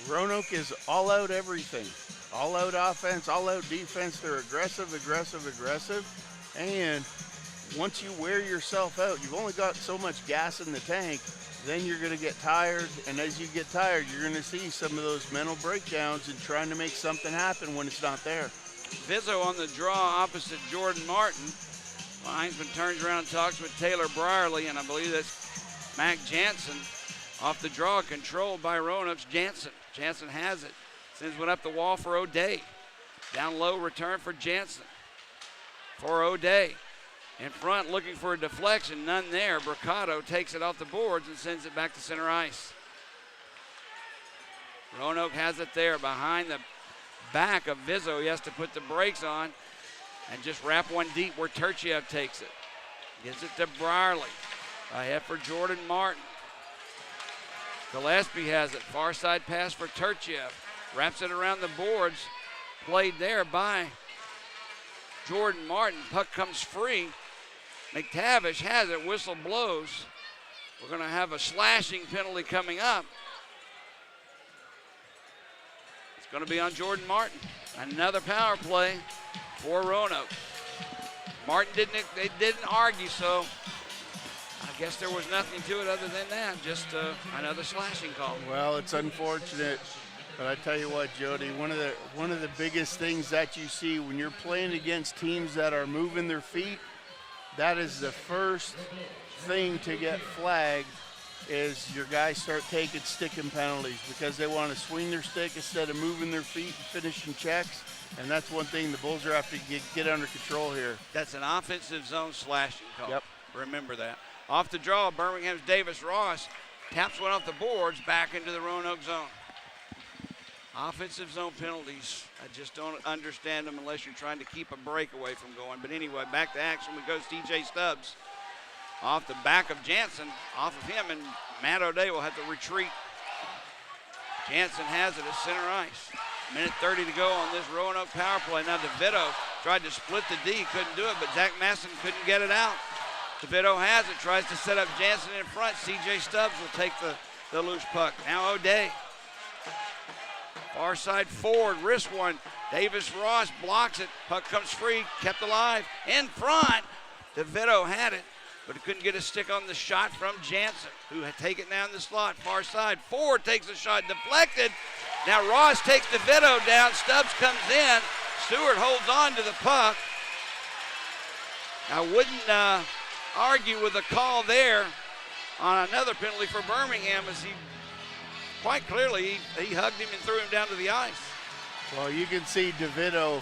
Well, Roanoke is all out everything. All out offense, all out defense. They're aggressive, aggressive, aggressive. And once you wear yourself out, you've only got so much gas in the tank, then you're going to get tired, and as you get tired, you're going to see some of those mental breakdowns and trying to make something happen when it's not there. Vizzo on the draw opposite Jordan Martin. Linesman turns around and talks with Taylor Brierly, and I believe that's Mac Jansen off the draw, controlled by Roanoke's Jansen. Jansen has it, sends one up the wall for O'Day. Down low, return for Jansen. For O'Day. In front, looking for a deflection, none there. Bricado takes it off the boards and sends it back to center ice. Roanoke has it there behind the back of Vizzo. He has to put the brakes on and just wrap one deep where Turchiev takes it. Gives it to Brierly. Ahead for Jordan Martin. Gillespie has it. Far side pass for Turchiev. Wraps it around the boards. Played there by Jordan Martin. Puck comes free. McTavish has it. Whistle blows. We're going to have a slashing penalty coming up. It's going to be on Jordan Martin. Another power play for Roanoke. Martin didn't argue, so I guess there was nothing to it other than that. Just another slashing call. Well, it's unfortunate, but I tell you what, Jody, one of the biggest things that you see when you're playing against teams that are moving their feet, that is the first thing to get flagged is your guys start taking sticking penalties because they want to swing their stick instead of moving their feet and finishing checks. And that's one thing the Bulls are have to get under control here. That's an offensive zone slashing call. Yep. Remember that. Off the draw, Birmingham's Davis Ross taps one off the boards back into the Roanoke zone. Offensive zone penalties, I just don't understand them unless you're trying to keep a breakaway from going. But anyway, back to action we go. C.J. Stubbs off the back of Jansen, off of him, and Matt O'Day will have to retreat. Jansen has it at center ice. Minute 30 to go on this Roanoke power play. Now DeVito tried to split the D, couldn't do it, but Zach Masson couldn't get it out. DeVito has it, tries to set up Jansen in front. C.J. Stubbs will take the loose puck. Now O'Day. Far side forward, wrist one. Davis Ross blocks it. Puck comes free, kept alive. In front, DeVito had it, but he couldn't get a stick on the shot from Jansen, who had taken it down the slot. Far side forward takes a shot, deflected. Now Ross takes DeVito down. Stubbs comes in. Stewart holds on to the puck. I wouldn't argue with the call there on another penalty for Birmingham as he quite clearly, he hugged him and threw him down to the ice. Well, you can see DeVito,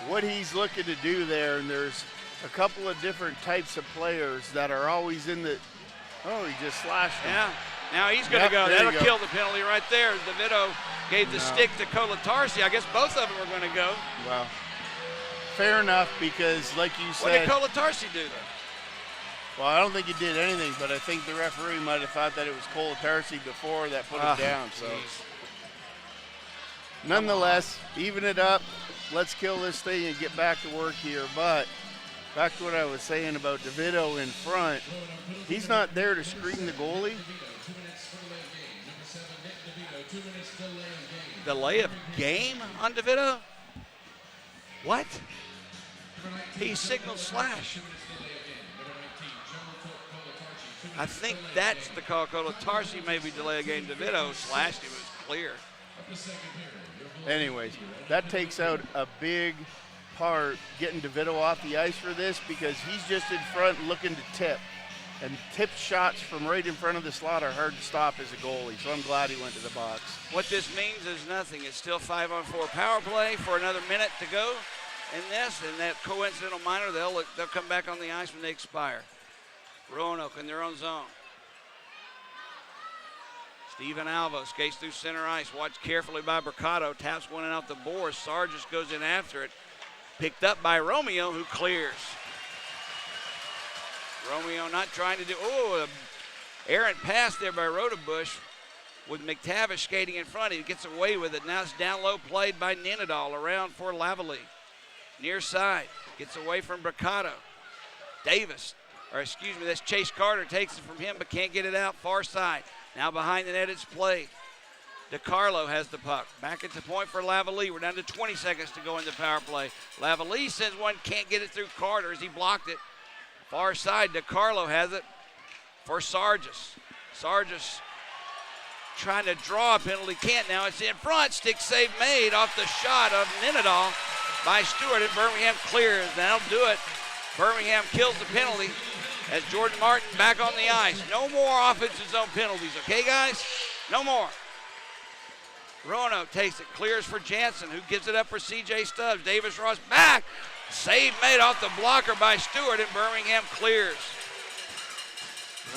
what he's looking to do there, and there's a couple of different types of players that are always in the, oh, he just slashed him. Yeah, now he's going to go. That'll kill the penalty right there. DeVito gave the stick to Colatarsi. I guess both of them are going to go. Well, fair enough, because like you said. What did Colatarsi do, though? Well, I don't think he did anything, but I think the referee might have thought that it was Colatarsi before that put it down. So, nonetheless, even it up. Let's kill this thing and get back to work here. But back to what I was saying about DeVito in front. He's not there to screen the goalie. Delay of game on DeVito? What? He signaled slash. I think that's the call. Tarsi maybe delay a game. DeVito slashed him. It was clear. Anyways, that takes out a big part getting DeVito off the ice for this because he's just in front looking to tip. And tip shots from right in front of the slot are hard to stop as a goalie, so I'm glad he went to the box. What this means is nothing. It's still 5-on-4 power play for another minute to go in this, and that coincidental minor, they'll come back on the ice when they expire. Roanoke in their own zone. Steven Alva skates through center ice, watched carefully by Mercado, taps one out the boards. Sargis goes in after it, picked up by Romeo, who clears. Romeo not trying to do, errant pass there by Rodebush with McTavish skating in front. He gets away with it. Now it's down low played by Ninadal around for Lavalley. Near side, gets away from Mercado. That's Chase Carter takes it from him but can't get it out. Far side. Now behind the net it's played. DiCarlo has the puck. Back at the point for Lavalley. We're down to 20 seconds to go in the power play. Lavalley sends one, can't get it through Carter as he blocked it. Far side, DiCarlo has it for Sargis. Sargis trying to draw a penalty, can't now. It's in front, stick save made off the shot of Ninadal by Stewart, and Birmingham clears. That'll do it. Birmingham kills the penalty as Jordan Martin back on the ice. No more offensive zone penalties, okay, guys? No more. Roanoke takes it, clears for Jansen, who gives it up for C.J. Stubbs. Davis Ross back. Save made off the blocker by Stewart, and Birmingham clears.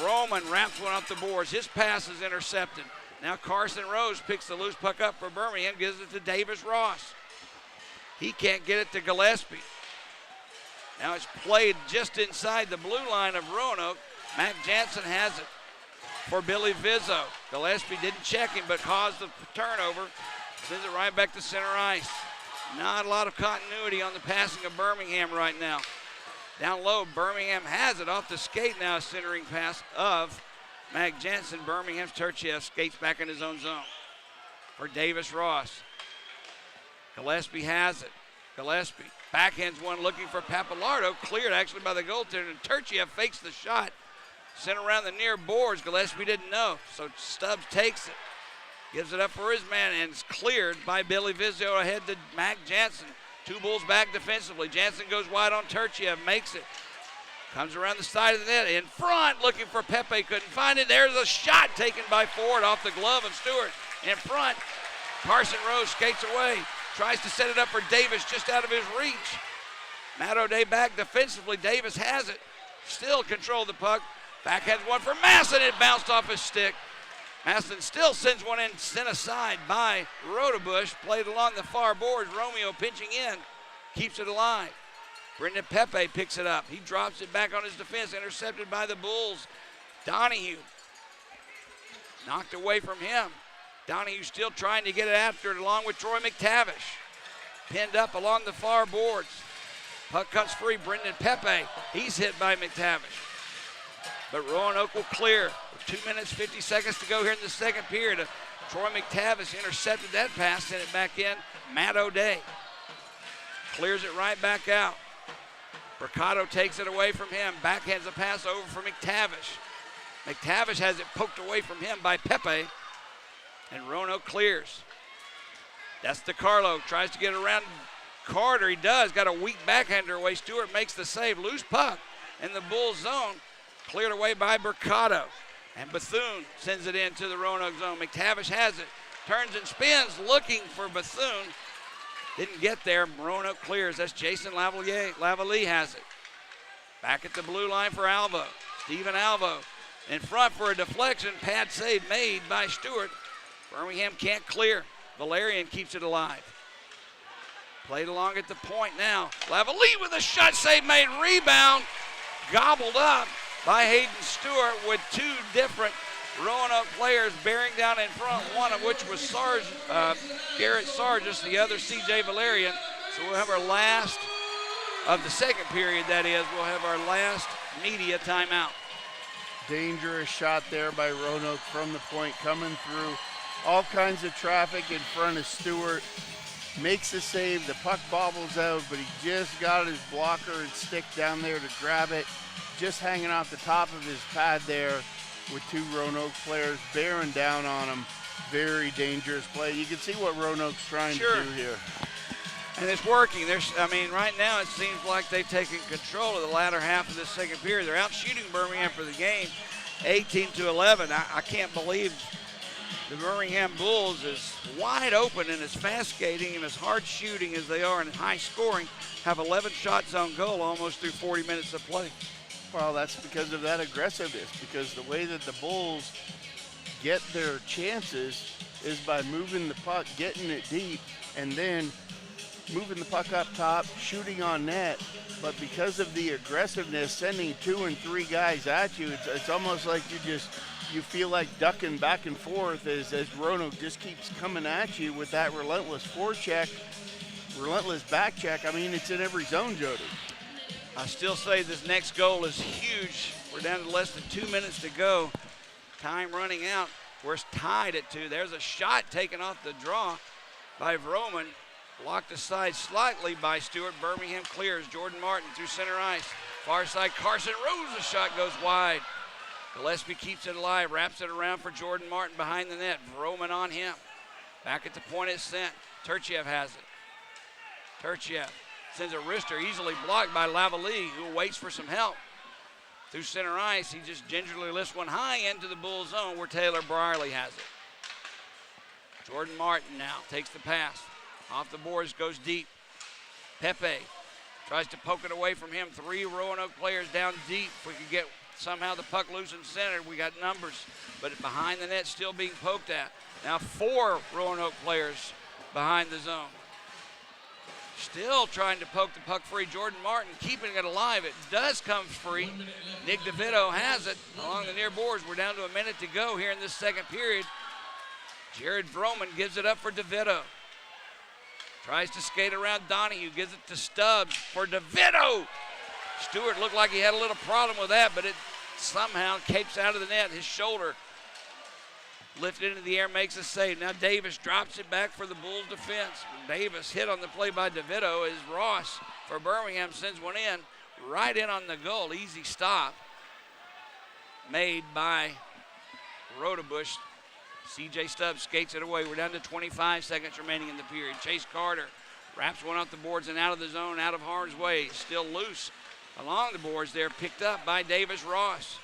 Roman wraps one off the boards. His pass is intercepted. Now Carson Rose picks the loose puck up for Birmingham, gives it to Davis Ross. He can't get it to Gillespie. Now it's played just inside the blue line of Roanoke. Mac Jansen has it for Billy Vizzo. Gillespie didn't check him but caused the turnover. Sends it right back to center ice. Not a lot of continuity on the passing of Birmingham right now. Down low, Birmingham has it off the skate now. Centering pass of Mac Jansen. Birmingham's Turchiev skates back in his own zone for Davis Ross. Gillespie has it. Gillespie backhands one looking for Papalardo. Cleared actually by the goaltender. And Turchiev fakes the shot. Sent around the near boards. Gillespie didn't know. So Stubbs takes it. Gives it up for his man, and it's cleared by Billy Vizio ahead to Mac Jansen. Two Bulls back defensively. Jansen goes wide on Turchiev, makes it. Comes around the side of the net, in front, looking for Pepe, couldn't find it. There's a shot taken by Ford off the glove of Stewart. In front, Carson Rose skates away, tries to set it up for Davis just out of his reach. Matt O'Day back defensively. Davis has it, still control the puck. Backhands one for Masson, it bounced off his stick. Masson still sends one in, sent aside by Rodebush. Played along the far boards. Romeo pinching in, keeps it alive. Brendan Pepe picks it up. He drops it back on his defense, intercepted by the Bulls. Donahue knocked away from him. Donahue still trying to get it after it along with Troy McTavish. Pinned up along the far boards. Puck comes free. Brendan Pepe, he's hit by McTavish. But Roanoke will clear. 2 minutes, 50 seconds to go here in the second period. Troy McTavish intercepted that pass, sent it back in. Matt O'Day clears it right back out. Mercado takes it away from him. Backhands the pass over for McTavish. McTavish has it poked away from him by Pepe. And Roanoke clears. That's DiCarlo. Tries to get around Carter. He does. Got a weak backhander away. Stewart makes the save. Loose puck in the Bulls zone. Cleared away by Mercado. And Bethune sends it into the Roanoke zone. McTavish has it. Turns and spins looking for Bethune. Didn't get there. Roanoke clears. That's Jason Lavalley has it. Back at the blue line for Alvo. Steven Alvo in front for a deflection. Pad save made by Stewart. Birmingham can't clear. Valerian keeps it alive. Played along at the point now. Lavalley with a shot save made. Rebound. Gobbled up by Hayden Stewart with two different Roanoke players bearing down in front, one of which was Garrett Sargis, the other C.J. Valerian. So we'll have our last of the second period, that is, we'll have our last media timeout. Dangerous shot there by Roanoke from the point, coming through all kinds of traffic in front of Stewart. makes the save. The puck bobbles out, but he just got his blocker and stick down there to grab it, just hanging off the top of his pad there with two Roanoke players bearing down on him. Very dangerous play. You can see what Roanoke's trying to do here. And it's working. Right now it seems like they've taken control of the latter half of this second period. They're out shooting Birmingham for the game, 18-11. I can't believe the Birmingham Bulls, as wide open and as fast skating and as hard shooting as they are and high scoring, have 11 shots on goal almost through 40 minutes of play. Well, that's because of that aggressiveness, because the way that the Bulls get their chances is by moving the puck, getting it deep, and then moving the puck up top, shooting on net. But because of the aggressiveness, sending 2 and 3 guys at you, it's almost like you feel like ducking back and forth as Roanoke just keeps coming at you with that relentless forecheck, relentless back check. I mean, it's in every zone, Jody. I still say this next goal is huge. We're down to less than 2 minutes to go. Time running out. We're tied at 2. There's a shot taken off the draw by Vroman. Blocked aside slightly by Stewart. Birmingham clears. Jordan Martin through center ice. Far side, Carson Rose. The shot goes wide. Gillespie keeps it alive. Wraps it around for Jordan Martin behind the net. Vroman on him. Back at the point it's sent. Turchiev has it. Turchiev sends a wrister easily blocked by Lavalley, who waits for some help. Through center ice, he just gingerly lifts one high into the Bull zone where Taylor Brierly has it. Jordan Martin now takes the pass. Off the boards, goes deep. Pepe tries to poke it away from him. 3 Roanoke players down deep. If we could get somehow the puck loose and centered, we got numbers. But behind the net, still being poked at. Now 4 Roanoke players behind the zone. Still trying to poke the puck free. Jordan Martin keeping it alive. It does come free. Nick DeVito has it along the near boards. We're down to a minute to go here in this second period. Jared Vroman gives it up for DeVito. Tries to skate around Donahue, gives it to Stubbs for DeVito. Stewart looked like he had a little problem with that, but it somehow capes out of the net. His shoulder lifted into the air, makes a save. Now Davis drops it back for the Bulls defense. Davis hit on the play by DeVito as Ross for Birmingham sends one in, right in on the goal. Easy stop made by Rodebush. C.J. Stubbs skates it away. We're down to 25 seconds remaining in the period. Chase Carter wraps one off the boards and out of the zone, out of harm's way. Still loose along the boards there, picked up by Davis Ross.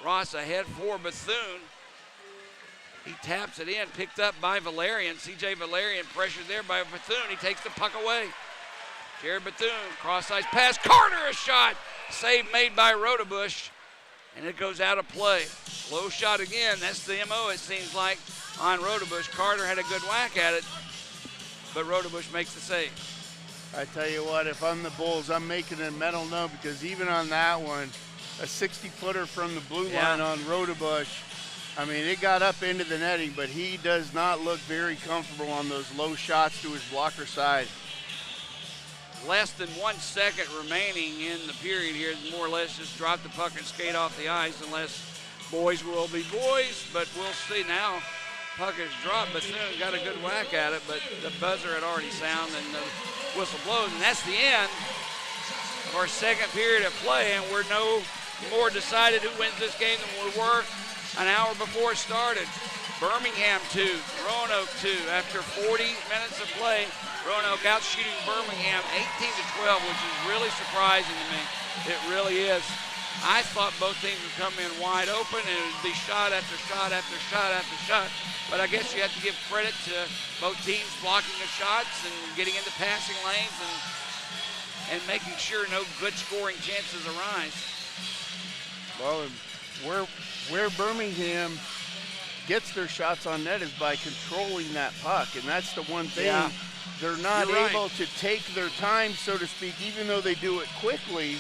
Ross ahead for Bethune. He taps it in, picked up by Valerian. C.J. Valerian pressured there by Bethune. He takes the puck away. Jared Bethune, cross-ice pass. Carter, a shot. Save made by Rodebush. And it goes out of play. Low shot again. That's the MO, it seems like, on Rodebush. Carter had a good whack at it, but Rodebush makes the save. I tell you what, if I'm the Bulls, I'm making a mental note, because even on that one, a 60-footer from the blue line on Rodebush, I mean, it got up into the netting, but he does not look very comfortable on those low shots to his blocker side. Less than 1 second remaining in the period here. More or less just drop the puck and skate off the ice, unless boys will be boys, but we'll see now. Puck is dropped, but soon got a good whack at it, but the buzzer had already sounded and the whistle blows, and that's the end of our second period of play, and we're no more decided who wins this game than we were an hour before it started. Birmingham 2, Roanoke 2. After 40 minutes of play, Roanoke out shooting Birmingham 18-12, which is really surprising to me. It really is. I thought both teams would come in wide open and it would be shot after shot after shot after shot. But I guess you have to give credit to both teams blocking the shots and getting into passing lanes and making sure no good scoring chances arise. Well, where Birmingham gets their shots on net is by controlling that puck, and that's the one thing. Yeah. They're not You're right. able to take their time, so to speak, even though they do it quickly,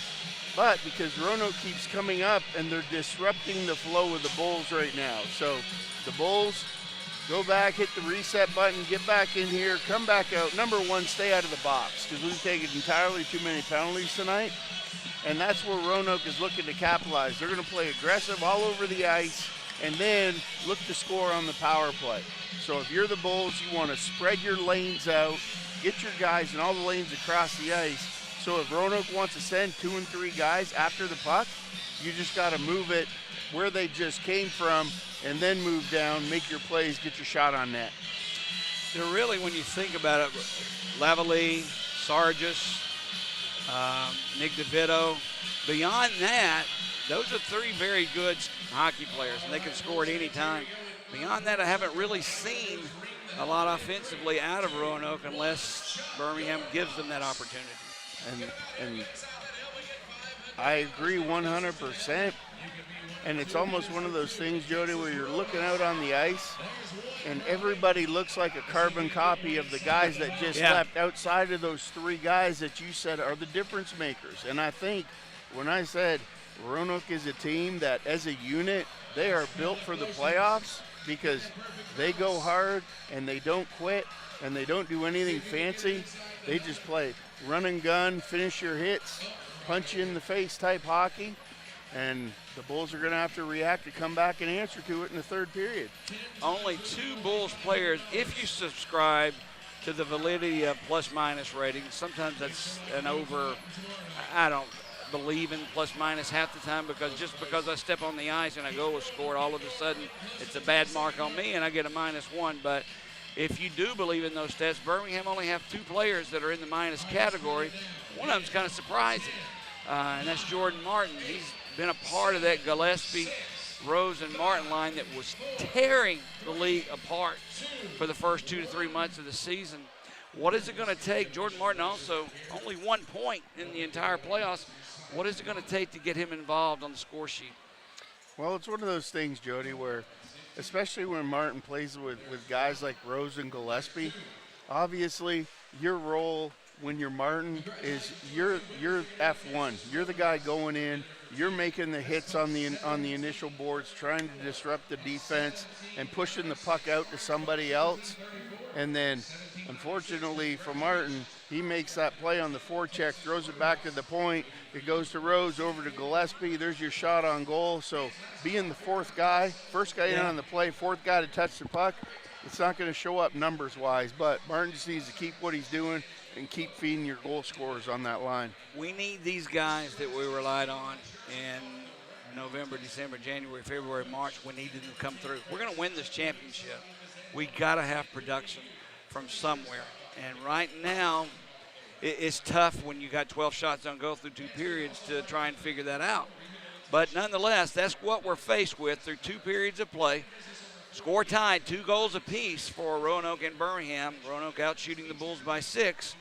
but because Roanoke keeps coming up and they're disrupting the flow of the Bulls right now. So the Bulls go back, hit the reset button, get back in here, come back out. Number one, stay out of the box, because we've taken entirely too many penalties tonight, and that's where Roanoke is looking to capitalize. They're going to play aggressive all over the ice, and then look to score on the power play. So if you're the Bulls, you want to spread your lanes out, get your guys in all the lanes across the ice. So if Roanoke wants to send 2 and 3 guys after the puck, you just got to move it where they just came from and then move down, make your plays, get your shot on net. They're really, when you think about it, Lavalley, Sargis, Nick DeVito, beyond that, those are 3 very good hockey players, and they can score at any time. Beyond that, I haven't really seen a lot offensively out of Roanoke unless Birmingham gives them that opportunity. And I agree 100%. And it's almost one of those things, Jody, where you're looking out on the ice and everybody looks like a carbon copy of the guys that just left outside of those 3 guys that you said are the difference makers. And I think when I said Roanoke is a team that as a unit, they are built for the playoffs because they go hard and they don't quit and they don't do anything fancy. They just play run and gun, finish your hits, punch you in the face type hockey. And the Bulls are going to have to react to come back and answer to it in the 3rd period. Only 2 Bulls players, if you subscribe to the validity of plus-minus ratings, sometimes that's an over, I don't believe in plus-minus half the time because I step on the ice and a goal is scored, all of a sudden it's a bad mark on me and I get a -1. But if you do believe in those stats, Birmingham only have 2 players that are in the minus category. One of them's kind of surprising, and that's Jordan Martin. He's been a part of that Gillespie, Rose, and Martin line that was tearing the league apart for the first 2 to 3 months of the season. What is it going to take? Jordan Martin also only 1 point in the entire playoffs. What is it going to take to get him involved on the score sheet? Well, it's one of those things, Jody, where especially when Martin plays with guys like Rose and Gillespie, obviously your role when you're Martin is you're F1. You're the guy going in. You're making the hits on the initial boards, trying to disrupt the defense and pushing the puck out to somebody else. And then, unfortunately for Martin, he makes that play on the forecheck, throws it back to the point. It goes to Rose, over to Gillespie. There's your shot on goal. So being the 4th guy, first guy in on the play, 4th guy to touch the puck, it's not going to show up numbers-wise. But Martin just needs to keep what he's doing and keep feeding your goal scorers on that line. We need these guys that we relied on in November, December, January, February, March. We need them to come through. We're going to win this championship. We got to have production from somewhere. And right now, it's tough when you got 12 shots on goal through 2 periods to try and figure that out. But nonetheless, that's what we're faced with through 2 periods of play. Score tied, 2 goals apiece for Roanoke and Birmingham. Roanoke out shooting the Bulls by 6.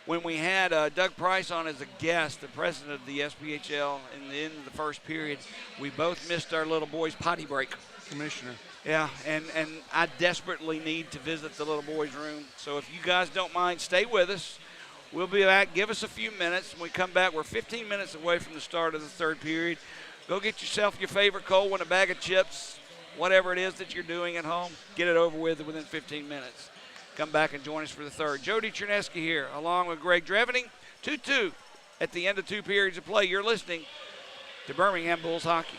When we had Doug Price on as a guest, the president of the SPHL, in the end of the first period, we both missed our little boy's potty break. Commissioner. Yeah, and I desperately need to visit the little boy's room. So if you guys don't mind, stay with us. We'll be back. Give us a few minutes. When we come back, we're 15 minutes away from the start of the 3rd period. Go get yourself your favorite cold one, a bag of chips, whatever it is that you're doing at home. Get it over with within 15 minutes. Come back and join us for the 3rd. Jody Cherneski here, along with Greg Drevening. 2-2 at the end of 2 periods of play. You're listening to Birmingham Bulls Hockey.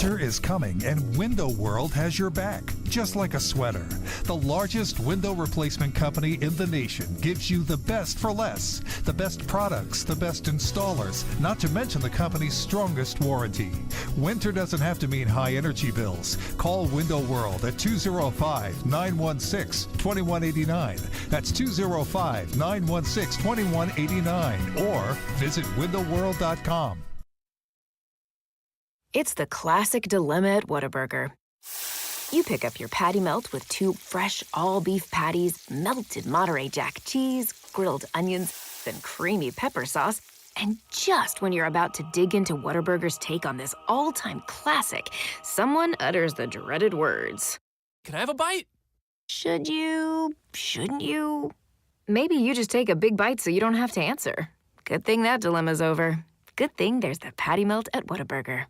Winter is coming and Window World has your back, just like a sweater. The largest window replacement company in the nation gives you the best for less, the best products, the best installers, not to mention the company's strongest warranty. Winter doesn't have to mean high energy bills. Call Window World at 205-916-2189. That's 205-916-2189 or visit windowworld.com. It's the classic dilemma at Whataburger. You pick up your patty melt with 2 fresh all-beef patties, melted Monterey Jack cheese, grilled onions, then creamy pepper sauce, and just when you're about to dig into Whataburger's take on this all-time classic, someone utters the dreaded words. Can I have a bite? Should you? Shouldn't you? Maybe you just take a big bite so you don't have to answer. Good thing that dilemma's over. Good thing there's the patty melt at Whataburger.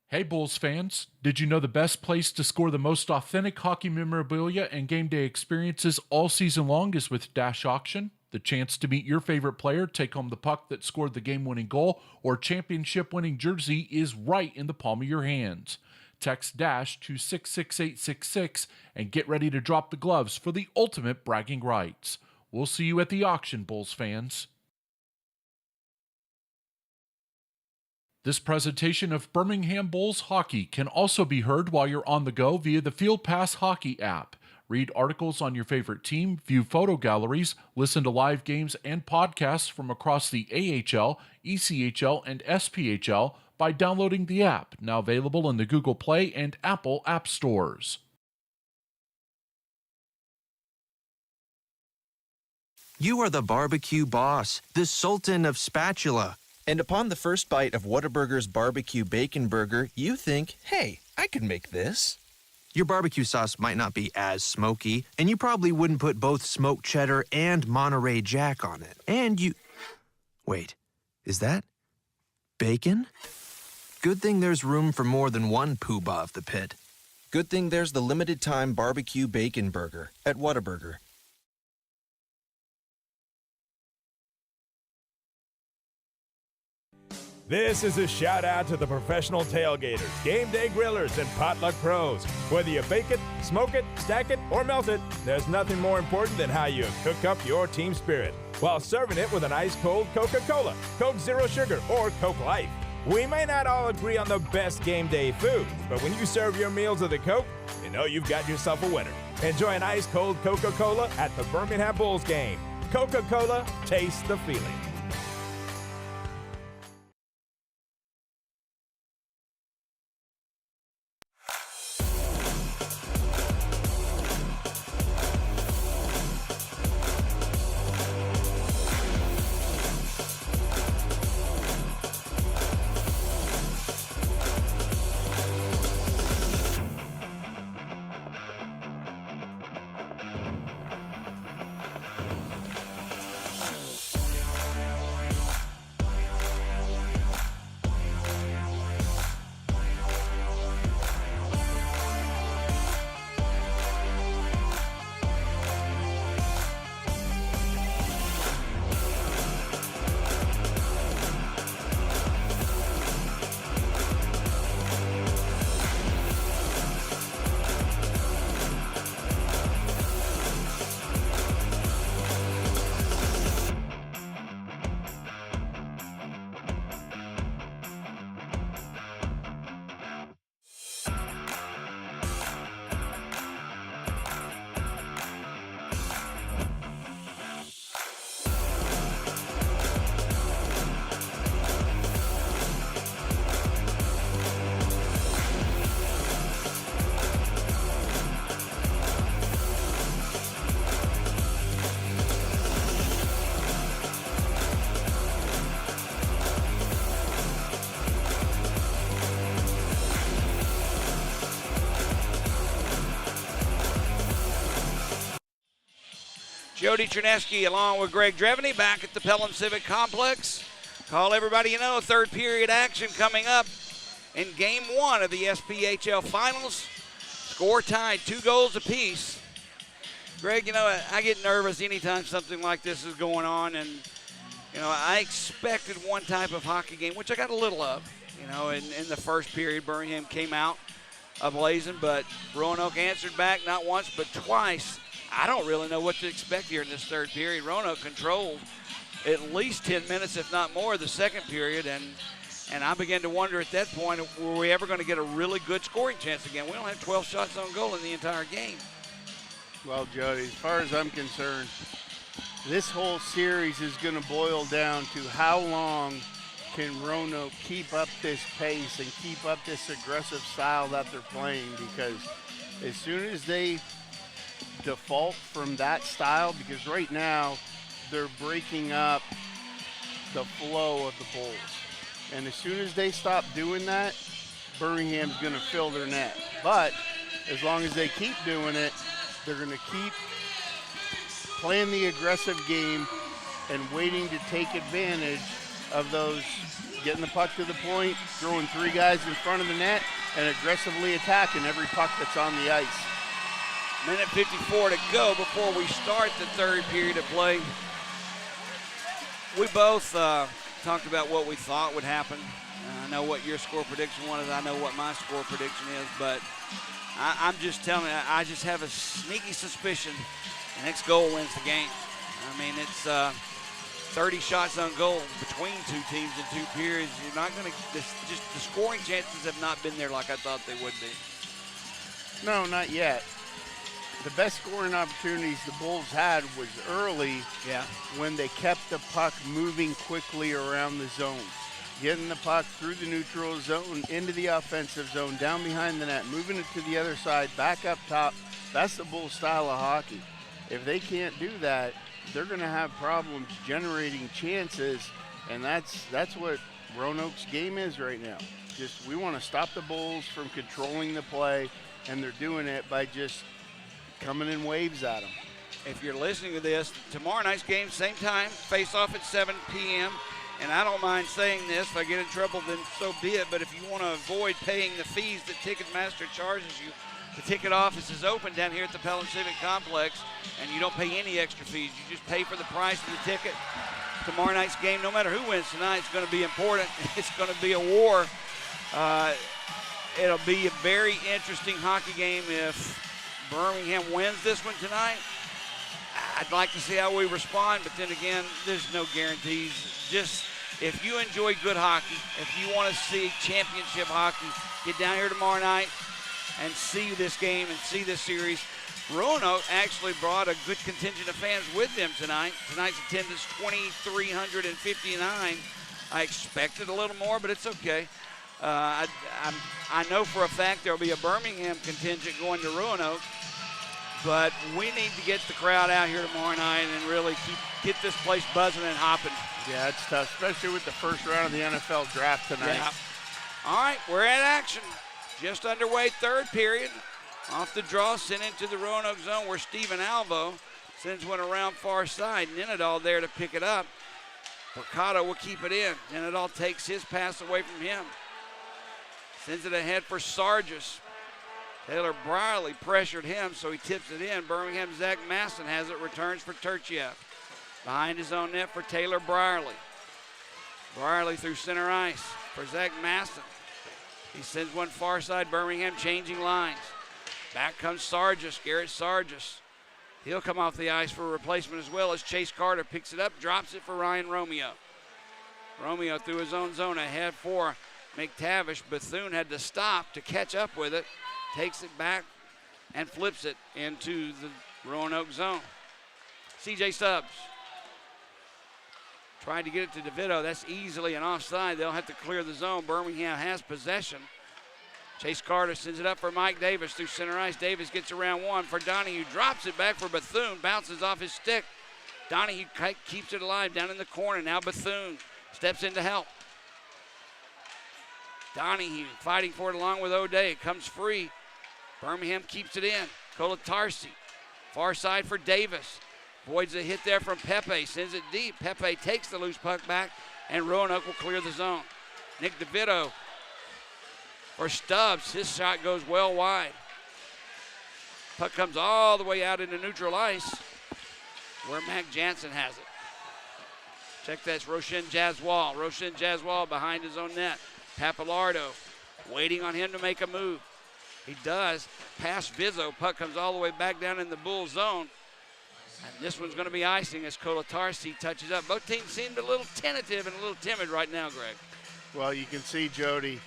Hey Bulls fans, did you know the best place to score the most authentic hockey memorabilia and game day experiences all season long is with Dash Auction? The chance to meet your favorite player, take home the puck that scored the game-winning goal, or championship-winning jersey is right in the palm of your hands. Text DASH to 66866 and get ready to drop the gloves for the ultimate bragging rights. We'll see you at the auction, Bulls fans. This presentation of Birmingham Bulls hockey can also be heard while you're on the go via the Field Pass Hockey app. Read articles on your favorite team, view photo galleries, listen to live games and podcasts from across the AHL, ECHL, and SPHL by downloading the app, now available in the Google Play and Apple app stores. You are the barbecue boss, the sultan of spatula. And upon the first bite of Whataburger's barbecue bacon burger, you think, hey, I could make this. Your barbecue sauce might not be as smoky, and you probably wouldn't put both smoked cheddar and Monterey Jack on it. And you... Wait, is that bacon? Good thing there's room for more than one poobah of the pit. Good thing there's the limited-time barbecue bacon burger at Whataburger. This is a shout out to the professional tailgaters, game day grillers, and potluck pros. Whether you bake it, smoke it, stack it, or melt it, there's nothing more important than how you cook up your team spirit while serving it with an ice-cold Coca-Cola, Coke Zero Sugar, or Coke Life. We may not all agree on the best game day foods, but when you serve your meals with a Coke, you know you've got yourself a winner. Enjoy an ice-cold Coca-Cola at the Birmingham Bulls game. Coca-Cola, taste the feeling. Jody Chernesky along with Greg Dreveny back at the Pelham Civic Complex. Call everybody you know, third period action coming up in Game 1 of the SPHL Finals. Score tied, 2 goals apiece. Greg, you know, I get nervous anytime something like this is going on, and I expected one type of hockey game, which I got a little of. In the first period, Birmingham came out ablazing, but Roanoke answered back not once but twice. I don't really know what to expect here in this third period. Roanoke controlled at least 10 minutes, if not more, the second period, and I began to wonder at that point, were we ever going to get a really good scoring chance again? We don't have 12 shots on goal in the entire game. Well, Jody, as far as I'm concerned, this whole series is going to boil down to how long can Roanoke keep up this pace and keep up this aggressive style that they're playing, because as soon as they default from that style, because right now they're breaking up the flow of the Bulls. And as soon as they stop doing that, Birmingham's going to fill their net. But as long as they keep doing it, they're going to keep playing the aggressive game and waiting to take advantage of those, getting the puck to the point, throwing three guys in front of the net, and aggressively attacking every puck that's on the ice. Minute 54 to go before we start the third period of play. We both talked about what we thought would happen. I know what your score prediction was. I know what my score prediction is, but I'm just telling you, I just have a sneaky suspicion the next goal wins the game. I mean, it's 30 shots on goal between two teams in two periods. You're not going to, just the scoring chances have not been there like I thought they would be. No, not yet. The best scoring opportunities the Bulls had was early, when they kept the puck moving quickly around the zone. Getting the puck through the neutral zone, into the offensive zone, down behind the net, moving it to the other side, back up top. That's the Bulls style of hockey. If they can't do that, they're going to have problems generating chances, and that's what Roanoke's game is right now. Just, we want to stop the Bulls from controlling the play, and they're doing it by just coming in waves at them. If you're listening to this, tomorrow night's game, same time, face-off at 7 p.m., and I don't mind saying this. If I get in trouble, then so be it, but if you want to avoid paying the fees that Ticketmaster charges you, the ticket office is open down here at the Pelham Civic Complex, and you don't pay any extra fees. You just pay for the price of the ticket. Tomorrow night's game, no matter who wins tonight, it's going to be important. It's going to be a war. It'll be a very interesting hockey game if Birmingham wins this one tonight. I'd like to see how we respond, but then again, there's no guarantees. Just if you enjoy good hockey, if you want to see championship hockey, get down here tomorrow night and see this game and see this series. Roanoke actually brought a good contingent of fans with them tonight. Tonight's attendance, 2,359. I expected a little more, but it's okay. I know for a fact there will be a Birmingham contingent going to Roanoke, but we need to get the crowd out here tomorrow night and really get this place buzzing and hopping. Yeah, it's tough, especially with the first round of the NFL draft tonight. Yeah. All right, we're at action. Just underway, third period. Off the draw, sent into the Roanoke zone where Stephen Alvo sends one around far side. Nenadal there to pick it up. Mercado will keep it in. Nenadal takes his pass away from him. Sends it ahead for Sargis. Taylor Brierly pressured him, so he tips it in. Birmingham Zach Masson has it, returns for Turchiev. Behind his own net for Taylor Brierly. Brierly through center ice for Zach Masson. He sends one far side, Birmingham changing lines. Back comes Sargis, Garrett Sargis. He'll come off the ice for a replacement as well as Chase Carter picks it up, drops it for Ryan Romeo. Romeo through his own zone ahead for McTavish. Bethune had to stop to catch up with it. Takes it back and flips it into the Roanoke zone. CJ Stubbs tried to get it to DeVito. That's easily an offside. They'll have to clear the zone. Birmingham has possession. Chase Carter sends it up for Mike Davis through center ice. Davis gets around one for Donahue. Drops it back for Bethune. Bounces off his stick. Donahue keeps it alive down in the corner. Now Bethune steps in to help. Donahue fighting for it along with O'Day. It comes free. Birmingham keeps it in. Kolatarsi. Far side for Davis. Avoids a hit there from Pepe. Sends it deep. Pepe takes the loose puck back, and Roanoke will clear the zone. Nick DeVito for Stubbs. His shot goes well wide. Puck comes all the way out into neutral ice where Mac Jansen has it. Check that's Roshan Jaswal. Roshan Jaswal behind his own net. Papalardo waiting on him to make a move. He does. Past Vizzo. Puck comes all the way back down in the Bull zone. And this one's going to be icing as Kolatarsi touches up. Both teams seemed a little tentative and a little timid right now, Greg. Well, you can see, Jody,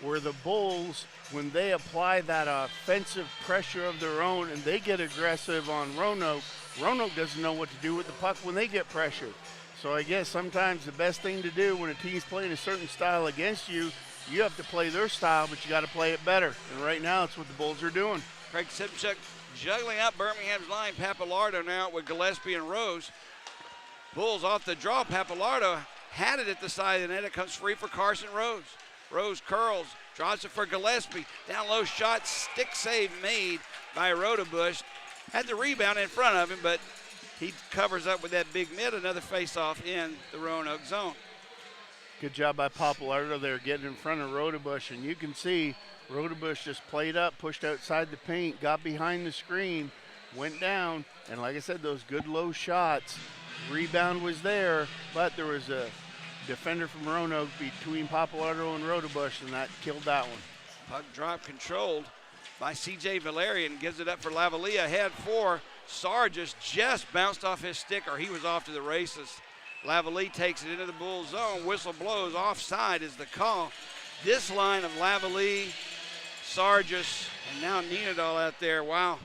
where the Bulls, when they apply that offensive pressure of their own and they get aggressive on Roanoke, Roanoke doesn't know what to do with the puck when they get pressured. So I guess sometimes the best thing to do when a team's playing a certain style against you, you have to play their style, but you got to play it better. And right now, that's what the Bulls are doing. Craig Sipchuk juggling up Birmingham's line. Papalardo now with Gillespie and Rose. Bulls off the draw. Papalardo had it at the side of the net. It comes free for Carson Rose. Rose curls, draws it for Gillespie. Down low shot, stick save made by Rodebush. Had the rebound in front of him, but he covers up with that big mid. Another face-off in the Roanoke zone. Good job by Papalardo there getting in front of Rodebush. And you can see Rodebush just played up, pushed outside the paint, got behind the screen, went down. And like I said, those good low shots. Rebound was there, but there was a defender from Roanoke between Papalardo and Rodebush, and that killed that one. Puck drop controlled by C.J. Valerian. Gives it up for Lavalley. Ahead for Sargis. Just bounced off his stick, or he was off to the races. Lavalley takes it into the Bull zone. Whistle blows. Offside is the call. This line of Lavalley, Sargis, and now Nenadal out there. Wow,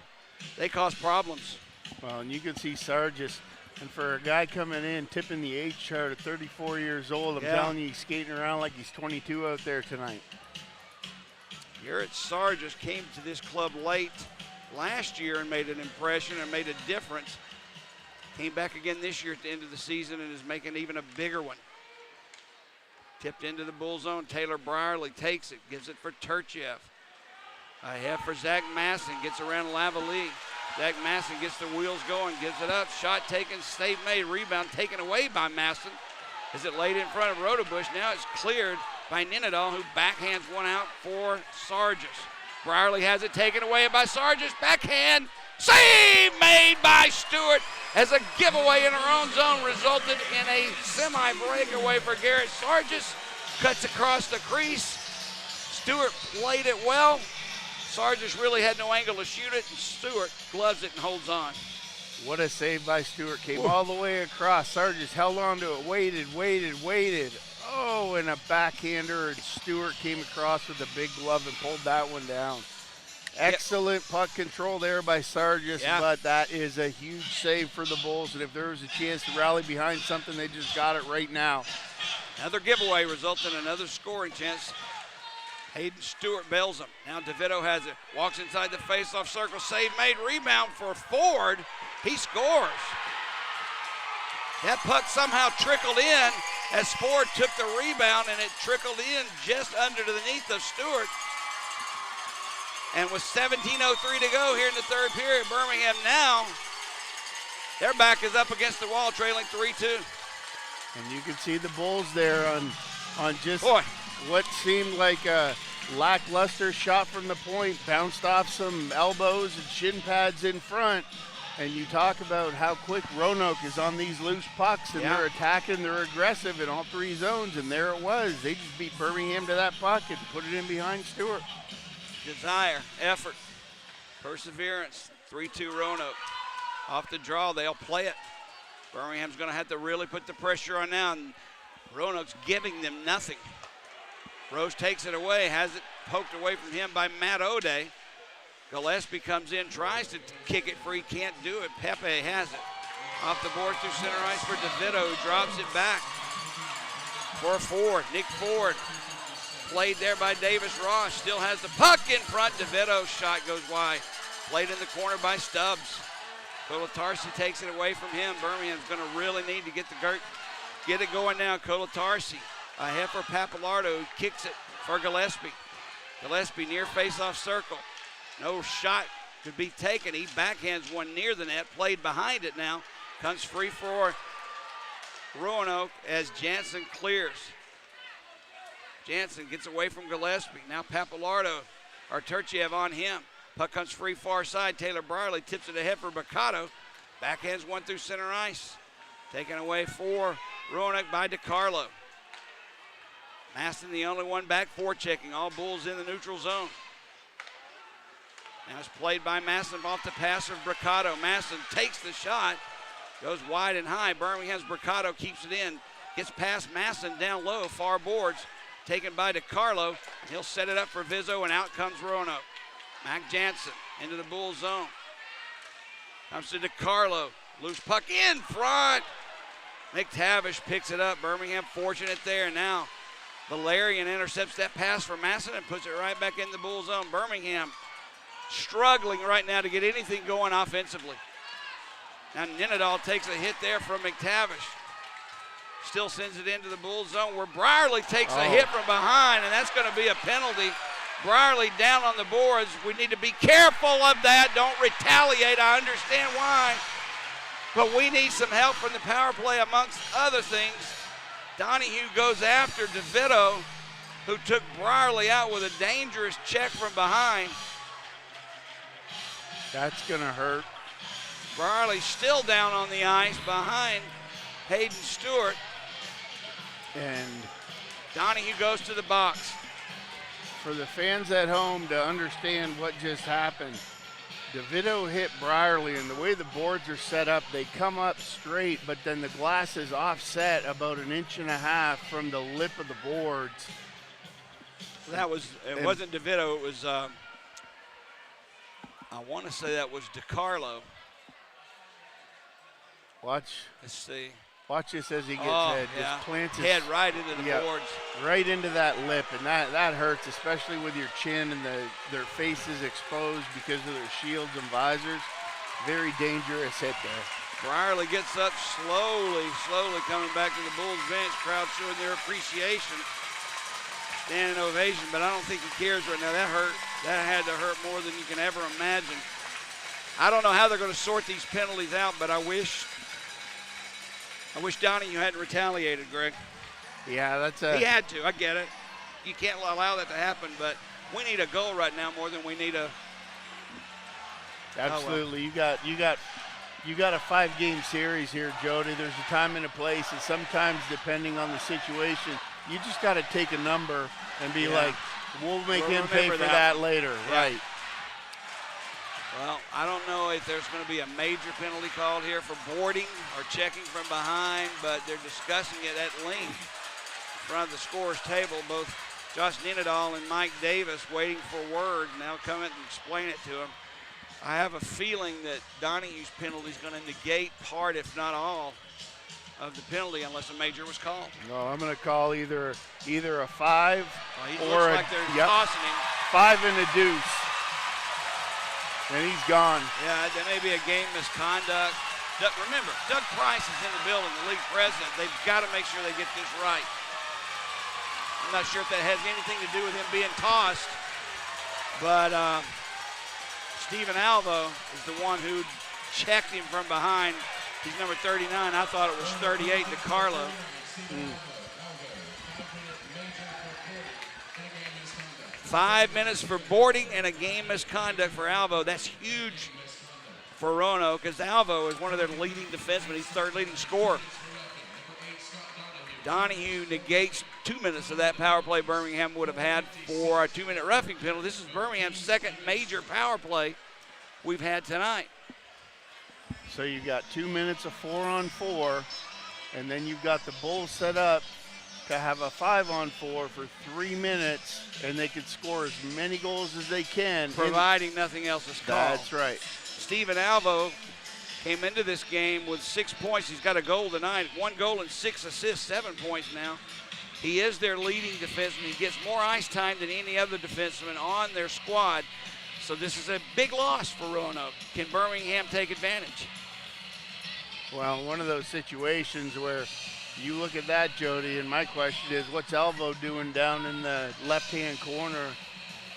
they cause problems. Well, and you can see Sargis. And for a guy coming in, tipping the age chart at 34 years old, I'm telling you, he's skating around like he's 22 out there tonight. Garrett Sargis came to this club late last year and made an impression and made a difference. Came back again this year at the end of the season and is making even a bigger one. Tipped into the Bull zone. Taylor Brierly takes it, gives it for Turchiev. Ahead for Zach Masson, gets around Lavalley. Zach Masson gets the wheels going, gives it up. Shot taken, save made, rebound taken away by Masson. Is it laid in front of Rodebush? Now it's cleared by Nenadal, who backhands one out for Sargis. Brierly has it taken away by Sargis. Backhand, save made by Stewart as a giveaway in her own zone resulted in a semi-breakaway for Garrett Sargis. Cuts across the crease. Stewart played it well. Sargis really had no angle to shoot it, and Stewart gloves it and holds on. What a save by Stewart. Came all the way across. Sargis held on to it, waited. Oh, and a backhander, and Stewart came across with a big glove and pulled that one down. Excellent puck control there by Sargis, but that is a huge save for the Bulls, and if there was a chance to rally behind something, they just got it right now. Another giveaway resulting in another scoring chance. Hayden Stewart bails him. Now DeVito has it. Walks inside the faceoff circle. Save made. Rebound for Ford. He scores. That puck somehow trickled in as Ford took the rebound, and it trickled in just underneath of Stewart. And with 17:03 to go here in the third period, Birmingham now, their back is up against the wall, trailing 3-2. And you can see the Bulls there on just what seemed like a lackluster shot from the point, bounced off some elbows and shin pads in front. And you talk about how quick Roanoke is on these loose pucks, and they're attacking, they're aggressive in all three zones, and there it was. They just beat Birmingham to that puck and put it in behind Stewart. Desire, effort, perseverance, 3-2 Roanoke. Off the draw, they'll play it. Birmingham's going to have to really put the pressure on now, and Roanoke's giving them nothing. Rose takes it away, has it poked away from him by Matt O'Day. Gillespie comes in, tries to kick it free, can't do it. Pepe has it. Off the board through center ice for DeVito, who drops it back for Ford. Nick Ford, played there by Davis Ross, still has the puck in front. DeVito's shot goes wide. Played in the corner by Stubbs. Kolatarsi takes it away from him. Birmingham's going to really need to get it going now. Kolatarsi ahead for Papalardo, who kicks it for Gillespie. Gillespie near face-off circle. No shot could be taken. He backhands one near the net, played behind it now. Comes free for Roanoke as Jansen clears. Jansen gets away from Gillespie. Now Papalardo, or Turchiev on him. Puck comes free far side. Taylor Brierly tips it ahead for Baccato. Backhands one through center ice. Taken away for Roanoke by DiCarlo. Masson the only one back forechecking. All Bulls in the neutral zone. Now it's played by Masson off the pass of Bricado. Masson takes the shot. Goes wide and high. Birmingham's Bricado keeps it in. Gets past Masson down low. Far boards. Taken by DiCarlo. He'll set it up for Vizzo, and out comes Roanoke. Mac Jansen into the Bull zone. Comes to DiCarlo. Loose puck in front. McTavish picks it up. Birmingham fortunate there. Now Valerian intercepts that pass from Masson and puts it right back in the Bull zone. Birmingham struggling right now to get anything going offensively. Now Ninadal takes a hit there from McTavish. Still sends it into the Bull zone where Brierly takes a hit from behind, and that's going to be a penalty. Brierly down on the boards. We need to be careful of that. Don't retaliate. I understand why. But we need some help from the power play amongst other things. Donahue goes after DeVito, who took Brierly out with a dangerous check from behind. That's going to hurt. Brierly still down on the ice behind Hayden Stewart. And Donahue goes to the box. for the fans at home to understand what just happened, DeVito hit Brierly, and the way the boards are set up, they come up straight, but then the glass is offset about 1.5 inches from the lip of the boards. That was, it wasn't DeVito, it was, I want to say that was DiCarlo. Watch. Let's see. Watch this as he gets head. Yeah. Just plants his head right into the boards. Right into that lip, and that hurts, especially with your chin and their faces exposed because of their shields and visors. Very dangerous hit there. Brierly gets up slowly coming back to the Bulls bench. Crowd showing their appreciation. Standing ovation, but I don't think he cares right now. That hurt. That had to hurt more than you can ever imagine. I don't know how they're going to sort these penalties out, but I wish Donahue hadn't retaliated, Greg. Yeah, he had to. I get it. You can't allow that to happen, but we need a goal right now more than we need a. Absolutely, you got a 5-game series here, Jody. There's a time and a place, and sometimes depending on the situation, you just got to take a number and be like, we'll make him pay for that later, right? Well, I don't know if there's going to be a major penalty called here for boarding or checking from behind, but they're discussing it at length in front of the scorer's table. Both Josh Ninadal and Mike Davis waiting for word, and they'll come in and explain it to him. I have a feeling that Donahue's penalty is going to negate part, if not all, of the penalty unless a major was called. No, I'm going to call either a 5 or like they're tossing him. 5 and a deuce. And he's gone. Yeah, there may be a game misconduct. Remember, Doug Price is in the building, the league president. They've got to make sure they get this right. I'm not sure if that has anything to do with him being tossed, but Stephen Alvo is the one who checked him from behind. He's number 39. I thought it was 38, DiCarlo. 5 minutes for boarding and a game misconduct for Alvo. That's huge for Roanoke because Alvo is one of their leading defensemen. He's third leading scorer. Donahue negates 2 minutes of that power play Birmingham would have had for a 2-minute roughing penalty. This is Birmingham's second major power play we've had tonight. So you got 2 minutes of 4-on-4, and then you've got the Bulls set up to have a 5-on-4 for 3 minutes, and they can score as many goals as they can. Providing nothing else is called. That's right. Stephen Alvo came into this game with 6 points. He's got a goal tonight, 1 goal and 6 assists, 7 points now. He is their leading defenseman. He gets more ice time than any other defenseman on their squad. So this is a big loss for Roanoke. Can Birmingham take advantage? Well, one of those situations where you look at that, Jody, and my question is, what's Alvo doing down in the left-hand corner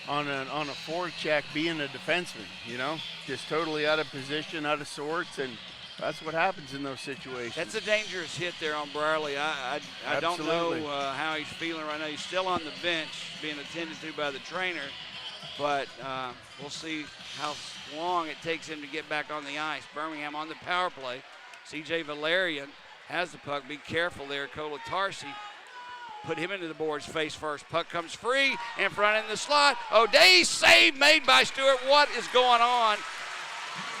on a forecheck being a defenseman, you know? Just totally out of position, out of sorts, and that's what happens in those situations. That's a dangerous hit there on Brierly. I don't know how he's feeling right now. He's still on the bench being attended to by the trainer, but we'll see how long it takes him to get back on the ice. Birmingham on the power play. C.J. Valerian has the puck. Be careful there. Colatarsi put him into the boards face first. Puck comes free in front in the slot. O'Day, save made by Stewart. What is going on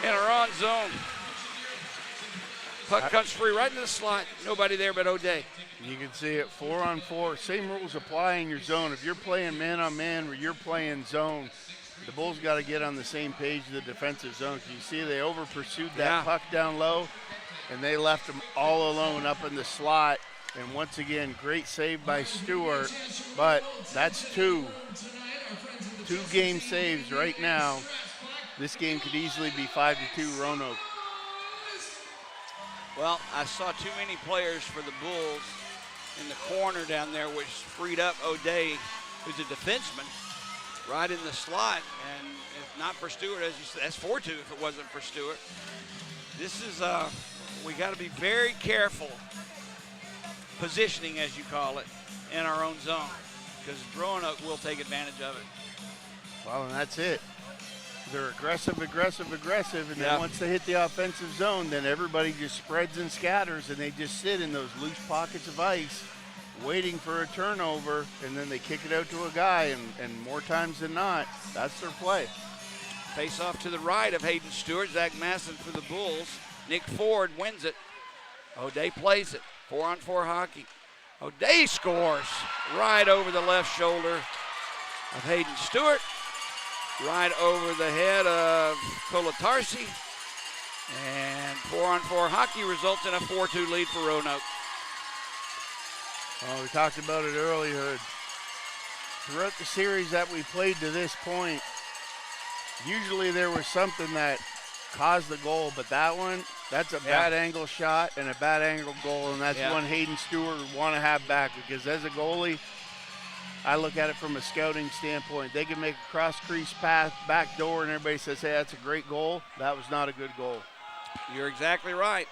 in our own zone? Puck comes free right into the slot. Nobody there but O'Day. You can see it 4-on-4. Same rules apply in your zone. If you're playing man-on-man or you're playing zone, the Bulls got to get on the same page of the defensive zone. You see they over-pursued that puck down low, and they left them all alone up in the slot. And once again, great save by Stewart, but that's two game saves right now. This game could easily be 5-2 Roanoke. Well, I saw too many players for the Bulls in the corner down there, which freed up O'Day, who's a defenseman, right in the slot. And if not for Stewart, as you said, that's 4-2 if it wasn't for Stewart. This is, we got to be very careful positioning, as you call it, in our own zone, because Roanoke will take advantage of it. Well, and that's it. They're aggressive, and then once they hit the offensive zone, then everybody just spreads and scatters, and they just sit in those loose pockets of ice waiting for a turnover, and then they kick it out to a guy, and more times than not, that's their play. Face off to the right of Hayden Stewart. Zach Masson for the Bulls. Nick Ford wins it. O'Day plays it. 4-on-4 hockey. O'Day scores right over the left shoulder of Hayden Stewart. Right over the head of Colatarsi. And 4-on-4 hockey results in a 4-2 lead for Roanoke. Well, we talked about it earlier. Throughout the series that we played to this point, usually there was something that caused the goal, but that one, that's a bad angle shot and a bad angle goal, and that's one Hayden Stewart would want to have back, because as a goalie, I look at it from a scouting standpoint. They can make a cross-crease pass, back door, and everybody says, hey, that's a great goal. That was not a good goal. You're exactly right.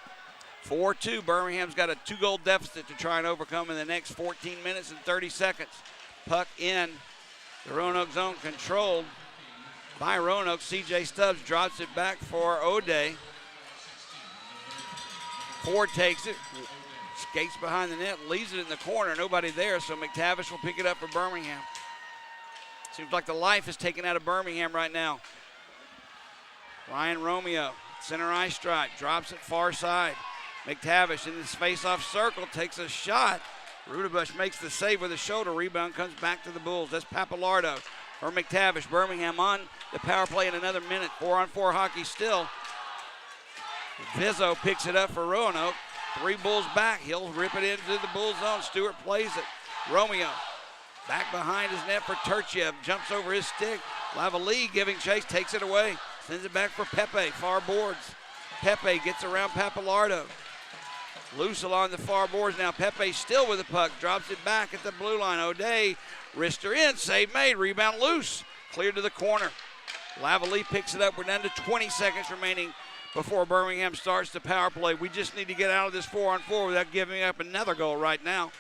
4-2. Birmingham's got a 2-goal deficit to try and overcome in the next 14 minutes and 30 seconds. Puck in the Roanoke zone, controlled by Roanoke. C.J. Stubbs drops it back for O'Day. Ford takes it. Skates behind the net, leaves it in the corner. Nobody there, so McTavish will pick it up for Birmingham. Seems like the life is taken out of Birmingham right now. Ryan Romeo, center ice stripe, drops it far side. McTavish in this face-off circle, takes a shot. Rudebush makes the save with a shoulder. Rebound comes back to the Bulls. That's Papalardo for McTavish. Birmingham on the power play in another minute. 4-on-4 hockey still. Vizzo picks it up for Roanoke. 3 Bulls back. He'll rip it into the Bulls zone. Stewart plays it. Romeo back behind his net for Turchev. Jumps over his stick. Lavalley giving chase. Takes it away. Sends it back for Pepe. Far boards. Pepe gets around Papalardo. Loose along the far boards now. Pepe still with the puck. Drops it back at the blue line. O'Day wrist her in. Save made. Rebound loose. Cleared to the corner. Lavalley picks it up. We're down to 20 seconds remaining before Birmingham starts the power play. We just need to get out of this 4-on-4 without giving up another goal right now.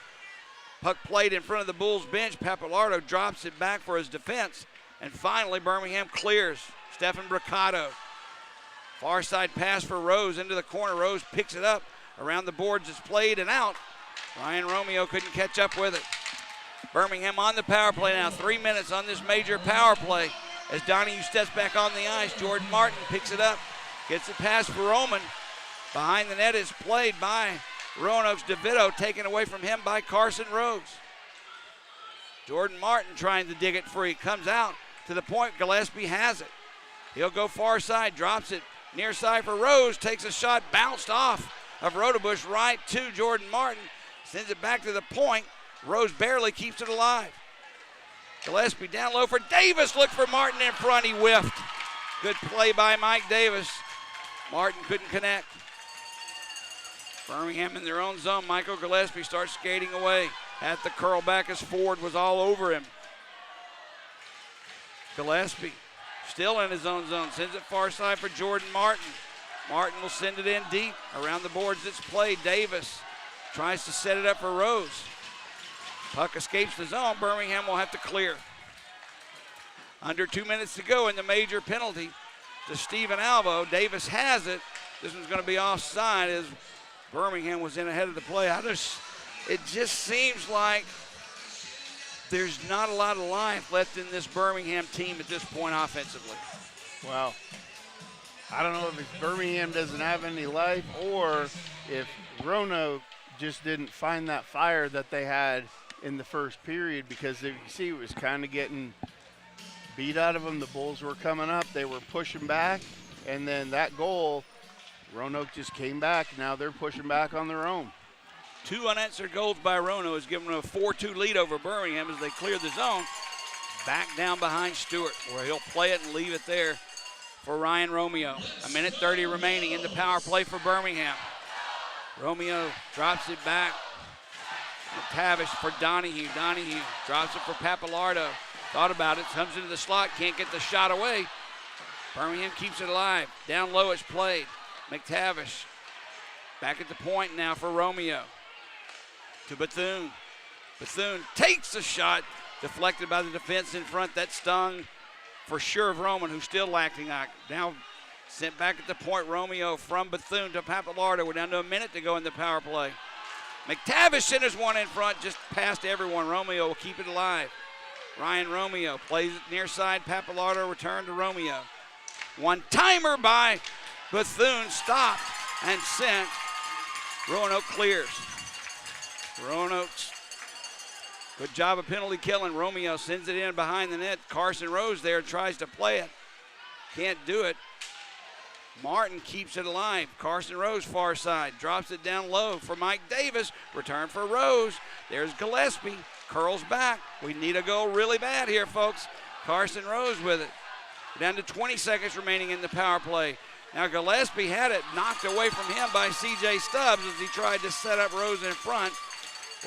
Puck played in front of the Bulls bench. Papalardo drops it back for his defense. And finally, Birmingham clears. Stefan Bricado. Far side pass for Rose into the corner. Rose picks it up. Around the boards, it's played and out. Ryan Romeo couldn't catch up with it. Birmingham on the power play now. 3 minutes on this major power play. As Donahue steps back on the ice, Jordan Martin picks it up. Gets it past for Roman. Behind the net is played by Roanoke's DeVito, taken away from him by Carson Rose. Jordan Martin trying to dig it free. Comes out to the point. Gillespie has it. He'll go far side, drops it near side for Rose. Takes a shot, bounced off of Rodebush right to Jordan Martin. Sends it back to the point. Rose barely keeps it alive. Gillespie down low for Davis. Look for Martin in front. He whiffed. Good play by Mike Davis. Martin couldn't connect. Birmingham in their own zone. Michael Gillespie starts skating away. At the curl back as Ford was all over him. Gillespie still in his own zone. Sends it far side for Jordan Martin. Martin will send it in deep. Around the boards it's played. Davis tries to set it up for Rose. Puck escapes the zone. Birmingham will have to clear. Under 2 minutes to go in the major penalty to Stephen Alvo. Davis has it. This one's going to be offside as Birmingham was in ahead of the play. It just seems like there's not a lot of life left in this Birmingham team at this point offensively. Well, I don't know if it's Birmingham doesn't have any life or if Roanoke just didn't find that fire that they had in the first period, because if you see, it was kind of getting beat out of them. The Bulls were coming up. They were pushing back. And then that goal, Roanoke just came back. Now they're pushing back on their own. 2 unanswered goals by Roanoke has given them a 4-2 lead over Birmingham as they clear the zone. Back down behind Stewart, where he'll play it and leave it there for Ryan Romeo. 1:30 remaining in the power play for Birmingham. Romeo drops it back. McTavish for Donahue. Donahue drops it for Papalardo. Thought about it, comes into the slot, can't get the shot away. Birmingham keeps it alive. Down low it's played. McTavish back at the point now for Romeo. To Bethune. Bethune takes the shot, deflected by the defense in front. That stung for sure of Roman, who's still acting out. Now sent back at the point, Romeo from Bethune to Papalardo. We're down to a minute to go in the power play. McTavish centers one in front, just past everyone. Romeo will keep it alive. Ryan Romeo plays it near side. Papalardo return to Romeo. One-timer by Bethune, stopped and sent. Roanoke clears. Roanoke's good job of penalty killing. Romeo sends it in behind the net. Carson Rose there tries to play it. Can't do it. Martin keeps it alive. Carson Rose far side. Drops it down low for Mike Davis. Return for Rose. There's Gillespie. Curls back. We need a goal really bad here, folks. Carson Rose with it. Down to 20 seconds remaining in the power play. Now Gillespie had it knocked away from him by C.J. Stubbs as he tried to set up Rose in front.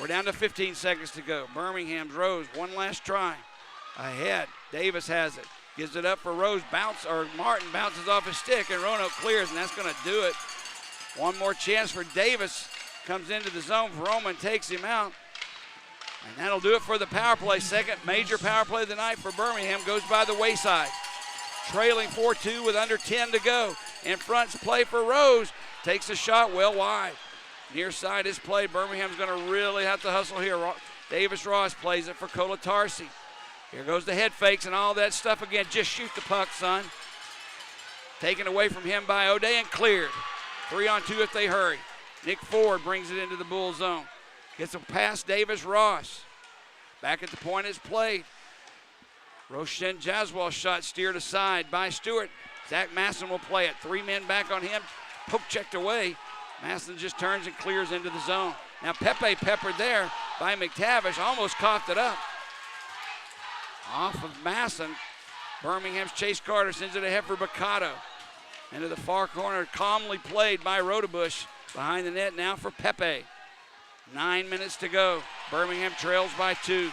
We're down to 15 seconds to go. Birmingham's Rose, one last try. Ahead. Davis has it. Gives it up for Rose. Martin bounces off his stick, and Roanoke clears, and that's going to do it. One more chance for Davis. Comes into the zone. Roman takes him out. And that'll do it for the power play. Second major power play of the night for Birmingham goes by the wayside. Trailing 4-2 with under 10 to go. In front's play for Rose. Takes a shot well wide. Near side is played. Birmingham's going to really have to hustle here. Davis Ross plays it for Colatarsi. Here goes the head fakes and all that stuff again. Just shoot the puck, son. Taken away from him by O'Day and cleared. 3-on-2 if they hurry. Nick Ford brings it into the Bull zone. Gets a pass, Davis Ross. Back at the point is played. Roshan Jaswal's shot steered aside by Stewart. Zach Masson will play it. 3 men back on him. Poke checked away. Masson just turns and clears into the zone. Now Pepe peppered there by McTavish. Almost coughed it up. Off of Masson. Birmingham's Chase Carter sends it ahead for Baccato. Into the far corner, calmly played by Rodebush. Behind the net now for Pepe. 9 minutes to go. Birmingham trails by 2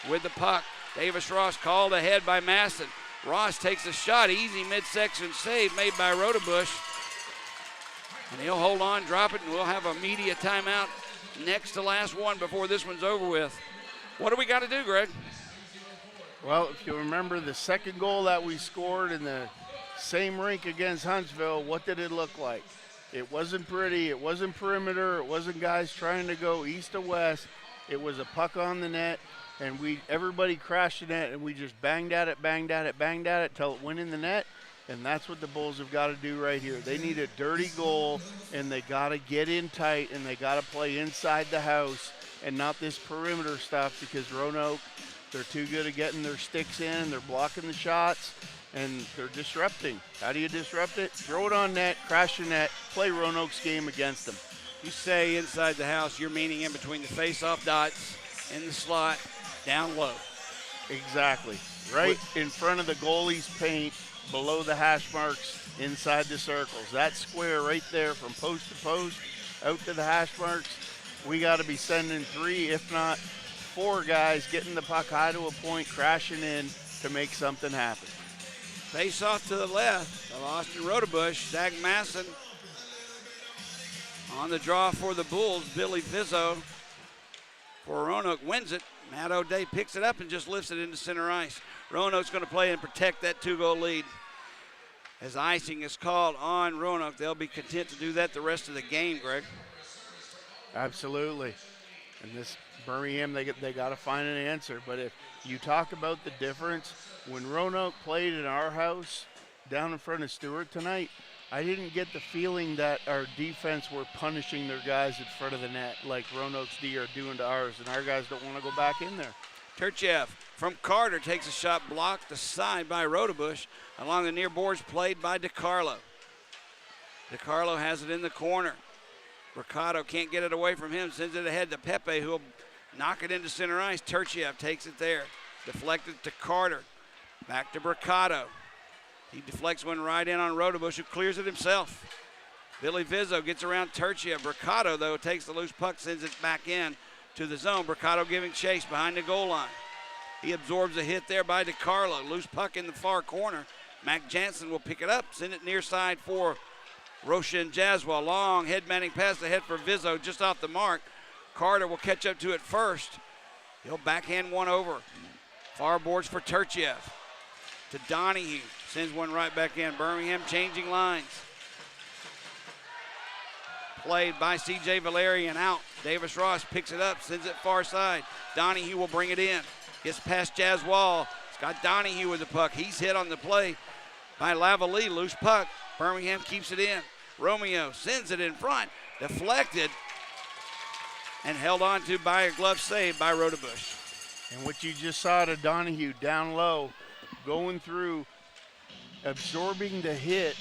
with the puck. Davis Ross called ahead by Masson. Ross takes a shot, easy midsection save made by Rodebush. And he'll hold on, drop it, and we'll have a media timeout next to last one before this one's over with. What do we got to do, Greg? Well, if you remember the second goal that we scored in the same rink against Huntsville, what did it look like? It wasn't pretty. It wasn't perimeter. It wasn't guys trying to go east to west. It was a puck on the net, and everybody crashed the net, and we just banged at it till it went in the net, and that's what the Bulls have got to do right here. They need a dirty goal, and they got to get in tight, and they got to play inside the house and not this perimeter stuff, because Roanoke, they're too good at getting their sticks in. They're blocking the shots, and they're disrupting. How do you disrupt it? Throw it on net, crash the net, play Roanoke's game against them. You say inside the house, you're meaning in between the face-off dots, in the slot, down low. Exactly. Right in front of the goalie's paint, below the hash marks, inside the circles. That square right there from post to post, out to the hash marks, we got to be sending 3, if not 4 guys getting the puck high to a point, crashing in to make something happen. Face off to the left of Austin Rodebush. Zach Masson on the draw for the Bulls. Billy Vizzo for Roanoke wins it. Matt O'Day picks it up and just lifts it into center ice. Roanoke's going to play and protect that 2-goal lead. As icing is called on Roanoke, they'll be content to do that the rest of the game, Greg. Absolutely. And this Birmingham, they got to find an answer. But if you talk about the difference, when Roanoke played in our house down in front of Stewart tonight, I didn't get the feeling that our defense were punishing their guys in front of the net like Roanoke's D are doing to ours, and our guys don't want to go back in there. Turchev from Carter takes a shot blocked aside by Rodebush along the near boards played by DiCarlo. DiCarlo has it in the corner. Mercado can't get it away from him, sends it ahead to Pepe, who'll knock it into center ice. Turchev takes it there. Deflected to Carter. Back to Mercado. He deflects one right in on Rodebush, who clears it himself. Billy Vizzo gets around Turchev. Mercado, though, takes the loose puck, sends it back in to the zone. Mercado giving chase behind the goal line. He absorbs a hit there by DiCarlo. Loose puck in the far corner. Mac Jansen will pick it up, send it near side for Roshan Jaswal. Long head manning pass ahead for Vizzo, just off the mark. Carter will catch up to it first. He'll backhand one over. Far boards for Turchev. To Donahue. Sends one right back in. Birmingham changing lines. Played by C.J. Valerian out. Davis Ross picks it up, sends it far side. Donahue will bring it in. Gets past Jaswal. It's got Donahue with the puck. He's hit on the play by Lavalley. Loose puck. Birmingham keeps it in. Romeo sends it in front. Deflected. And held on to by a glove save by Rodebush. And what you just saw to Donahue down low, going through, absorbing the hit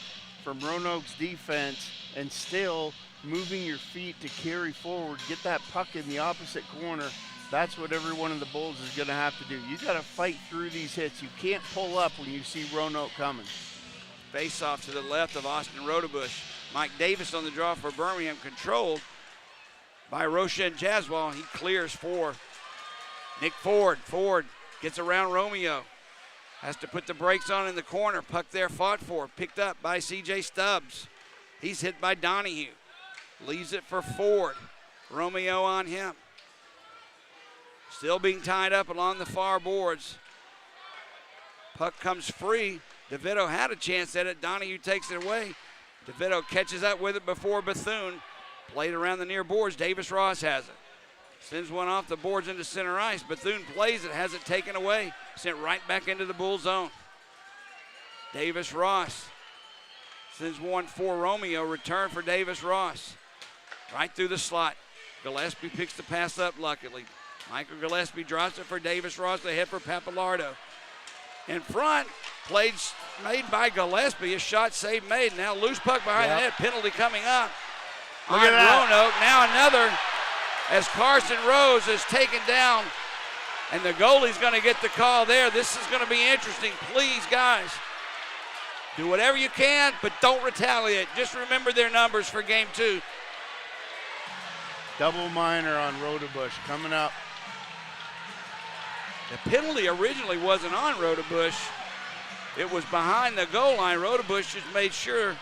from Roanoke's defense and still moving your feet to carry forward, get that puck in the opposite corner. That's what every one of the Bulls is going to have to do. You got to fight through these hits. You can't pull up when you see Roanoke coming. Face off to the left of Austin Rodebush. Mike Davis on the draw for Birmingham, controlled by Roshan Jaswal. He clears for Nick Ford. Ford gets around Romeo. Has to put the brakes on in the corner. Puck there fought for. Picked up by C.J. Stubbs. He's hit by Donahue. Leaves it for Ford. Romeo on him. Still being tied up along the far boards. Puck comes free. DeVito had a chance at it. Donahue takes it away. DeVito catches up with it before Bethune. Played around the near boards. Davis Ross has it. Sends one off the boards into center ice. Bethune plays it, has it taken away. Sent right back into the Bull zone. Davis Ross sends one for Romeo. Return for Davis Ross. Right through the slot. Gillespie picks the pass up luckily. Michael Gillespie drops it for Davis Ross. Ahead for Papalardo. In front, made by Gillespie. A shot save made. Now loose puck behind the net. Penalty coming up on Roanoke. Now another, as Carson Rose is taken down, and the goalie's going to get the call there. This is going to be interesting. Please, guys, do whatever you can, but don't retaliate. Just remember their numbers for game 2. Double minor on Rodebush coming up. The penalty originally wasn't on Rodebush. It was behind the goal line. Rodebush just made sure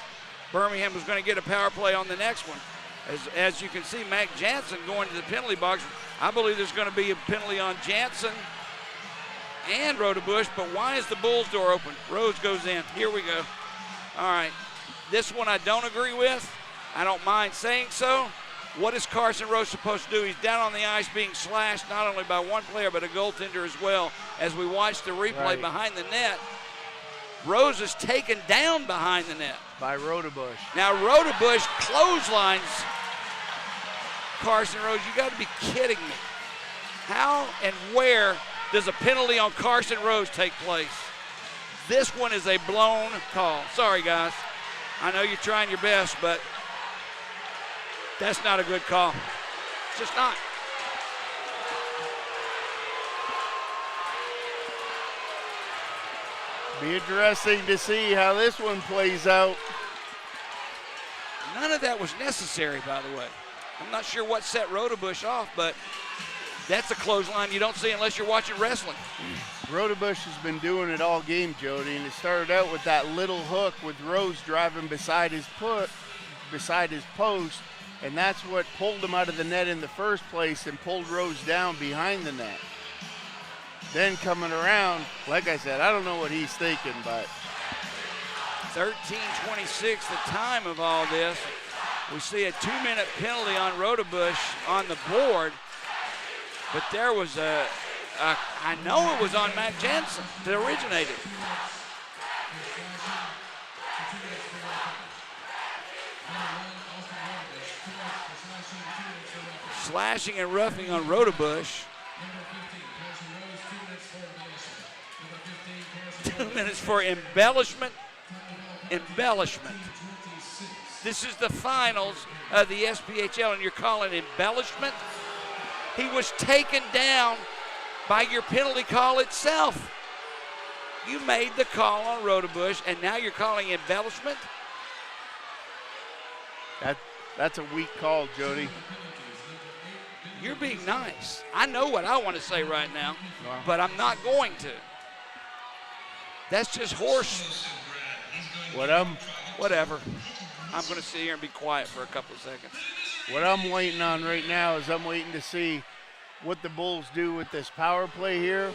Birmingham was going to get a power play on the next one. As you can see, Mac Jansen going to the penalty box. I believe there's going to be a penalty on Jansen and Rodebush, but why is the Bulls door open? Rose goes in. Here we go. All right. This one I don't agree with. I don't mind saying so. What is Carson Rose supposed to do? He's down on the ice being slashed not only by one player but a goaltender as well. As we watch the replay behind the net, Rose is taken down behind the net. By Rodebush. Now Rodebush clotheslines Carson Rose. You got to be kidding me. How and where does a penalty on Carson Rose take place? This one is a blown call. Sorry, guys. I know you're trying your best, but that's not a good call. It's just not. Be interesting to see how this one plays out. None of that was necessary, by the way. I'm not sure what set Rodebush off, but that's a clothesline you don't see unless you're watching wrestling. Rodebush has been doing it all game, Jody, and it started out with that little hook with Rose driving beside his post, and that's what pulled him out of the net in the first place and pulled Rose down behind the net. Then coming around, like I said, I don't know what he's thinking, but 13:26, the time of all this. We see a 2-minute penalty on Rodebush on the board, but there was I know it was on Matt Jansen that originated. Slashing and roughing on Rodebush. 2 minutes for embellishment. Embellishment. This is the finals of the SPHL, and you're calling embellishment? He was taken down by your penalty call itself. You made the call on Rodebush, and now you're calling embellishment? That's a weak call, Jody. You're being nice. I know what I want to say right now, but I'm not going to. That's just horse. Whatever. I'm going to sit here and be quiet for a couple of seconds. What I'm waiting on right now is I'm waiting to see what the Bulls do with this power play here.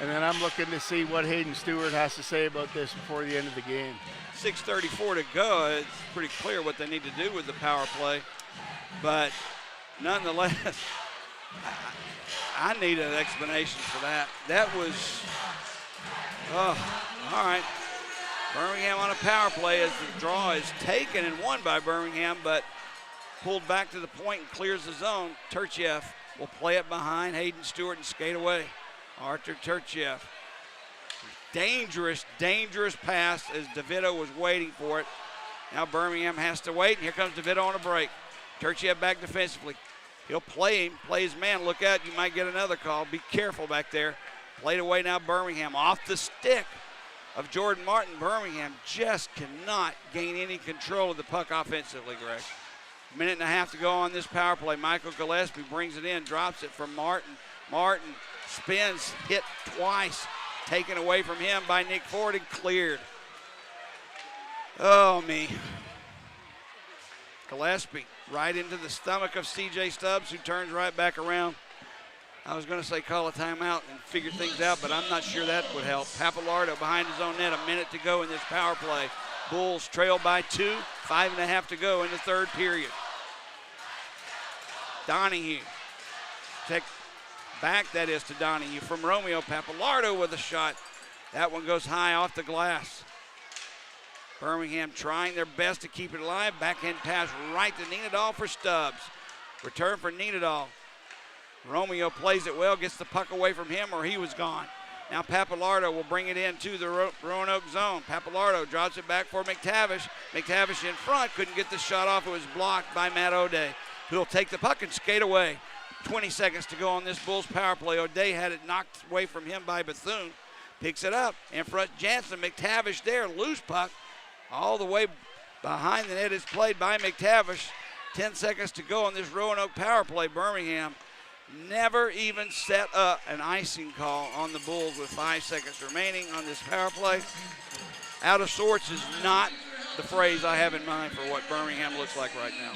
And then I'm looking to see what Hayden Stewart has to say about this before the end of the game. 6:34 to go. It's pretty clear what they need to do with the power play. But nonetheless, I need an explanation for that. That was, all right. Birmingham on a power play as the draw is taken and won by Birmingham, but pulled back to the point and clears the zone. Turchieff will play it behind Hayden Stewart and skate away. Arthur Turchieff. Dangerous, dangerous pass as DeVito was waiting for it. Now Birmingham has to wait, and here comes DeVito on a break. Turchieff back defensively. He'll play him, play his man. Look out, you might get another call. Be careful back there. Played away now Birmingham off the stick of Jordan Martin. Birmingham just cannot gain any control of the puck offensively, Greg. Minute and a half to go on this power play. Michael Gillespie brings it in, drops it from Martin. Martin spins, hit twice, taken away from him by Nick Ford and cleared. Oh, me. Gillespie right into the stomach of C.J. Stubbs, who turns right back around. I was going to say call a timeout and figure things out, but I'm not sure that would help. Papalardo behind his own net, a minute to go in this power play. Bulls trail by 2, 5.5 to go in the third period. Donahue, check back, that is to Donahue from Romeo. Papalardo with a shot. That one goes high off the glass. Birmingham trying their best to keep it alive. Backhand pass right to Nenadal for Stubbs. Return for Nenadal. Romeo plays it well, gets the puck away from him or he was gone. Now Papalardo will bring it into the Roanoke zone. Papalardo drops it back for McTavish. McTavish in front, couldn't get the shot off. It was blocked by Matt O'Day, who'll take the puck and skate away. 20 seconds to go on this Bulls power play. O'Day had it knocked away from him by Bethune. Picks it up. In front, Jansen. McTavish there. Loose puck. All the way behind the net is played by McTavish. 10 seconds to go on this Roanoke power play. Birmingham never even set up an icing call on the Bulls with 5 seconds remaining on this power play. Out of sorts is not the phrase I have in mind for what Birmingham looks like right now.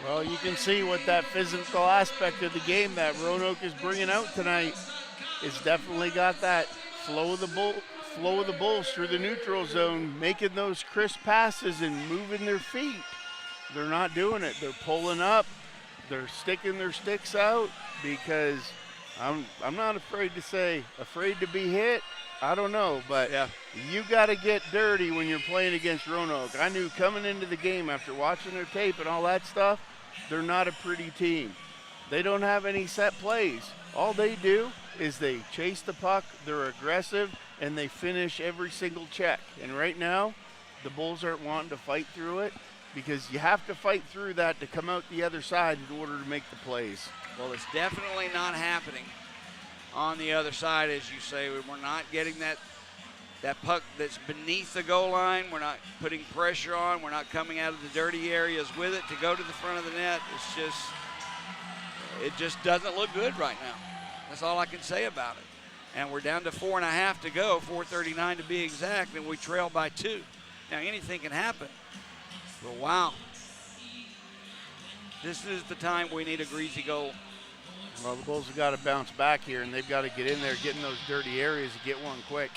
Well, you can see what that physical aspect of the game that Roanoke is bringing out tonight. It's definitely got that flow of the Bulls through the neutral zone, making those crisp passes and moving their feet. They're not doing it. They're pulling up. They're sticking their sticks out because I'm not afraid to say afraid to be hit. I don't know, but yeah, you got to get dirty when you're playing against Roanoke. I knew coming into the game after watching their tape and all that stuff, they're not a pretty team. They don't have any set plays. All they do is they chase the puck, they're aggressive, and they finish every single check. And right now, the Bulls aren't wanting to fight through it because you have to fight through that to come out the other side in order to make the plays. Well, it's definitely not happening on the other side, as you say. We're not getting that puck that's beneath the goal line. We're not putting pressure on. We're not coming out of the dirty areas with it to go to the front of the net. It just doesn't look good right now. That's all I can say about it. And we're down to 4.5 to go, 4:39 to be exact, and we trail by 2. Now, anything can happen. But wow. This is the time we need a greasy goal. Well, the Bulls have got to bounce back here, and they've got to get in there, get in those dirty areas, and get one quick.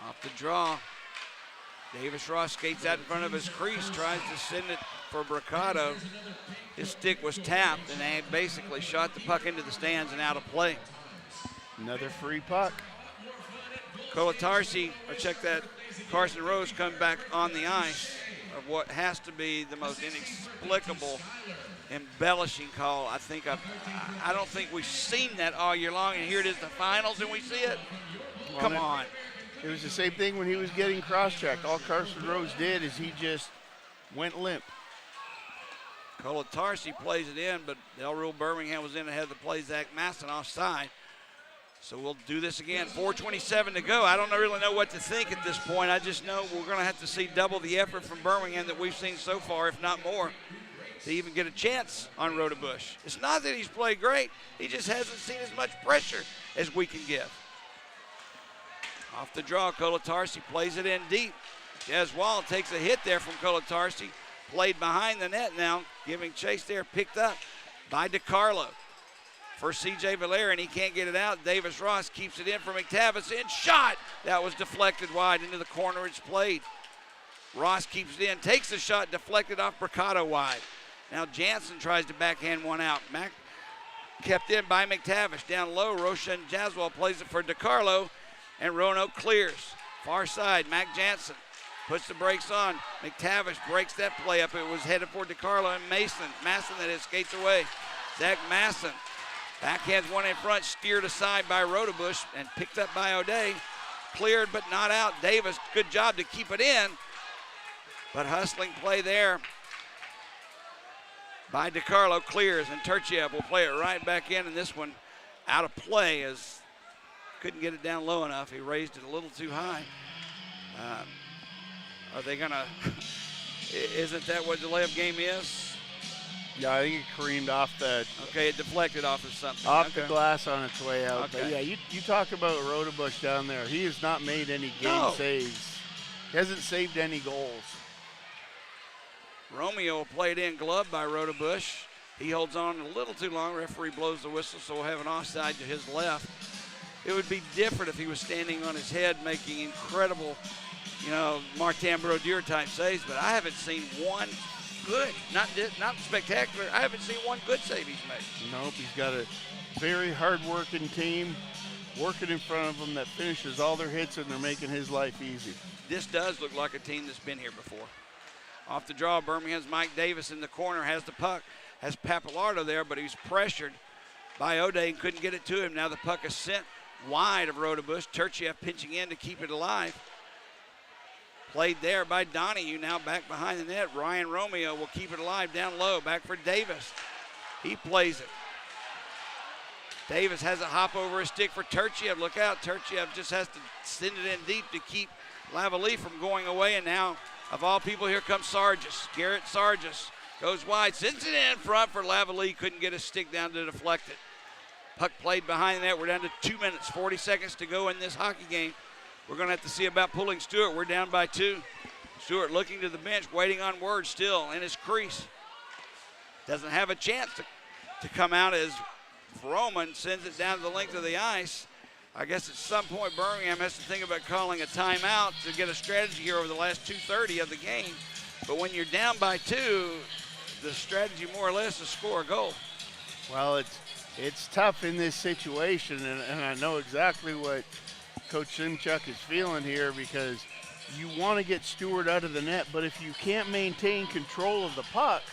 Off the draw. Davis Ross skates out in front of his crease, tries to send it for Bricado. His stick was tapped, and they basically shot the puck into the stands and out of play. Another free puck. Kolatarsi, or check that, Carson Rose come back on the ice of what has to be the most inexplicable embellishing call. I don't think we've seen that all year long, and here it is, the finals, and we see it. Well, Come on. It was the same thing when he was getting cross-checked. All Carson Rose did is he just went limp. Kolatarsi plays it in, but they'll rule Birmingham was in ahead of the play. Zach Masson offside. So we'll do this again. 4:27 to go. I don't really know what to think at this point. I just know we're going to have to see double the effort from Birmingham that we've seen so far, if not more, to even get a chance on Rodebush. It's not that he's played great. He just hasn't seen as much pressure as we can give. Off the draw, Kolatarsi plays it in deep. Jez Wall takes a hit there from Kolatarsi. Played behind the net now, giving chase there, picked up by DiCarlo. For C.J. Valera, and he can't get it out. Davis Ross keeps it in for McTavish. In shot. That was deflected wide into the corner. It's played. Ross keeps it in, takes the shot, deflected off Bricado wide. Now Jansen tries to backhand one out. Mac kept in by McTavish. Down low, Roshan Jaswal plays it for DiCarlo, and Roanoke clears. Far side, Mac Jansen puts the brakes on. McTavish breaks that play up. It was headed for DiCarlo and Masson that is skates away. Zach Masson backhands one in front, steered aside by Rodebush and picked up by O'Day. Cleared but not out. Davis, good job to keep it in. But hustling play there by DiCarlo, clears, and Turchiev will play it right back in, and this one out of play as couldn't get it down low enough. He raised it a little too high. Are they gonna, isn't that what delay of game is? Yeah, I think it careened off the. Okay, it deflected off of something. Off the glass on its way out. Okay. But yeah, you talk about Rodebush down there. He has not made any game saves. He hasn't saved any goals. Romeo played in, gloved by Rodebush. He holds on a little too long. Referee blows the whistle, so we'll have an offside to his left. It would be different if he was standing on his head making incredible, Martin Brodeur type saves, but I haven't seen one good, not spectacular. I haven't seen one good save he's made. Nope, he's got a very hard-working team working in front of him that finishes all their hits, and they're making his life easy. This does look like a team that's been here before. Off the draw, Birmingham's Mike Davis in the corner, has the puck, has Papalardo there, but he's pressured by O'Day and couldn't get it to him. Now the puck is sent wide of Rodebush. Turchiev pinching in to keep it alive. Played there by Donahue, now back behind the net. Ryan Romeo will keep it alive down low, back for Davis. He plays it. Davis has a hop over a stick for Turchiev. Look out, Turchiev just has to send it in deep to keep Lavalley from going away, and now, of all people, here comes Sargis. Garrett Sargis goes wide, sends it in front for Lavalley. Couldn't get his stick down to deflect it. Puck played behind that. We're down to 2 minutes, 40 seconds to go in this hockey game. We're going to have to see about pulling Stewart. We're down by 2. Stewart looking to the bench, waiting on word still in his crease. Doesn't have a chance to come out as Vroman sends it down to the length of the ice. I guess at some point Birmingham has to think about calling a timeout to get a strategy here over the last 2:30 of the game. But when you're down by 2, the strategy more or less is score a goal. Well, it's tough in this situation, and I know exactly what Coach Simchuk is feeling here, because you want to get Stewart out of the net, but if you can't maintain control of the puck,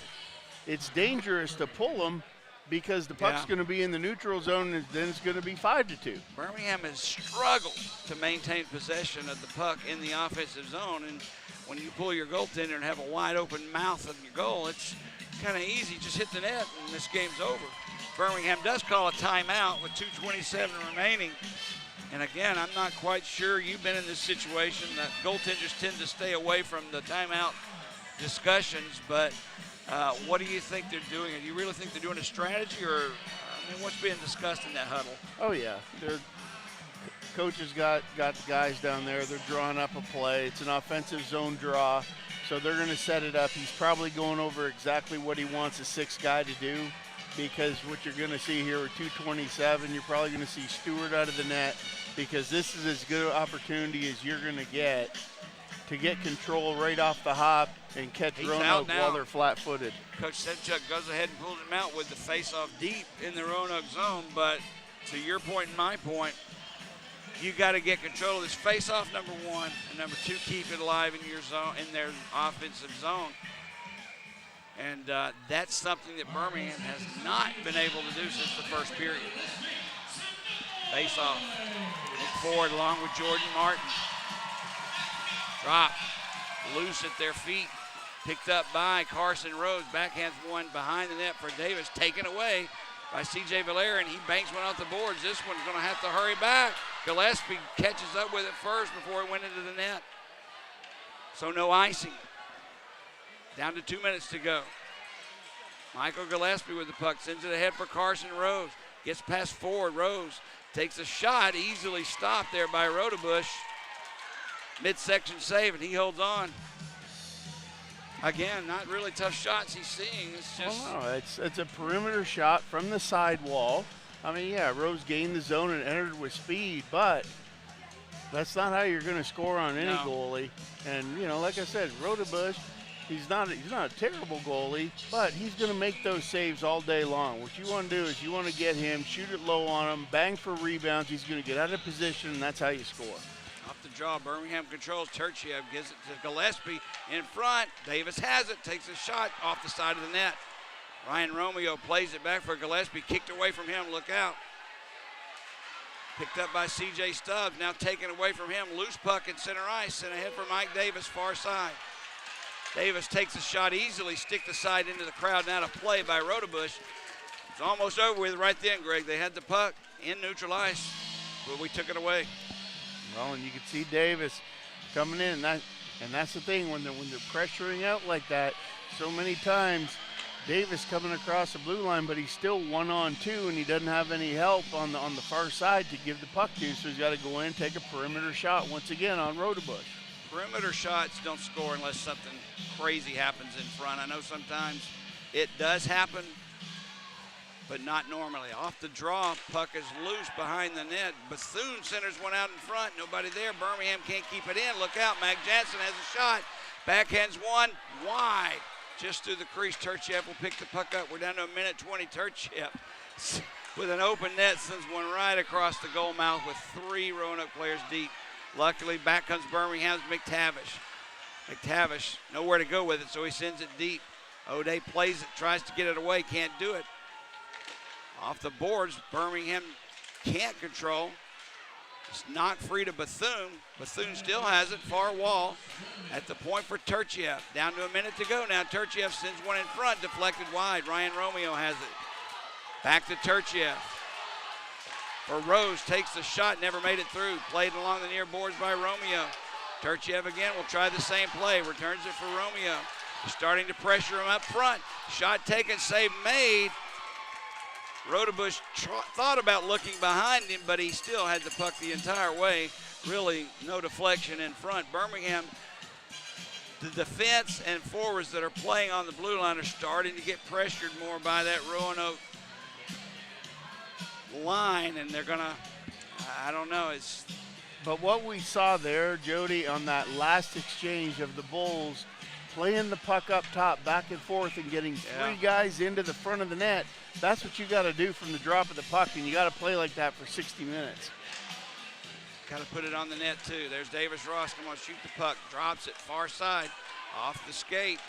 it's dangerous to pull him, because the puck's going to be in the neutral zone, and then it's going to be 5-2. Birmingham has struggled to maintain possession of the puck in the offensive zone, and when you pull your goaltender and have a wide open mouth of your goal, it's kind of easy. Just hit the net, and this game's over. Birmingham does call a timeout with 2:27 remaining. And again, I'm not quite sure. You've been in this situation that goaltenders tend to stay away from the timeout discussions, but what do you think they're doing? Do you really think they're doing a strategy, or what's being discussed in that huddle? Oh yeah, coach has got guys down there. They're drawing up a play. It's an offensive zone draw, so they're going to set it up. He's probably going over exactly what he wants a 6th guy to do, because what you're going to see here with 2:27, you're probably going to see Stewart out of the net, because this is as good an opportunity as you're going to get to get control right off the hop and catch He's Roanoke out now. while they're flat-footed. Coach Sedchuk goes ahead and pulls him out with the face-off deep in the Roanoke zone, but to your point and my point, you got to get control of this face-off, number one, and number two, keep it alive in your zone, in their offensive zone. And that's something that Birmingham has not been able to do since the first period. Face-off. Look forward along with Jordan Martin. Drop. Loose at their feet. Picked up by Carson Rose. Backhands one behind the net for Davis. Taken away by C.J. Valera, and he banks one off the boards. This one's going to have to hurry back. Gillespie catches up with it first before it went into the net. So no icing. Down to 2 minutes to go. Michael Gillespie with the puck. Sends it ahead for Carson Rose. Gets past forward. Rose takes a shot. Easily stopped there by Rodebush. Midsection save, and he holds on. Again, not really tough shots he's seeing. It's just. Well, no, it's a perimeter shot from the sidewall. I mean, yeah, Rose gained the zone and entered with speed, but that's not how you're going to score on any goalie. And, you know, like I said, Rodebush, he's not a terrible goalie, but he's going to make those saves all day long. What you want to do is you want to get him, shoot it low on him, bang for rebounds. He's going to get out of position, and that's how you score. Off the draw, Birmingham controls. Turchiev gives it to Gillespie in front. Davis has it, takes a shot off the side of the net. Ryan Romeo plays it back for Gillespie, kicked away from him, look out. Picked up by C.J. Stubbs, now taken away from him. Loose puck at center ice, sent ahead for Mike Davis, far side. Davis takes a shot easily, stick the side into the crowd, now to play by Rodebush. It's almost over with right then, Greg. They had the puck in neutral ice, but we took it away. Well, and you can see Davis coming in, and that's the thing when they're pressuring out like that. So many times, Davis coming across the blue line, but he's still 1-on-2, and he doesn't have any help on the far side to give the puck to. So he's got to go in, take a perimeter shot once again on Rodebush. Perimeter shots don't score unless something crazy happens in front. I know sometimes it does happen, but not normally. Off the draw, puck is loose behind the net. Bethune centers one out in front. Nobody there. Birmingham can't keep it in. Look out. Mac Jansen has a shot. Backhands one wide. Just through the crease. Turchiev will pick the puck up. We're down to 1:20. Turchiev with an open net sends one right across the goal mouth with 3 Roanoke players deep. Luckily, back comes Birmingham's McTavish. McTavish nowhere to go with it, so he sends it deep. O'Day plays it, tries to get it away, can't do it. Off the boards, Birmingham can't control. It's knocked free to Bethune. Bethune still has it, far wall. At the point for Turchiev. Down to 1 minute to go now. Turchiev sends one in front, deflected wide. Ryan Romeo has it. Back to Turchiev. For Rose, takes the shot, never made it through. Played along the near boards by Romeo. Turchiev again will try the same play. Returns it for Romeo. He's starting to pressure him up front. Shot taken, save made. Rodebush thought about looking behind him, but he still had the puck the entire way. Really no deflection in front. Birmingham, the defense and forwards that are playing on the blue line are starting to get pressured more by that Roanoke line, and they're gonna, I don't know, it's. But what we saw there, Jody, on that last exchange of the Bulls, playing the puck up top, back and forth, and getting 3 guys into the front of the net, that's what you got to do from the drop of the puck, and you got to play like that for 60 minutes. Got to put it on the net, too. There's Davis Ross, come on, shoot the puck, drops it, far side, off the skate.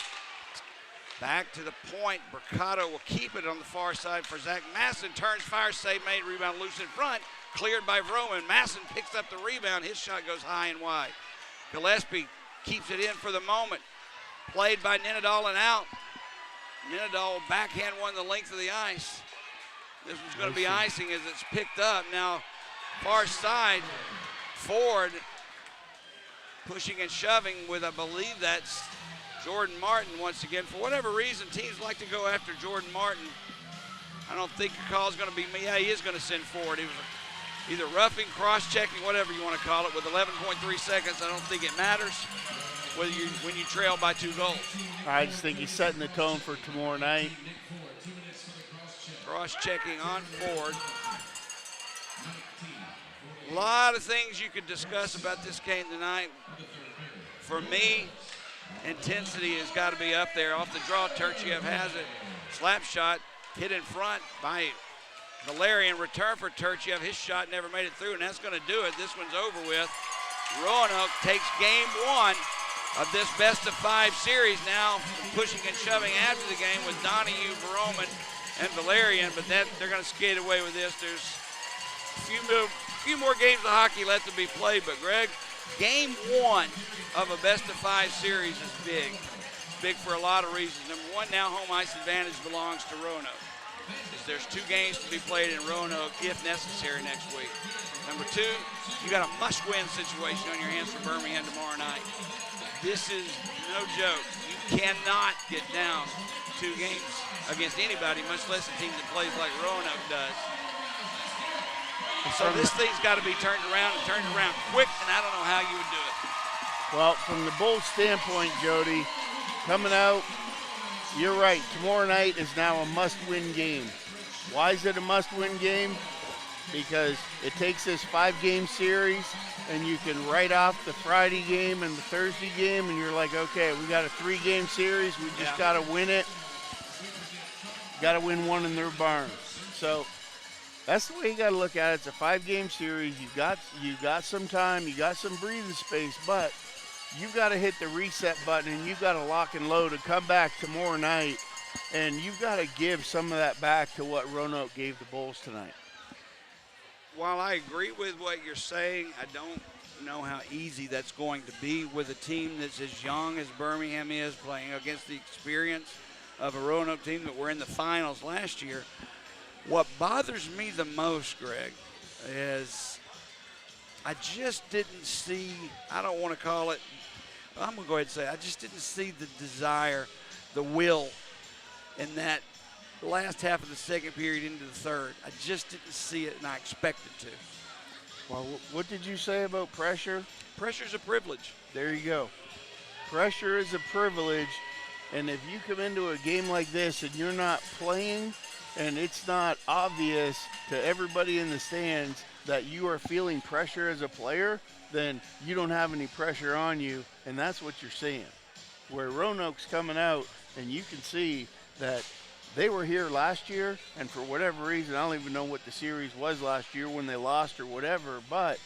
Back to the point. Mercado will keep it on the far side for Zach Masson. Turns, fire, save made, rebound loose in front. Cleared by Vroman. Masson picks up the rebound. His shot goes high and wide. Gillespie keeps it in for the moment. Played by Ninadal and out. Ninadal backhand one the length of the ice. This one's going to be icing as it's picked up. Now, far side, Ford pushing and shoving with, I believe that's Jordan Martin once again. For whatever reason, teams like to go after Jordan Martin. I don't think the call is going to be me. Yeah, he is going to send forward. He was either roughing, cross-checking, whatever you want to call it. With 11.3 seconds, I don't think it matters when you trail by 2 goals. I just think he's setting the tone for tomorrow night. Cross-checking on Ford. A lot of things you could discuss about this game tonight. For me, intensity has got to be up there. Off the draw, Turchiev has it. Slap shot, hit in front by Valerian. Return for Turchiev. His shot never made it through, and that's going to do it. This one's over with. Roanoke takes game 1 of this best-of-5 series now, pushing and shoving after the game with Donahue, Veroman, and Valerian, but they're going to skate away with this. There's a few more games of hockey left to be played, but Greg, game 1 of a best-of-5 series is big. It's big for a lot of reasons. Number 1, now home ice advantage belongs to Roanoke. There's 2 games to be played in Roanoke if necessary next week. Number 2, you got a must-win situation on your hands for Birmingham tomorrow night. This is no joke. You cannot get down 2 games against anybody, much less a team that plays like Roanoke does. So this thing's got to be turned around quick, and I don't know how you would do it. Well, from the Bulls' standpoint, Jody, coming out, you're right. Tomorrow night is now a must-win game. Why is it a must-win game? Because it takes this 5-game series, and you can write off the Friday game and the Thursday game, and you're like, okay, we got a 3-game series. We just got to win it. Got to win one in their barn. So that's the way you got to look at it. It's a 5-game series. You got some time. You got some breathing space, but you got to hit the reset button, and you got to lock and load and come back tomorrow night, and you got to give some of that back to what Roanoke gave the Bulls tonight. While I agree with what you're saying, I don't know how easy that's going to be with a team that's as young as Birmingham is, playing against the experience of a Roanoke team that were in the finals last year. What bothers me the most, Greg, is I just didn't see, I don't want to call it, I'm going to go ahead and say, I just didn't see the desire, the will in that last half of the second period into the third. I just didn't see it, and I expected to. Well, what did you say about pressure? Pressure's a privilege. There you go. Pressure is a privilege, and if you come into a game like this and you're not playing, and it's not obvious to everybody in the stands that you are feeling pressure as a player, then you don't have any pressure on you, and that's what you're seeing. Where Roanoke's coming out, and you can see that they were here last year, and for whatever reason, I don't even know what the series was last year when they lost or whatever, but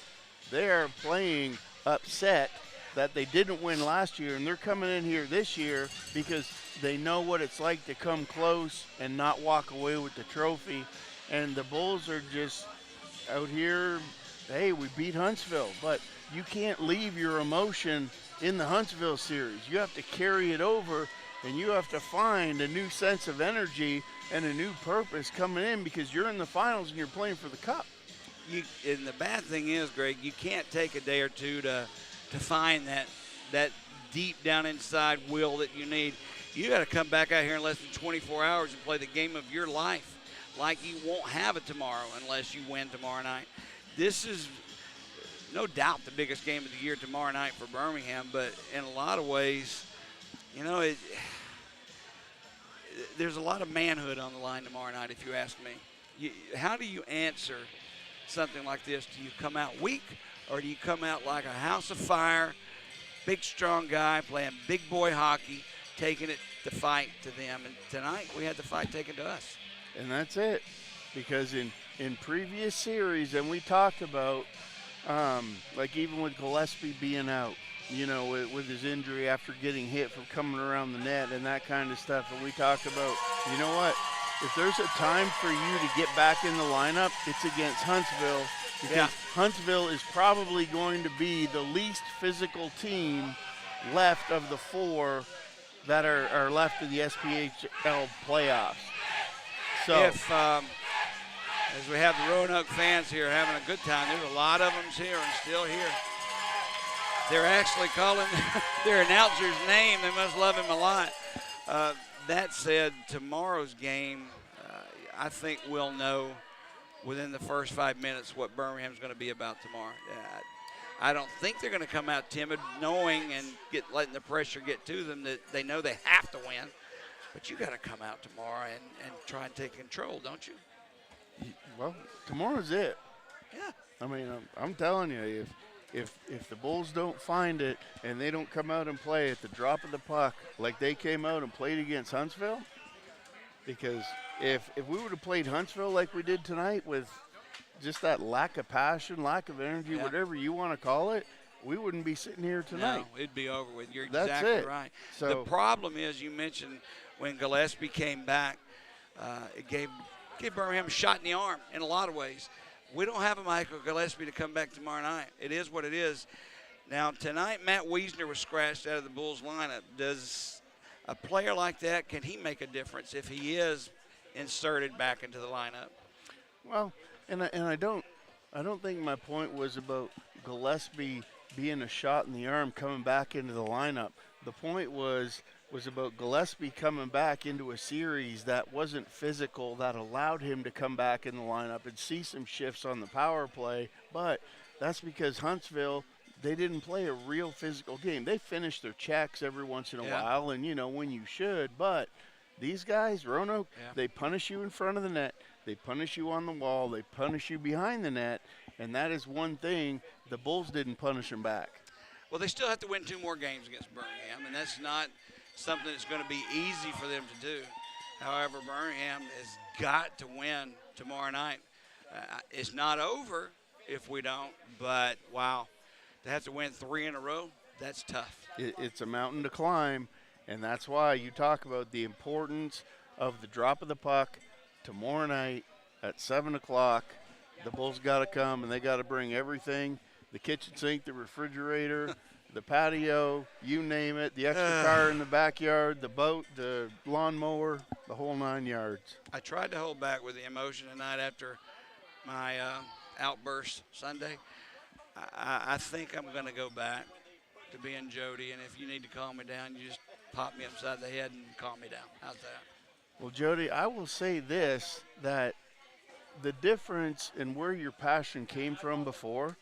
they're playing upset that they didn't win last year, and they're coming in here this year because they know what it's like to come close and not walk away with the trophy. And the Bulls are just out here, hey, we beat Huntsville, but you can't leave your emotion in the Huntsville series. You have to carry it over, and you have to find a new sense of energy and a new purpose coming in because you're in the finals and you're playing for the cup. And the bad thing is, Greg, you can't take a day or two to find that deep down inside will that you need. You got to come back out here in less than 24 hours and play the game of your life like you won't have it tomorrow unless you win tomorrow night. This is no doubt the biggest game of the year tomorrow night for Birmingham, but in a lot of ways, you know, there's a lot of manhood on the line tomorrow night, if you ask me. How do you answer something like this? Do you come out weak, or do you come out like a house of fire, big, strong guy playing big boy hockey, taking it to fight to them? And tonight we had the fight taken to us. And that's it, because in previous series, and we talked about, like even with Gillespie being out, you know, with his injury after getting hit from coming around the net and that kind of stuff. And we talked about, you know what, if there's a time for you to get back in the lineup, it's against Huntsville, because Huntsville is probably going to be the least physical team left of the 4 that are left in the SPHL playoffs. So if, as we have the Roanoke fans here having a good time, there's a lot of them here and still here. They're actually calling their announcer's name. They must love him a lot. That said, tomorrow's game, I think we'll know within the first 5 minutes what Birmingham's going to be about tomorrow. I don't think they're going to come out timid, knowing and letting the pressure get to them that they know they have to win. But you got to come out tomorrow and try and take control, don't you? Well, tomorrow's it. Yeah. I mean, I'm telling you, if the Bulls don't find it and they don't come out and play at the drop of the puck like they came out and played against Huntsville, because if we would have played Huntsville like we did tonight with just that lack of passion, lack of energy, whatever you want to call it, we wouldn't be sitting here tonight. No, it'd be over with. You're That's exactly it. right. So, the problem is, you mentioned when Gillespie came back, it gave Birmingham a shot in the arm in a lot of ways. We don't have a Michael Gillespie to come back tomorrow night. It is what it is. Now, tonight, Matt Wiesner was scratched out of the Bulls lineup. Does a player like that, can he make a difference if he is inserted back into the lineup? well, and I don't think my point was about Gillespie being a shot in the arm coming back into the lineup. The point was about Gillespie coming back into a series that wasn't physical, that allowed him to come back in the lineup and see some shifts on the power play. But that's because Huntsville, they didn't play a real physical game. They finished their checks every once in a while, and, when you should. But these guys, Roanoke, they punish you in front of the net. They punish you on the wall. They punish you behind the net. And that is one thing. The Bulls didn't punish them back. Well, they still have to win 2 more games against Birmingham, and that's not something that's going to be easy for them to do. However, Birmingham has got to win tomorrow night. It's not over if we don't, but, wow, to have to win 3 in a row, that's tough. It's a mountain to climb, and that's why you talk about the importance of the drop of the puck tomorrow night at 7 o'clock. The Bulls got to come, and they got to bring everything, the kitchen sink, the refrigerator, the patio, you name it, the extra car in the backyard, the boat, the lawnmower, the whole 9 yards. I tried to hold back with the emotion tonight after my outburst Sunday. I think I'm going to go back to being Jody, and if you need to calm me down, you just pop me upside the head and calm me down. How's that? Well, Jody, I will say this, that the difference in where your passion came from before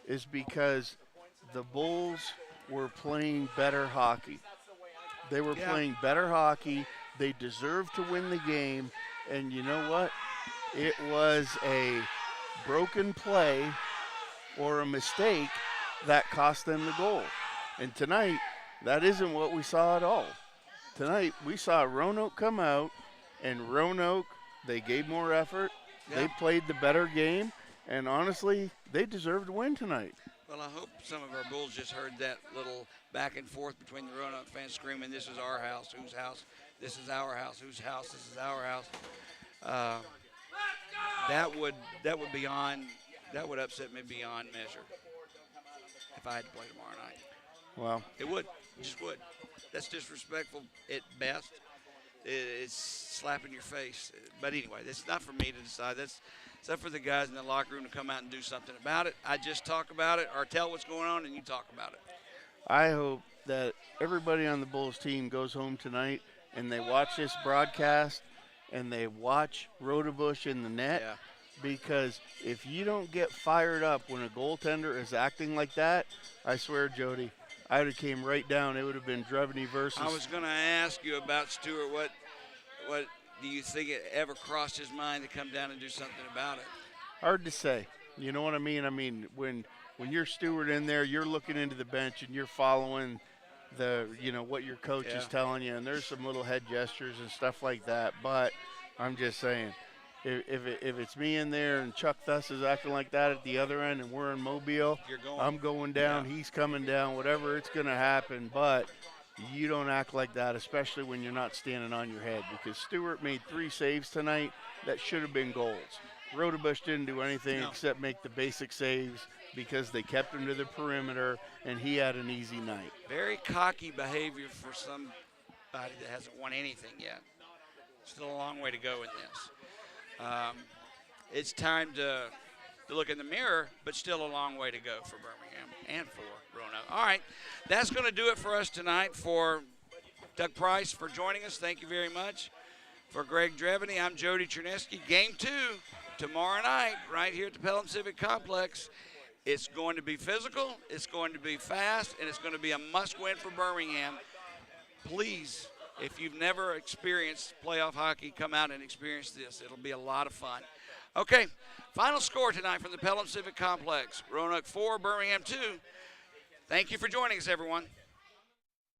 is because the Bulls were playing better hockey. They were playing better hockey. They deserved to win the game. And you know what? It was a broken play or a mistake that cost them the goal. And tonight, that isn't what we saw at all. Tonight, we saw Roanoke come out, and Roanoke, they gave more effort. They played the better game, and honestly, they deserved to win tonight. Well, I hope some of our Bulls just heard that little back and forth between the Roanoke fans screaming, "This is our house, whose house? This is our house, whose house? This is our house." That would upset me beyond measure if I had to play tomorrow night. Well, it would, just would. That's disrespectful at best. It's slapping your face. But anyway, it's not for me to decide. That's up for the guys in the locker room to come out and do something about it. I just talk about it or tell what's going on, and you talk about it. I hope that everybody on the Bulls team goes home tonight and they watch this broadcast and they watch Rodebush in the net. Yeah. Because if you don't get fired up when a goaltender is acting like that, I swear, Jody, I would have came right down. It would have been Drevny versus. I was going to ask you about Stewart. What do you think it ever crossed his mind to come down and do something about it? Hard to say. You know what I mean? I mean, when you're Stewart in there, you're looking into the bench and you're following what your coach is telling you, and there's some little head gestures and stuff like that. But I'm just saying, if it's me in there and Chuck Thuss is acting like that at the other end and we're in Mobile, I'm going down, he's coming down, whatever, it's going to happen. But you don't act like that, especially when you're not standing on your head, because Stewart made 3 saves tonight that should have been goals. Rodebush didn't do anything except make the basic saves because they kept him to the perimeter, and he had an easy night. Very cocky behavior for somebody that hasn't won anything yet. Still a long way to go in this. It's time to look in the mirror, but still a long way to go for Birmingham and for Roanoke. All right, that's going to do it for us tonight. For Doug Price for joining us, thank you very much. For Greg Drevany, I'm Jody Cherneski. Game 2 tomorrow night right here at the Pelham Civic Complex. It's going to be physical, it's going to be fast, and it's going to be a must-win for Birmingham. Please, if you've never experienced playoff hockey, come out and experience this. It'll be a lot of fun. Okay, final score tonight from the Pelham Civic Complex. Roanoke 4, Birmingham 2. Thank you for joining us, everyone.